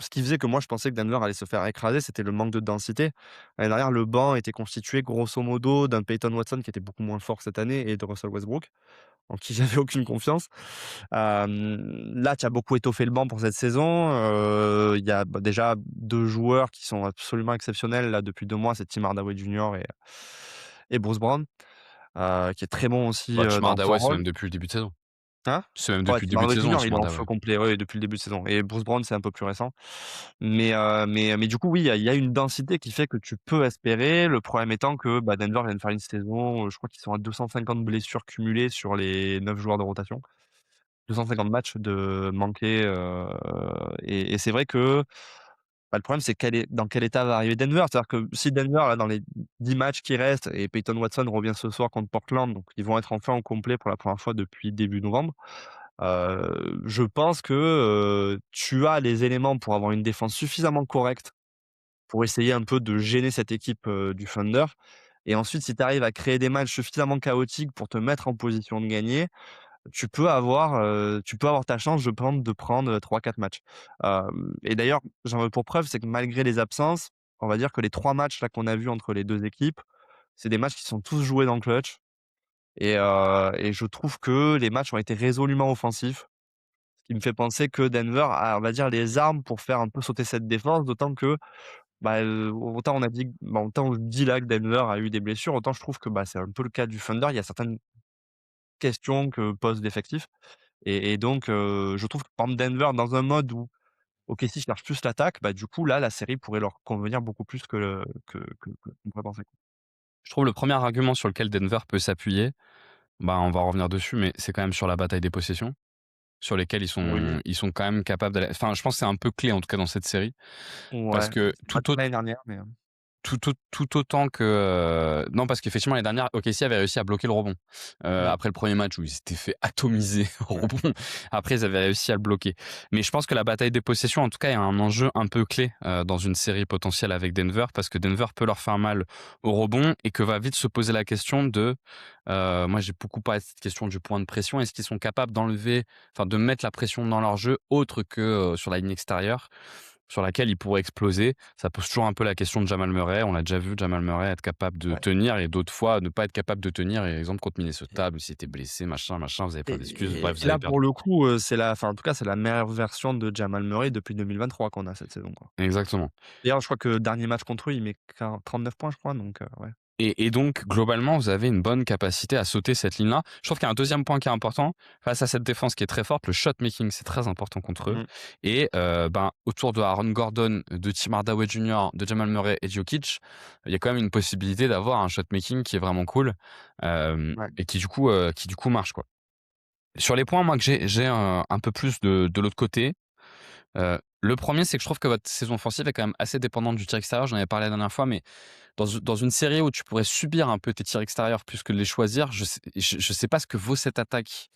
ce qui faisait que moi je pensais que Denver allait se faire écraser, c'était le manque de densité. L'année dernière, le banc était constitué grosso modo d'un Peyton Watson qui était beaucoup moins fort cette année et de Russell Westbrook, en qui j'avais aucune confiance. Là, tu as beaucoup étoffé le banc pour cette saison. Il y a, déjà 2 joueurs qui sont absolument exceptionnels là depuis 2 mois, c'est Tim Hardaway Jr. et Bruce Brown, qui est très bon aussi, Bah, Tim dans le Hardaway, c'est rôle. même depuis le début de saison. Hein? C'est même Ouais, depuis le Tim début de Hardaway saison, Jr., Tim il est en feu Hardaway. complet, ouais, depuis le début de saison et Bruce Brown, c'est un peu plus récent. Mais du coup, oui, il y a une densité qui fait que tu peux espérer. Le problème étant que, Denver vient de faire une saison, je crois qu'ils sont à 250 blessures cumulées sur les 9 joueurs de rotation. 250 matchs de manqués, et c'est vrai que, le problème, c'est dans quel état va arriver Denver. C'est-à-dire que si Denver, là, dans les 10 matchs qui restent et Peyton Watson revient ce soir contre Portland, donc ils vont être enfin au complet pour la première fois depuis début novembre. Je pense que, tu as les éléments pour avoir une défense suffisamment correcte pour essayer un peu de gêner cette équipe, du Thunder et ensuite si tu arrives à créer des matchs suffisamment chaotiques pour te mettre en position de gagner, tu peux avoir ta chance, je pense, de prendre 3-4 matchs. Et d'ailleurs, j'en veux pour preuve, c'est que malgré les absences, on va dire que les 3 matchs là qu'on a vus entre les 2 équipes, c'est des matchs qui sont tous joués dans le clutch et je trouve que les matchs ont été résolument offensifs. Ce qui me fait penser que Denver a, on va dire, les armes pour faire un peu sauter cette défense, d'autant que, autant on a dit autant on dit là que Denver a eu des blessures, autant je trouve que, c'est un peu le cas du Thunder. Il y a certaines questions que pose l'effectif et donc je trouve que par exemple Denver dans un mode où OKC cherche plus l'attaque, du coup là, la série pourrait leur convenir beaucoup plus que qu'on pourrait penser. Je trouve le premier argument sur lequel Denver peut s'appuyer, on va revenir dessus, mais c'est quand même sur la bataille des possessions, sur lesquelles Oui, ils sont quand même capables d'aller. Enfin, je pense que c'est un peu clé en tout cas dans cette série, parce ouais, que c'est pas le cas l'année dernière, mais tout autant que non, parce qu'effectivement l'année dernière OKC avait réussi à bloquer le rebond. mmh, Après le premier match où ils s'étaient fait atomiser au rebond, après ils avaient réussi à le bloquer. Mais je pense que la bataille des possessions en tout cas est un enjeu un peu clé, dans une série potentielle avec Denver, parce que Denver peut leur faire mal au rebond et que va vite se poser la question de, moi j'ai beaucoup parlé de cette question du point de pression. Est-ce qu'ils sont capables de mettre la pression dans leur jeu autre que, sur la ligne extérieure? Sur laquelle il pourrait exploser. Ça pose toujours un peu la question de Jamal Murray. On l'a déjà vu, Jamal Murray être capable de ouais. tenir et d'autres fois ne pas être capable de tenir. Et exemple contre Minnesota, où il s'était blessé, machin, vous avez plein d'excuses. Bref, Et vous avez là, perdu. pour le coup, en tout cas, c'est la meilleure version de Jamal Murray depuis 2023 qu'on a cette saison, quoi. Exactement. D'ailleurs, je crois que dernier match contre eux, il met 39 points, je crois, donc ouais. Et donc, globalement, vous avez une bonne capacité à sauter cette ligne-là. Je trouve qu'il y a un deuxième point qui est important. Face à cette défense qui est très forte, le shot making, c'est très important contre eux. Mmh. Et autour de Aaron Gordon, de Tim Hardaway Jr., de Jamal Murray et Jokic, il y a quand même une possibilité d'avoir un shot making qui est vraiment cool, Ouais. et qui du coup marche, quoi. Sur les points, moi, que j'ai un peu plus de l'autre côté. Le premier, c'est que je trouve que votre saison offensive est quand même assez dépendante du tir extérieur. J'en avais parlé la dernière fois, mais dans une série où tu pourrais subir un peu tes tirs extérieurs plus que de les choisir, je sais pas ce que vaut cette attaque.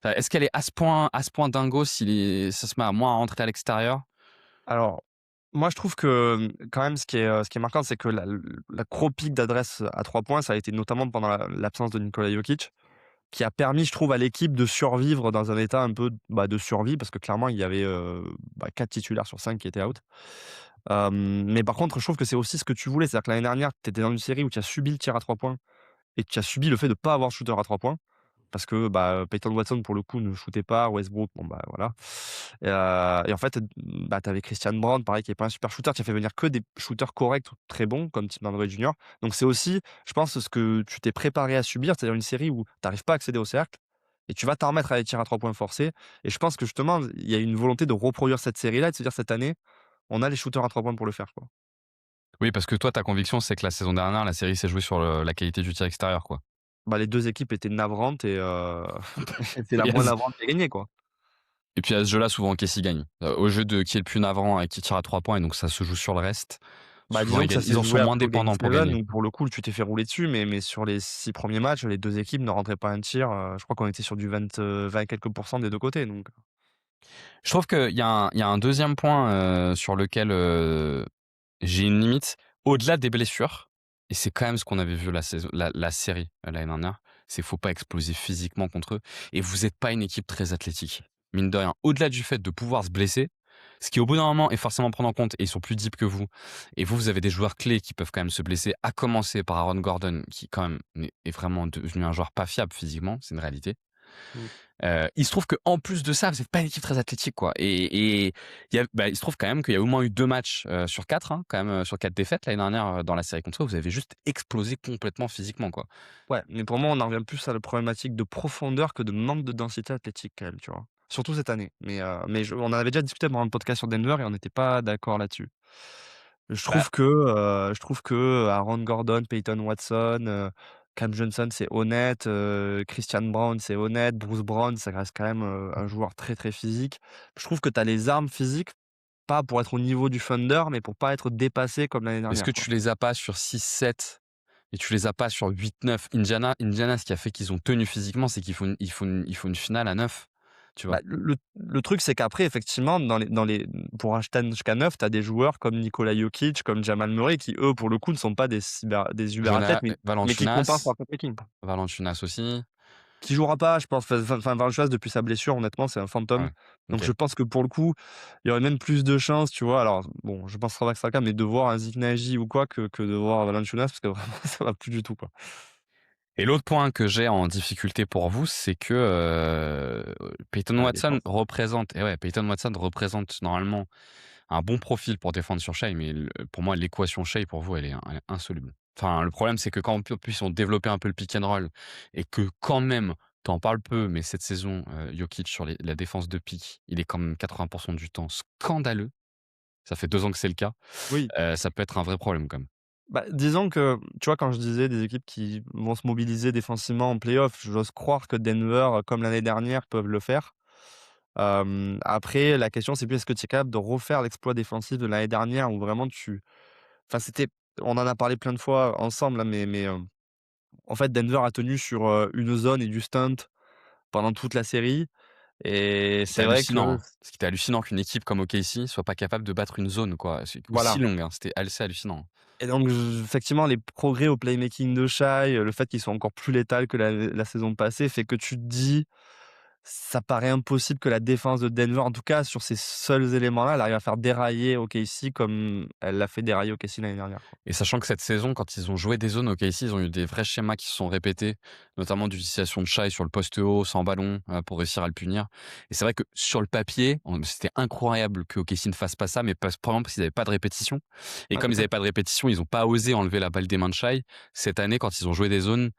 Enfin, est-ce qu'elle est à ce point dingo si ça se met à moins à rentrer à l'extérieur? Alors, moi, je trouve que, quand même, ce qui est marquant, c'est que la gros pic d'adresse à 3 points, ça a été notamment pendant l'absence de Nikola Jokic, qui a permis, je trouve, à l'équipe de survivre dans un état un peu, de survie parce que clairement, il y avait, 4 titulaires sur 5 qui étaient out. Mais par contre, je trouve que c'est aussi ce que tu voulais. C'est-à-dire que l'année dernière, tu étais dans une série où tu as subi le tir à 3 points et tu as subi le fait de pas avoir de shooter à 3 points. Parce que, Peyton Watson, pour le coup, ne shootait pas. Westbrook, bon, voilà. Et en fait, tu avais Christian Brown, pareil, qui est pas un super shooter. Tu as fait venir que des shooters corrects ou très bons, comme Tim Hardaway Jr. Donc c'est aussi, je pense, ce que tu t'es préparé à subir, c'est-à-dire une série où tu arrives pas à accéder au cercle et tu vas t'en remettre à des tirs à 3 points forcés. Et je pense que justement, il y a une volonté de reproduire cette série-là et de se dire cette année, on a les shooters à 3 points pour le faire, quoi. Oui, parce que toi, ta conviction, c'est que la saison dernière, la série s'est jouée sur la qualité du tir extérieur, quoi. Les 2 équipes étaient navrantes et c'est la Et moins à ce navrante qui a gagné, quoi. et puis à ce jeu-là, souvent, Casey gagne. Au jeu de qui est le plus navrant et qui tire à 3 points, et donc ça se joue sur le reste. Souvent, Disons que ça s'est ils en sont joué moins après au Game dépendants pour 7 gagner. où pour le coup, tu t'es fait rouler dessus, mais sur les 6 premiers matchs, les 2 équipes ne rentraient pas un tir, je crois qu'on était sur du 20 et quelques % des 2 côtés, donc Je trouve qu'il y a un deuxième point, sur lequel, j'ai une limite au-delà des blessures, et c'est quand même ce qu'on avait vu la série l'année dernière, c'est qu'il faut pas exploser physiquement contre eux, et vous êtes pas une équipe très athlétique. Mine de rien, au-delà du fait de pouvoir se blesser, ce qui au bout d'un moment est forcément prendre en compte, et ils sont plus deep que vous, et vous avez des joueurs clés qui peuvent quand même se blesser, à commencer par Aaron Gordon, qui quand même est vraiment devenu un joueur pas fiable physiquement, c'est une réalité. Mmh. Il se trouve qu'en plus de ça, vous êtes pas une équipe très athlétique, quoi, et il se trouve quand même qu'il y a au moins eu 2 matchs, sur 4, hein, quand même, sur 4 défaites l'année dernière, dans la série contre eux, vous avez juste explosé complètement physiquement, quoi. Ouais, mais pour moi, on en revient plus à la problématique de profondeur que de manque de densité athlétique quand même, tu vois? Surtout cette année. Mais on en avait déjà discuté pendant le podcast sur Denver et on n'était pas d'accord là-dessus. Bah, Je trouve que Aaron Gordon, Peyton Watson, Cam Johnson, c'est honnête, Christian Brown, c'est honnête, Bruce Brown, ça reste quand même, un joueur très, très physique. Je trouve que tu as les armes physiques, pas pour être au niveau du Thunder, mais pour pas être dépassé comme l'année est-ce que dernière, quoi. tu les as pas sur 6-7 et tu les as pas sur 8-9? Indiana, ce qui a fait qu'ils ont tenu physiquement, c'est qu'ils font une finale à 9, tu vois? Bah, le truc, c'est qu'après, effectivement, pour acheter jusqu'à 9, tu as des joueurs comme Nikola Jokic, comme Jamal Murray, qui, eux, pour le coup, ne sont pas des uber-athlètes, mais qui compensent Valanciunas par contre équipe. Valanciunas aussi. Qui jouera pas, je pense, enfin, Valanciunas, depuis sa blessure, honnêtement, c'est un Ah fantôme. ouais, Donc OK. je pense que pour le coup, il y aurait même plus de chances, tu vois? Alors bon, je pense pas que ce sera le cas, mais de voir un Zeke Nagy ou quoi que de voir Valanciunas parce que vraiment ça va plus du tout, quoi. Et l'autre point que j'ai en difficulté pour vous, c'est que, Peyton À la Watson défense. représente Peyton Watson représente normalement un bon profil pour défendre sur Shai, mais pour moi, l'équation Shai, pour vous, elle est insoluble. Enfin, le problème, c'est que quand en plus on développait un peu le pick and roll et que quand même, tu en parles peu, mais cette saison, Jokic sur la défense de pick, il est quand même 80 du temps scandaleux. Ça fait 2 ans que c'est le cas. Oui, Ça peut être un vrai problème quand même. bah, disons que, tu vois, quand je disais des équipes qui vont se mobiliser défensivement en play-off, j'ose croire que Denver, comme l'année dernière, peuvent le faire. Après, la question, c'est plus est-ce que tu es capable de refaire l'exploit défensif de l'année dernière où vraiment enfin, on en a parlé plein de fois ensemble, là, en fait, Denver a tenu sur, une zone et du stunt pendant toute la série et C'était c'est vrai que hallucinant, hein. Ce qui était hallucinant qu'une équipe comme OKC soit pas capable de battre une zone, quoi. C'est aussi voilà. longue, hein. C'était assez hallucinant. Et donc effectivement, les progrès au playmaking de Shai, le fait qu'ils soient encore plus létals que la saison passée fait que tu te dis: «Ça paraît impossible que la défense de Denver, en tout cas sur ces seuls éléments-là, elle arrive à faire dérailler OKC comme elle l'a fait dérailler OKC l'année dernière», quoi. Et sachant que cette saison, quand ils ont joué des zones OKC, ils ont eu des vrais schémas qui se sont répétés, notamment d'utilisation de Shai sur le poste haut, sans ballon, pour réussir à le punir. Et c'est vrai que sur le papier, c'était incroyable que OKC ne fasse pas ça, mais probablement parce qu'ils n'avaient pas de répétition. Et Ouais, comme c'est ils ça. n'avaient pas de répétition, ils n'ont pas osé enlever la balle des mains de Shai. Cette année, quand ils ont joué des zones,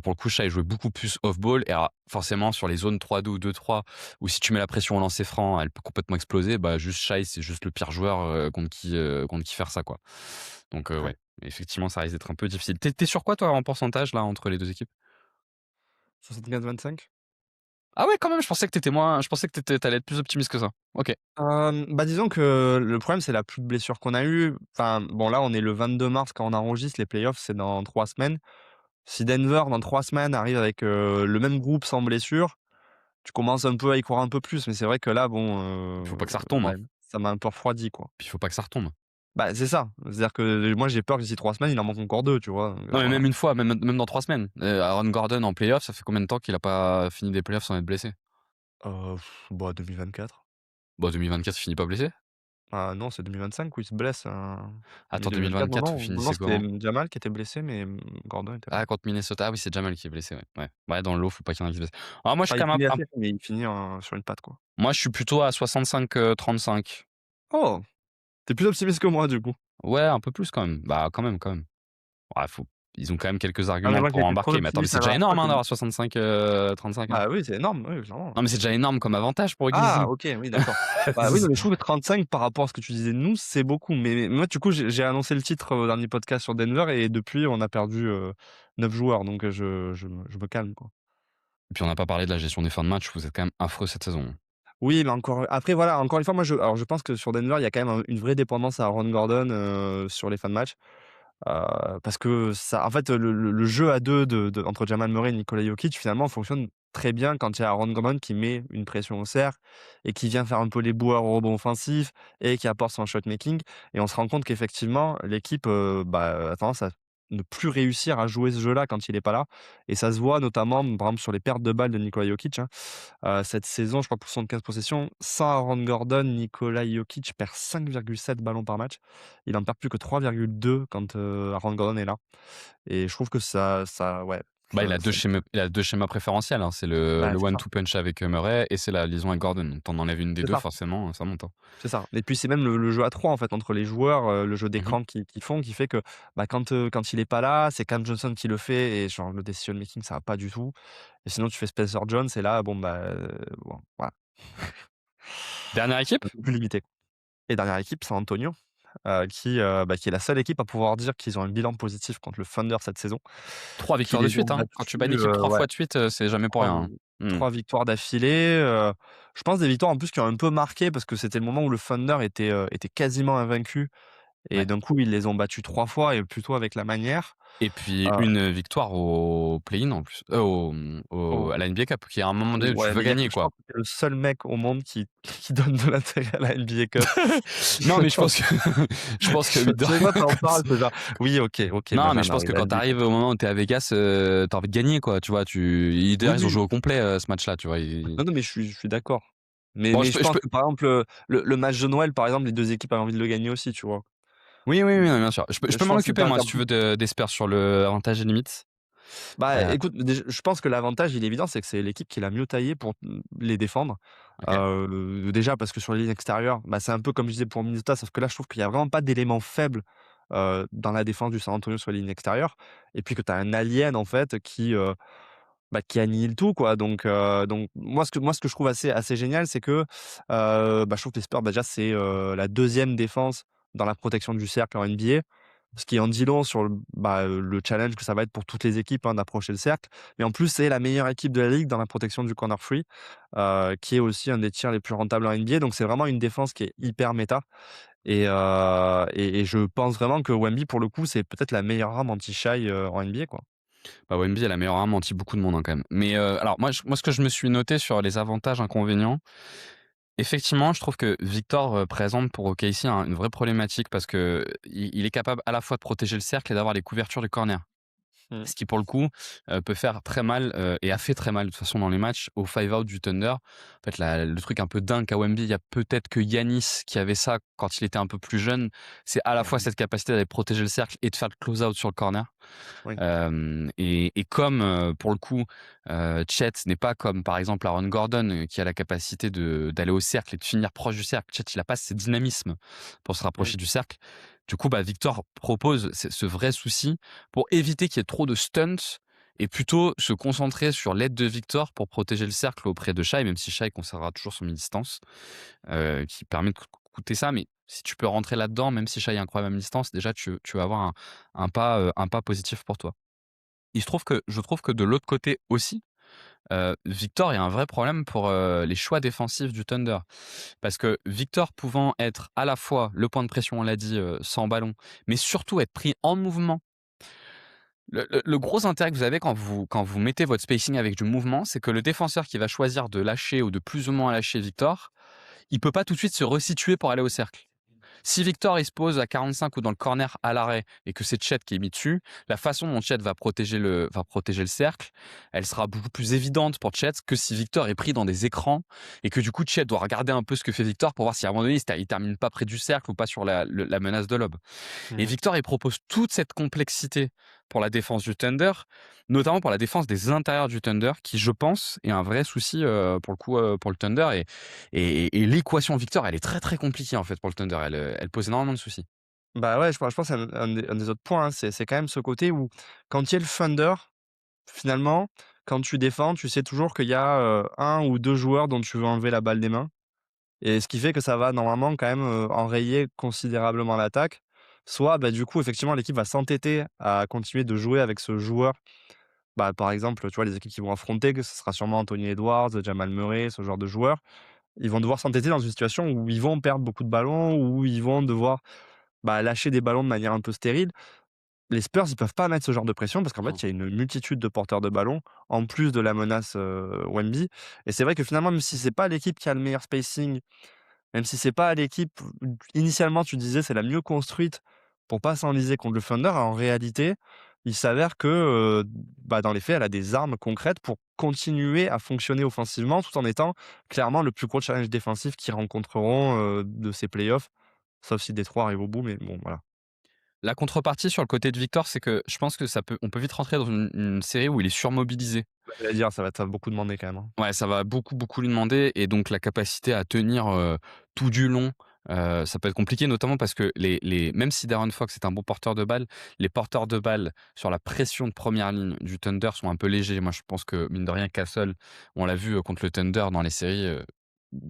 pour le coup, Shai jouait beaucoup plus off-ball. Et alors, forcément, sur les zones 3-2 ou 2-3, où si tu mets la pression au lancer franc, elle peut complètement exploser, bah, juste Shai, c'est juste le pire joueur contre qui faire ça, quoi. Donc, Ouais. ouais, effectivement, ça risque d'être un peu difficile. T'es sur quoi, toi, en pourcentage, là, entre les deux équipes? 75-25? Ah ouais, quand même, je pensais que t'allais être plus optimiste que ça. Ok. Bah, disons que le problème, c'est la pluie de blessures qu'on a eue. Enfin, bon, là, on est le 22 mars quand on enregistre. Les playoffs, c'est dans 3 semaines. Si Denver, dans 3 semaines, arrive avec, le même groupe sans blessure, tu commences un peu à y croire un peu plus. Mais c'est vrai que là, bon, Il faut pas que ça retombe, hein. ouais, ça m'a un peu refroidi, quoi. Puis il faut pas que ça retombe. Bah, c'est ça. C'est-à-dire que moi, j'ai peur que d'ici 3 semaines, il en manque encore 2, tu vois? Non, mais Voilà. même une fois, même dans 3 semaines. Aaron Gordon en playoff, ça fait combien de temps qu'il a pas fini des playoffs sans être blessé? Bah, 2024. Bon, 2024, il finit pas blessé? Ah non, c'est 2025 où il se blesse, mais Attends, 2024, 2024, vous non, finissez c'était comment? Jamal qui était blessé, mais Gordon était là. Ah, contre Minnesota. Ah oui, c'est Jamal qui est blessé, ouais. Ouais, ouais, dans le lot, faut pas qu'il y en ait qui se blessent. Alors moi, je suis Enfin, il quand même finit assez, mais il finit sur une patte, quoi. moi, je suis plutôt à 65, 35. Oh! Tu es plus optimiste que moi, du coup. Ouais, un peu plus quand même. Bah, quand même, quand même. Ouais, ils ont quand même quelques Ah mais arguments moi, j'ai pour été trop embarquer. Mais attends, mais optimiste c'est la déjà dernière fois, énorme, hein, j'ai dit d'avoir 65, 35, hein. bah oui, c'est énorme, oui, clairement. Non, mais c'est déjà énorme comme avantage pour Ah OKC. OK, oui, d'accord. Bah oui, non, mais je trouve que 35 par rapport à ce que tu disais de nous, c'est beaucoup. Mais moi, du coup, j'ai annoncé le titre au dernier podcast sur Denver et depuis, on a perdu, 9 joueurs, donc je me calme, quoi. Et puis on n'a pas parlé de la gestion des fins de match, vous êtes quand même affreux cette saison. Oui, mais encore après voilà, encore une fois, moi je pense que sur Denver, il y a quand même une vraie dépendance à Aaron Gordon, sur les fins de match. Parce que ça en fait, le jeu à 2 entre Jamal Murray et Nikola Jokic finalement fonctionne très bien quand il y a Aaron Gordon qui met une pression au cercle et qui vient faire un peu les boueurs au rebond offensif et qui apporte son shot making. Et on se rend compte qu'effectivement, l'équipe a tendance à ne plus réussir à jouer ce jeu-là quand il n'est pas là. Et ça se voit notamment, par exemple, sur les pertes de balles de Nikola Jokic, hein. Cette saison, je crois pour 75 possessions, sans Aaron Gordon, Nikola Jokic perd 5,7 ballons par match. Il en perd plus que 3,2 quand Aaron Gordon est là. Et je trouve que ouais, Bah, il a ça il a 2 schémas préférentiels, hein. C'est ouais, le c'est one ça. two punch avec, Murray et c'est la liaison avec Gordon. Donc tu enlèves une des C'est 2 ça, forcément, ça monte, hein. c'est ça. Et puis c'est même le jeu à 3 en fait entre les joueurs, le jeu Mmh. d'écran qu'ils font qui fait que, quand il est pas là, c'est Cam Johnson qui le fait et genre le decision making ça va pas du tout. Et sinon tu fais Spencer Jones et là bon voilà, Dernière équipe? un peu plus limité. Et dernière équipe, San Antonio, qui est la seule équipe à pouvoir dire qu'ils ont un bilan positif contre le Thunder cette saison, 3 qui victoires de les ont suite, hein. Quand tu bats une battus, équipe 3 ouais, fois de suite, c'est jamais pour 3 rien, hein. Mmh. 3 victoires d'affilée, je pense des victoires en plus qui ont un peu marqué parce que c'était le moment où le Thunder était quasiment invaincu et Ouais. d'un coup, ils les ont battus 3 fois et plutôt avec la manière. Et puis Heu, une victoire au play-in en plus, au à la NBA Cup qui à un moment donné tu Ouais, veux mais il y a gagner que je quoi. pense que tu le seul mec au monde qui qui donne de l'intérêt à la NBA Cup. Non Je mais je pense pense que je pense que je mine de tu sais rien quoi, tu en quand parles, c'est genre: «Oui, OK, non mais je Benjamin, pense oui, que la quand tu NBA Cup». arrives au moment où tu es à Vegas, tu as envie de gagner quoi, tu vois? Oui, D'ailleurs ils ont oui. joué au complet, ce match-là, tu vois? Non, non, mais je suis d'accord. Mais Bon mais je je pense peux que, par exemple, le match de Noël, par exemple, les 2 équipes avaient envie de le gagner aussi, tu vois? oui, oui, oui, non, bien sûr. Je peux Je m'en pense que occuper moi tu si tu veux de des Spurs sur le avantage et limite. Heu, écoute, je pense que l'avantage, il est évident, c'est que c'est l'équipe qui est la mieux taillée pour, les défendre. OK. Déjà parce que sur les lignes extérieures, c'est un peu comme je disais pour Minnesota, sauf que là, je trouve qu'il y a vraiment pas d'éléments faibles, dans la défense du San Antonio sur les lignes extérieures et puis que tu as un alien, en fait, qui annihile tout, quoi. Donc moi, ce que je trouve assez génial, c'est que, je trouve que les Spurs, déjà, c'est, la deuxième défense dans la protection du cercle en NBA. Ce qui en dit long sur le challenge que ça va être pour toutes les équipes, hein, d'approcher le cercle. Mais en plus, c'est la meilleure équipe de la ligue dans la protection du corner free, qui est aussi un des tirs les plus rentables en NBA. Donc c'est vraiment une défense qui est hyper méta et je pense vraiment que Wemby, pour le coup, c'est peut-être la meilleure arme anti-shy, en NBA, quoi. Bah, Wemby est la meilleure arme anti beaucoup de monde, hein, quand même. Mais, alors moi ce que je me suis noté sur les avantages, inconvénients, effectivement, je trouve que Victor, présente pour OKC une vraie problématique parce qu'il est capable à la fois de protéger le cercle et d'avoir les couvertures du corner. Mmh. Ce qui pour le coup, peut faire très mal, et a fait très mal de toute façon dans les matchs au five out du Thunder. En fait, le truc un peu dingue qu'a Wemby, il y a peut-être que Giannis qui avait ça quand il était un peu plus jeune. C'est à la fois cette capacité d'aller protéger le cercle et de faire le close out sur le corner. Oui. Et comme, pour le coup, Chet n'est pas comme par exemple Aaron Gordon, qui a la capacité d'aller au cercle et de finir proche du cercle. Chet, il a pas ce dynamisme pour se Mmh. rapprocher du cercle. Du coup, Victor propose ce vrai souci pour éviter qu'il y ait trop de stunts et plutôt se concentrer sur l'aide de Victor pour protéger le cercle auprès de Shai, même si Shai conservera toujours son mi-distance, qui permet de coûter ça. Mais si tu peux rentrer là-dedans, même si Shai est incroyable à mi-distance, déjà tu vas avoir un pas positif pour toi. Je trouve que de l'autre côté aussi, Victor, il y a un vrai problème pour, les choix défensifs du Thunder. Parce que Victor pouvant être à la fois le point de pression, on l'a dit, sans ballon, mais surtout être pris en mouvement. Le gros intérêt que vous avez quand vous mettez votre spacing avec du mouvement, c'est que le défenseur qui va choisir de lâcher ou de plus ou moins lâcher Victor, il peut pas tout de suite se resituer pour aller au cercle. Si Victor il se pose à 45 ou dans le corner à l'arrêt et que c'est Chet qui est mis dessus, la façon dont Chet va protéger le cercle, elle sera beaucoup plus évidente pour Chet que si Victor est pris dans des écrans et que du coup Chet doit regarder un peu ce que fait Victor pour voir si à un moment donné il termine pas près du cercle ou pas sur la menace de lob. Et Mmh. Victor il propose toute cette complexité pour la défense du Thunder, notamment pour la défense des intérieurs du Thunder, qui je pense est un vrai souci pour le coup pour le Thunder et l'équation Victor, elle est très très compliquée en fait pour le Thunder. Elle pose énormément de soucis. Ouais, je pense un des autres points, hein, c'est quand même ce côté où quand il y a le Thunder, finalement, quand tu défends, tu sais toujours qu'il y a, 1 ou 2 joueurs dont tu veux enlever la balle des mains et ce qui fait que ça va normalement quand même, enrayer considérablement l'attaque. Soit, du coup, effectivement, l'équipe va s'entêter à continuer de jouer avec ce joueur. Par exemple, tu vois, les équipes qui vont affronter, que ce sera sûrement Anthony Edwards, Jamal Murray, ce genre de joueurs. Ils vont devoir s'entêter dans une situation où ils vont perdre beaucoup de ballons, où ils vont devoir, lâcher des ballons de manière un peu stérile. les Spurs, ils peuvent pas mettre ce genre de pression parce qu'en Non. fait, il y a une multitude de porteurs de ballon, en plus de la menace, Wemby et c'est vrai que finalement, même si c'est pas l'équipe qui a le meilleur spacing, même si c'est pas l'équipe, initialement, tu disais, c'est la mieux construite pour pas s'enliser contre le Thunder, en réalité, il s'avère que, dans les faits, elle a des armes concrètes pour continuer à fonctionner offensivement, tout en étant clairement le plus gros challenge défensif qu'ils rencontreront, de ces playoffs, sauf si Détroit arrive au bout, mais bon, voilà. La contrepartie sur le côté de Victor, c'est que je pense que on peut vite rentrer dans une série où il est surmobilisé. J'allais dire, ça va beaucoup demander quand même, hein. Ouais, ça va beaucoup, beaucoup lui demander et donc la capacité à tenir, tout du long, ça peut être compliqué notamment parce que les même si Darren Fox est un bon porteur de balle, les porteurs de balle sur la pression de première ligne du Thunder sont un peu légers. Moi, je pense que mine de rien, Castle, on l'a vu, contre le Thunder dans les séries,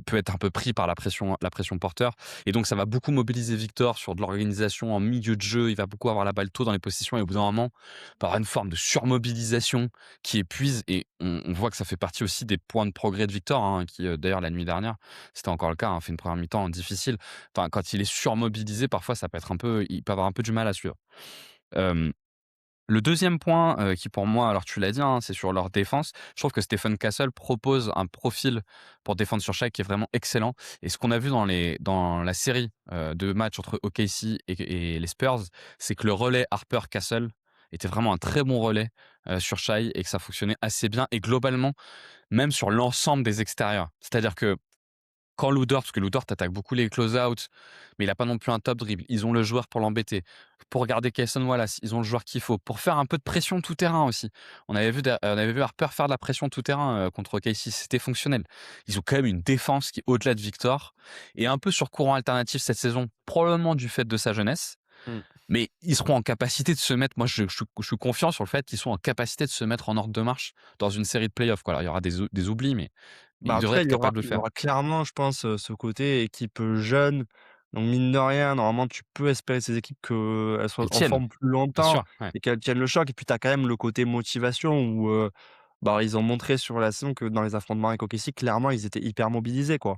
peut être un peu pris par la pression porteur et donc ça va beaucoup mobiliser Victor sur de l'organisation en milieu de jeu. Il va beaucoup avoir la balle tôt dans les positions et au bout d'un moment, par une forme de surmobilisation qui épuise et on voit que ça fait partie aussi des points de progrès de Victor, hein, qui, d'ailleurs la nuit dernière, c'était encore le cas, hein, fait une première mi-temps difficile. Enfin, quand il est surmobilisé, parfois ça peut être il peut avoir un peu du mal à suivre. Hem Le deuxième point, qui pour moi, alors tu l'as dit, hein, c'est sur leur défense. Je trouve que Stephen Castle propose un profil pour défendre sur Shai qui est vraiment excellent et ce qu'on a vu dans la série, de matchs entre OKC et les Spurs, c'est que le relais Harper-Castle était vraiment un très bon relais, sur Shai et que ça fonctionnait assez bien et globalement, même sur l'ensemble des extérieurs. C'est-à-dire que quand Ludort, parce que Ludort attaque beaucoup les close-out, mais il a pas non plus un top dribble. Ils ont le joueur pour l'embêter. Pour garder Cason Wallace, ils ont le joueur qu'il faut. Pour faire un peu de pression tout terrain aussi. On avait vu Harper faire de la pression tout terrain contre OKC, c'était fonctionnel. Ils ont quand même une défense qui est au-delà de Victor et un peu sur courant alternatif cette saison, probablement du fait de sa jeunesse. Mmh. Mais ils seront en capacité de se mettre. Moi, je suis confiant sur le fait qu'ils sont en capacité de se mettre en ordre de marche dans une série de playoffs. Quoi. Alors, il y aura des oublis, mais ils En tout devraient cas, être capables de le il y faire. aura clairement, je pense, ce côté équipe, jeune. Donc mine de rien, normalement, tu peux espérer ces équipes qu'elles soient Ils en tiennent. forme plus Bien longtemps sûr, ouais. et qu'elles tiennent le choc. Et puis, tu as quand même le côté motivation où, ils ont montré sur la saison que dans les affrontements avec OKC, clairement, ils étaient hyper mobilisés, quoi.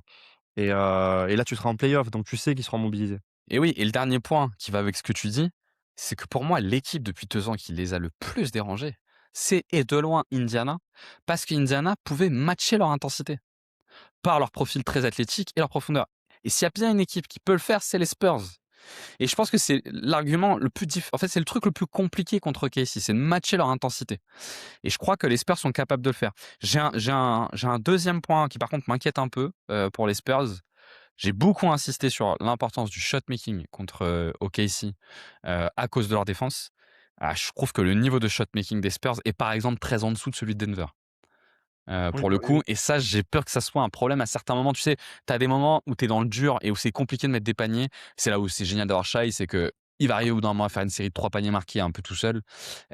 Et là, tu seras en play-off, donc tu sais qu'ils seront mobilisés. Et oui, et le dernier point qui va avec ce que tu dis, c'est que pour moi, l'équipe depuis 2 ans qui les a le plus dérangés, c'est et de loin Indiana, parce qu'Indiana pouvait matcher leur intensité, par leur profil très athlétique et leur profondeur. Et s'il y a bien une équipe qui peut le faire, c'est les Spurs. Et je pense que c'est l'argument le plus en fait, c'est le truc le plus compliqué contre OKC, c'est de matcher leur intensité. Et je crois que les Spurs sont capables de le faire. J'ai un deuxième point qui par contre m'inquiète un peu, pour les Spurs. J'ai beaucoup insisté sur l'importance du shot making contre, OKC, à cause de leur défense. Ah, je trouve que le niveau de shot making des Spurs est par exemple très en dessous de celui de Denver. Oui, Pour le bah, oui, coup et ça, j'ai peur que ça soit un problème à certains moments. Tu sais, tu as des moments où tu es dans le dur et où c'est compliqué de mettre des paniers. C'est là où c'est génial d'avoir Shai, c'est qu'il va arriver au bout d'un moment à faire une série de 3 paniers marqués un peu tout seul.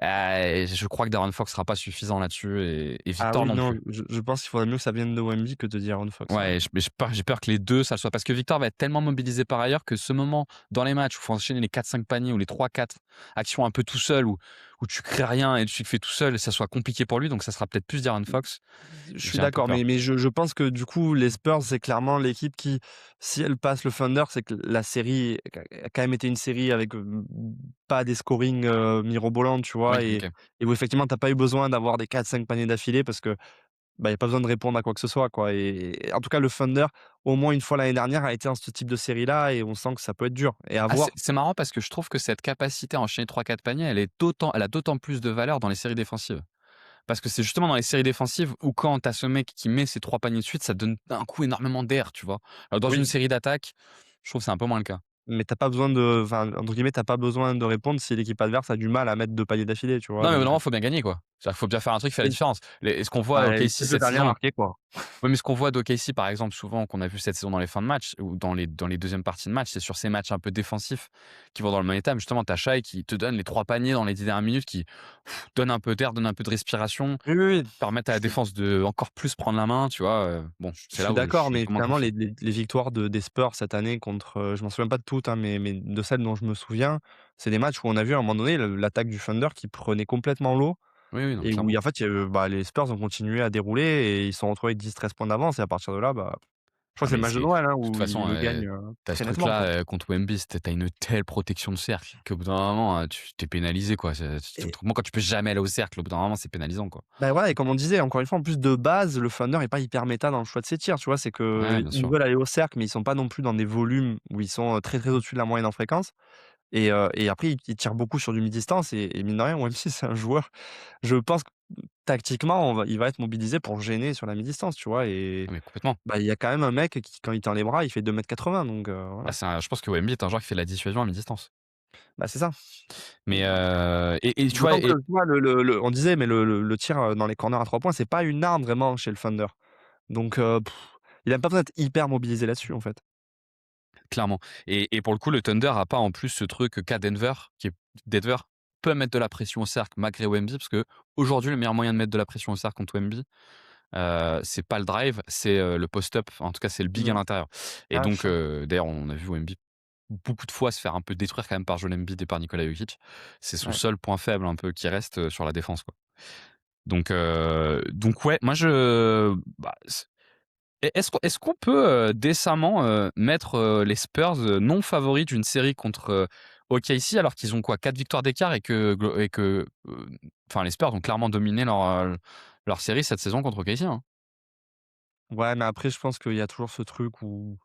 Je crois que Darren Fox sera pas suffisant là-dessus et ah Victor oui, non non, plus. je pense qu'il faudrait mieux que ça vienne de Wemby que de De'Aaron Fox, ouais. Ouais, mais j'ai peur que les 2 ça le soit parce que Victor va être tellement mobilisé par ailleurs que ce moment dans les matchs où il faut enchaîner les 4-5 paniers ou les 3-4 actions un peu tout seul où tu crées rien et tu le fais tout seul et ça soit compliqué pour lui, donc ça sera peut-être plus De'Aaron Fox. Je suis J'ai un peu d'accord, peur. mais je pense que du coup, les Spurs, c'est clairement l'équipe qui, si elle passe le Thunder, c'est que la série a quand même été une série avec, pas des scorings, mirobolants, tu Oui, vois? OK. Et où effectivement, tu as pas eu besoin d'avoir des 4-5 paniers d'affilée parce que, il y a pas besoin de répondre à quoi que ce soit, quoi. Et en tout cas, le Thunder, au moins une fois l'année dernière, a été dans ce type de série-là et on sent que ça peut être dur et à Ah, voir. c'est marrant parce que je trouve que cette capacité à enchaîner 3-4 paniers, elle a d'autant plus de valeur dans les séries défensives. Parce que c'est justement dans les séries défensives où quand tu as ce mec qui met ses 3 paniers de suite, ça donne d'un coup énormément d'air, tu vois? Alors dans une Oui. série d'attaques, je trouve que c'est un peu moins le cas. Mais t'as pas besoin de enfin, entre guillemets, «tu pas besoin de répondre» si l'équipe adverse a du mal à mettre 2 paniers d'affilée, tu vois? Non, mais au bout d'un Donc moment, faut bien gagner, quoi. C'est-à-dire qu'il faut bien faire un truc qui fait la oui, différence. Ce qu'on voit à il OKC peut cette rien saison. marquer, quoi. Oui, mais ce qu'on voit d'OKC, par exemple, souvent, qu'on a vu cette saison dans les fins de match ou dans les deuxièmes parties de match, c'est sur ces matchs un peu défensifs qui vont dans le money time. Justement, tu as Shai qui te donne les 3 paniers dans les 10 dernières minutes, qui donne un peu d'air, donne un peu de respiration, Oui, oui, oui, permettent à je la suis défense de encore plus prendre la main, tu vois? Bon, je c'est là suis où je d'accord, suis un mais peu moins finalement confiant. les victoires des Spurs cette année contre, je m'en souviens pas de toutes, hein, mais de celles dont je me souviens, c'est des matchs où on a vu à un moment donné l'attaque du Thunder qui prenait complètement l'eau Oui, oui, non, et où clairement. en fait, il y a eu les Spurs ont continué à dérouler et ils se sont retrouvés avec 10-13 points d'avance et à partir de là, Je crois Ah que c'est mais le match de c'est Noël de toute où façon, il le gagne tu ce très nettement, quoi. truc-là, contre Wemby, tu une telle protection de cercle qu'au bout d'un moment, tu es pénalisé, quoi. Moi, quand tu peux jamais aller au cercle, au bout d'un moment, c'est pénalisant, quoi. Bah, voilà et comme on disait, encore une fois, en plus de base, le Thunder est pas hyper méta dans le choix de ses tirs, tu vois? C'est Ouais, bien qu'ils sûr. veulent aller au cercle, mais ils sont pas non plus dans des volumes où ils sont, très, très au-dessus de la moyenne en fréquence et après ils tirent beaucoup sur du mi-distance et mine de rien, même si c'est un joueur, je pense que tactiquement, il va être mobilisé pour gêner sur la mi-distance, tu vois? Et Ah mais complètement. bah, il y a quand même un mec qui, quand il tend les bras, il fait 2,80 m donc Bah, voilà. je pense que Wemby est un joueur qui fait la dissuasion à mi-distance. Bah, c'est ça. Mais Mmh. et tu vois D'autant que, et tu vois, on disait, mais le tir, dans les corners à 3 points, c'est pas une arme vraiment chez le Thunder. Donc il a pas besoin d'être hyper mobilisé là-dessus, en fait. clairement et pour le coup, le Thunder a pas en plus ce truc qu'a Denver, qui est Denver peut mettre de la pression au cercle malgré Wemby parce qu'aujourd'hui, le meilleur moyen de mettre de la pression au cercle contre Wemby, c'est pas le drive, c'est, le post-up. En tout cas, c'est le big à Mmh. l'intérieur et Ah, je suis donc sûr. d'ailleurs, on a vu Wemby beaucoup de fois se faire un peu détruire quand même par Joel Embiid et par Nikola Jokic. C'est son Ouais. seul point faible un peu qui reste, sur la défense, quoi. Donc ouais, moi je bah, est-ce qu'on peut, décemment, mettre, les Spurs, non favoris d'une série contre, OKC alors qu'ils ont quoi? 4 victoires d'écart enfin les Spurs ont clairement dominé leur série cette saison contre OKC, hein? Ouais, mais après, je pense qu'il y a toujours ce truc où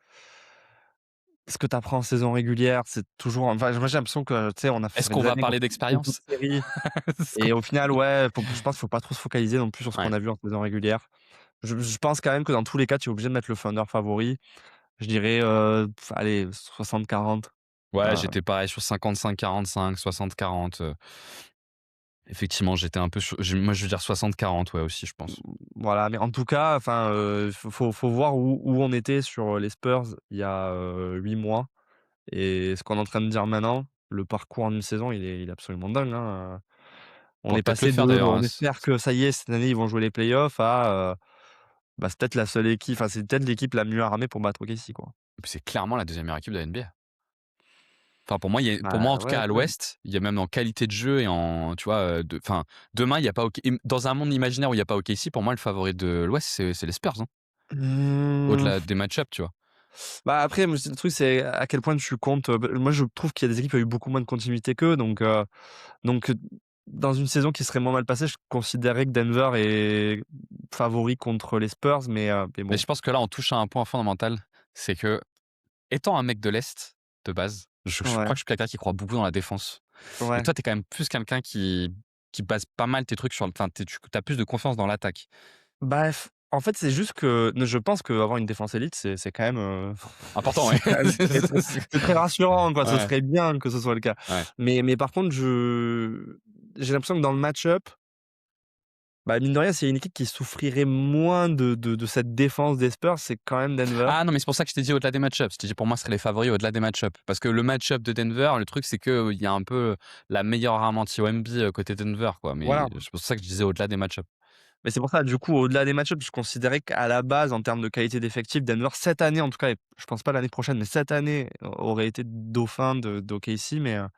ce que tu apprends en saison régulière, c'est toujours enfin, moi, j'ai l'impression que, tu sais, on a Est-ce fait qu'on des va années qu'on parler fait beaucoup de d'expérience? séries Est-ce qu'on et au final, ouais, je pense qu'il faut pas trop se focaliser non plus sur ce Ouais. qu'on a vu en saison régulière. Je pense quand même que dans tous les cas, tu es obligé de mettre le Thunder favori. Je dirais, allez 60-40. Ouais, Heu, j'étais pareil sur 55-45, 60-40, effectivement, j'étais un peu moi je veux dire 60-40, ouais, aussi, je pense. voilà, mais en tout cas, enfin, faut voir où on était sur les Spurs il y a, 8 mois et ce qu'on est en train de dire maintenant, le parcours en une saison, il est absolument dingue, hein. On On va est peut-être le passé de faire d'ailleurs, on hein, espère que ça y est, cette année, ils vont jouer les playoffs à, bah, c'est peut-être la seule équipe enfin, c'est peut-être l'équipe la mieux armée pour battre OKC, quoi. c'est clairement la deuxième meilleure équipe de la NBA. Enfin, pour moi, Bah, en tout ouais, cas, à ouais. l'Ouest, il y a même en qualité de jeu et en, tu vois, demain, il y a pas dans un monde imaginaire où il y a pas OKC, pour moi, le favori de l'Ouest, c'est les Spurs, hein, Mmh, au-delà des match-ups, tu vois? bah, après, moi, le truc, c'est à quel point tu comptes, moi, je trouve qu'il y a des équipes qui ont eu beaucoup moins de continuité qu'eux, donc dans une saison qui serait moins mal passée, je considérerais que Denver est favori contre les Spurs, mais Mais bon. je pense que là, on touche à un point fondamental, c'est que, étant un mec de l'Est, de base, je Ouais, crois que je suis quelqu'un qui croit beaucoup dans la défense et ouais. toi, tu es quand même plus quelqu'un qui base pas mal tes trucs sur le enfin, tu as plus de confiance dans l'attaque. Bah, en fait, c'est juste que je pense qu'avoir une défense élite, c'est quand même, Important, ouais. c'est quand même c'est très rassurant, quoi. Ce Ouais, serait bien que ce soit le cas. ouais. Mais par contre, j'ai l'impression que dans le match-up, bah, mine de rien, s'il y a une équipe qui souffrirait moins de cette défense des Spurs, c'est quand même Denver. Ah non, mais c'est pour ça que je t'ai dit au-delà des match-ups. Je t'ai dit pour moi, ce seraient les favoris au-delà des match-ups. Parce que le match-up de Denver, le truc, c'est qu'il y a un peu la meilleure arme anti-Wemby côté Denver, quoi. Mais Voilà. c'est pour ça que je disais au-delà des match-ups. Mais c'est pour ça, du coup, au-delà des match-ups, je considérais qu'à la base, en termes de qualité d'effectif, Denver, cette année, en tout cas, et je pense pas l'année prochaine, mais cette année, aurait été dauphin d'OKC, mais Ah,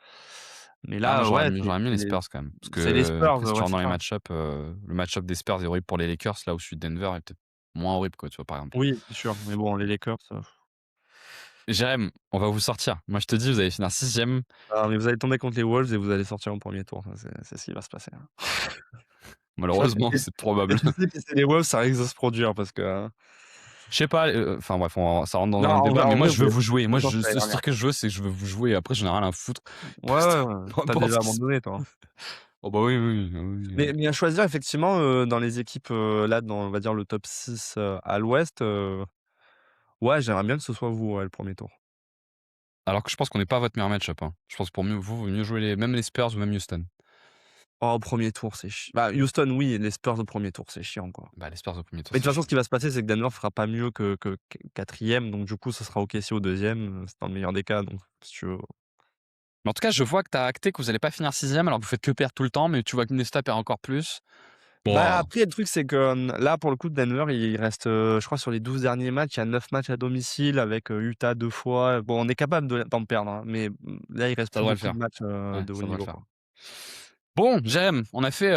moi, là, ouais, j'aurais mis les Spurs quand même. Parce c'est les que Spurs, après, si tu ouais, rentres c'est dans les ça. match-ups, le match-up des Spurs est horrible pour les Lakers, là où celui de Denver est peut-être moins horrible, quoi, tu vois, par exemple. Oui, c'est sûr, mais bon, les Lakers, Jérém, on va vous sortir. Moi, je te dis, vous allez finir sixième. ah, mais vous allez tomber contre les Wolves et vous allez sortir en premier tour, ça, c'est ce qui va se passer, hein. Malheureusement, c'est probable. Je sais que c'est les Wolves, ça risque de se produire parce que, Je sais pas, enfin bref, ça rentre dans non, un débat, mais en moi vrai, je veux vous jouer. Moi, autant que l'année ce dernière. truc que je veux, c'est que je veux vous jouer et après, j'en ai rien à foutre. Ouais, ouais, ouais, Peu tu importe déjà ce qui se abandonné, toi, hein. Oh bah oui, oui, oui, oui. Mais à choisir effectivement, dans les équipes, là, dans, on va dire, le top 6 à l'ouest, ouais, j'aimerais bien que ce soit vous, ouais, le premier tour. Alors que je pense qu'on n'est pas votre meilleur match-up, hein. Je pense pour vaut mieux jouer même les Spurs ou même Houston. Oh, au 1er tour, c'est bah, Houston, oui, les Spurs au premier tour, c'est chiant, quoi. Bah, les Spurs au premier tour, Mais de c'est toute façon, chiant. ce qui va se passer, c'est que Denver fera pas mieux que 4e, donc du coup, ce sera OKC au 2e, c'est dans le meilleur des cas, donc si tu veux. Mais en tout cas, je vois que tu as acté que vous allez pas finir sixième alors que vous faites que perdre tout le temps, mais tu vois que Nesta perd encore plus. Bah, Bon, après, le truc, c'est que, là, pour le coup, Denver, il reste, je crois sur les 12 derniers matchs, il y a 9 matchs à domicile avec, Utah 2 fois. Bon, on est capable d'en perdre, hein, mais, là, il reste ça plus devrait le beaucoup faire. de matchs, Ouais, de haut ça devrait le niveau, faire. quoi. Bon, Jérém, on a fait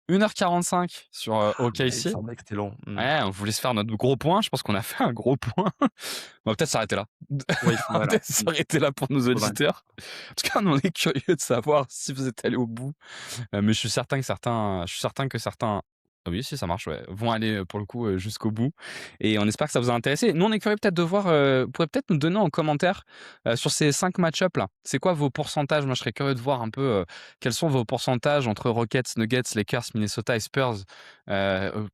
1h45 sur Ah, mais il OKC. semblait que c'était long. Ouais, on voulait se faire notre gros point. Je pense qu'on a fait un gros point. On va peut-être s'arrêter là. Oui, On va voilà. peut-être s'arrêter là pour nos Ouais. auditeurs. En tout cas, on est curieux de savoir si vous êtes allés au bout. Mais je suis certain que certains, ah oui, si ça marche, ouais, vont aller pour le coup jusqu'au bout. Et on espère que ça vous a intéressé. Nous, on est curieux peut-être de voir, vous pourrez peut-être nous donner en commentaire sur ces 5 match-up là. C'est quoi vos pourcentages? Moi, je serais curieux de voir un peu quels sont vos pourcentages entre Rockets, Nuggets, Lakers, Minnesota et Spurs.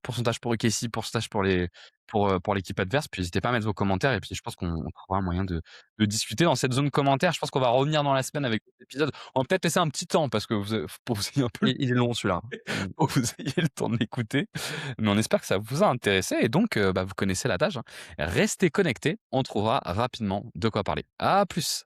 Pourcentage pour OKC, pourcentage pour l'équipe adverse. Puis n'hésitez pas à mettre vos commentaires et puis je pense qu'on trouvera un moyen de discuter dans cette zone commentaire. Je pense qu'on va revenir dans la semaine avec l'épisode. On va peut-être laisser un petit temps parce que pour que vous ayez un peu Il est long celui-là. pour que vous ayez le temps de l'écouter. Mais on espère que ça vous a intéressé et donc vous connaissez l'adage, hein. Restez connectés, on trouvera rapidement de quoi parler. À plus.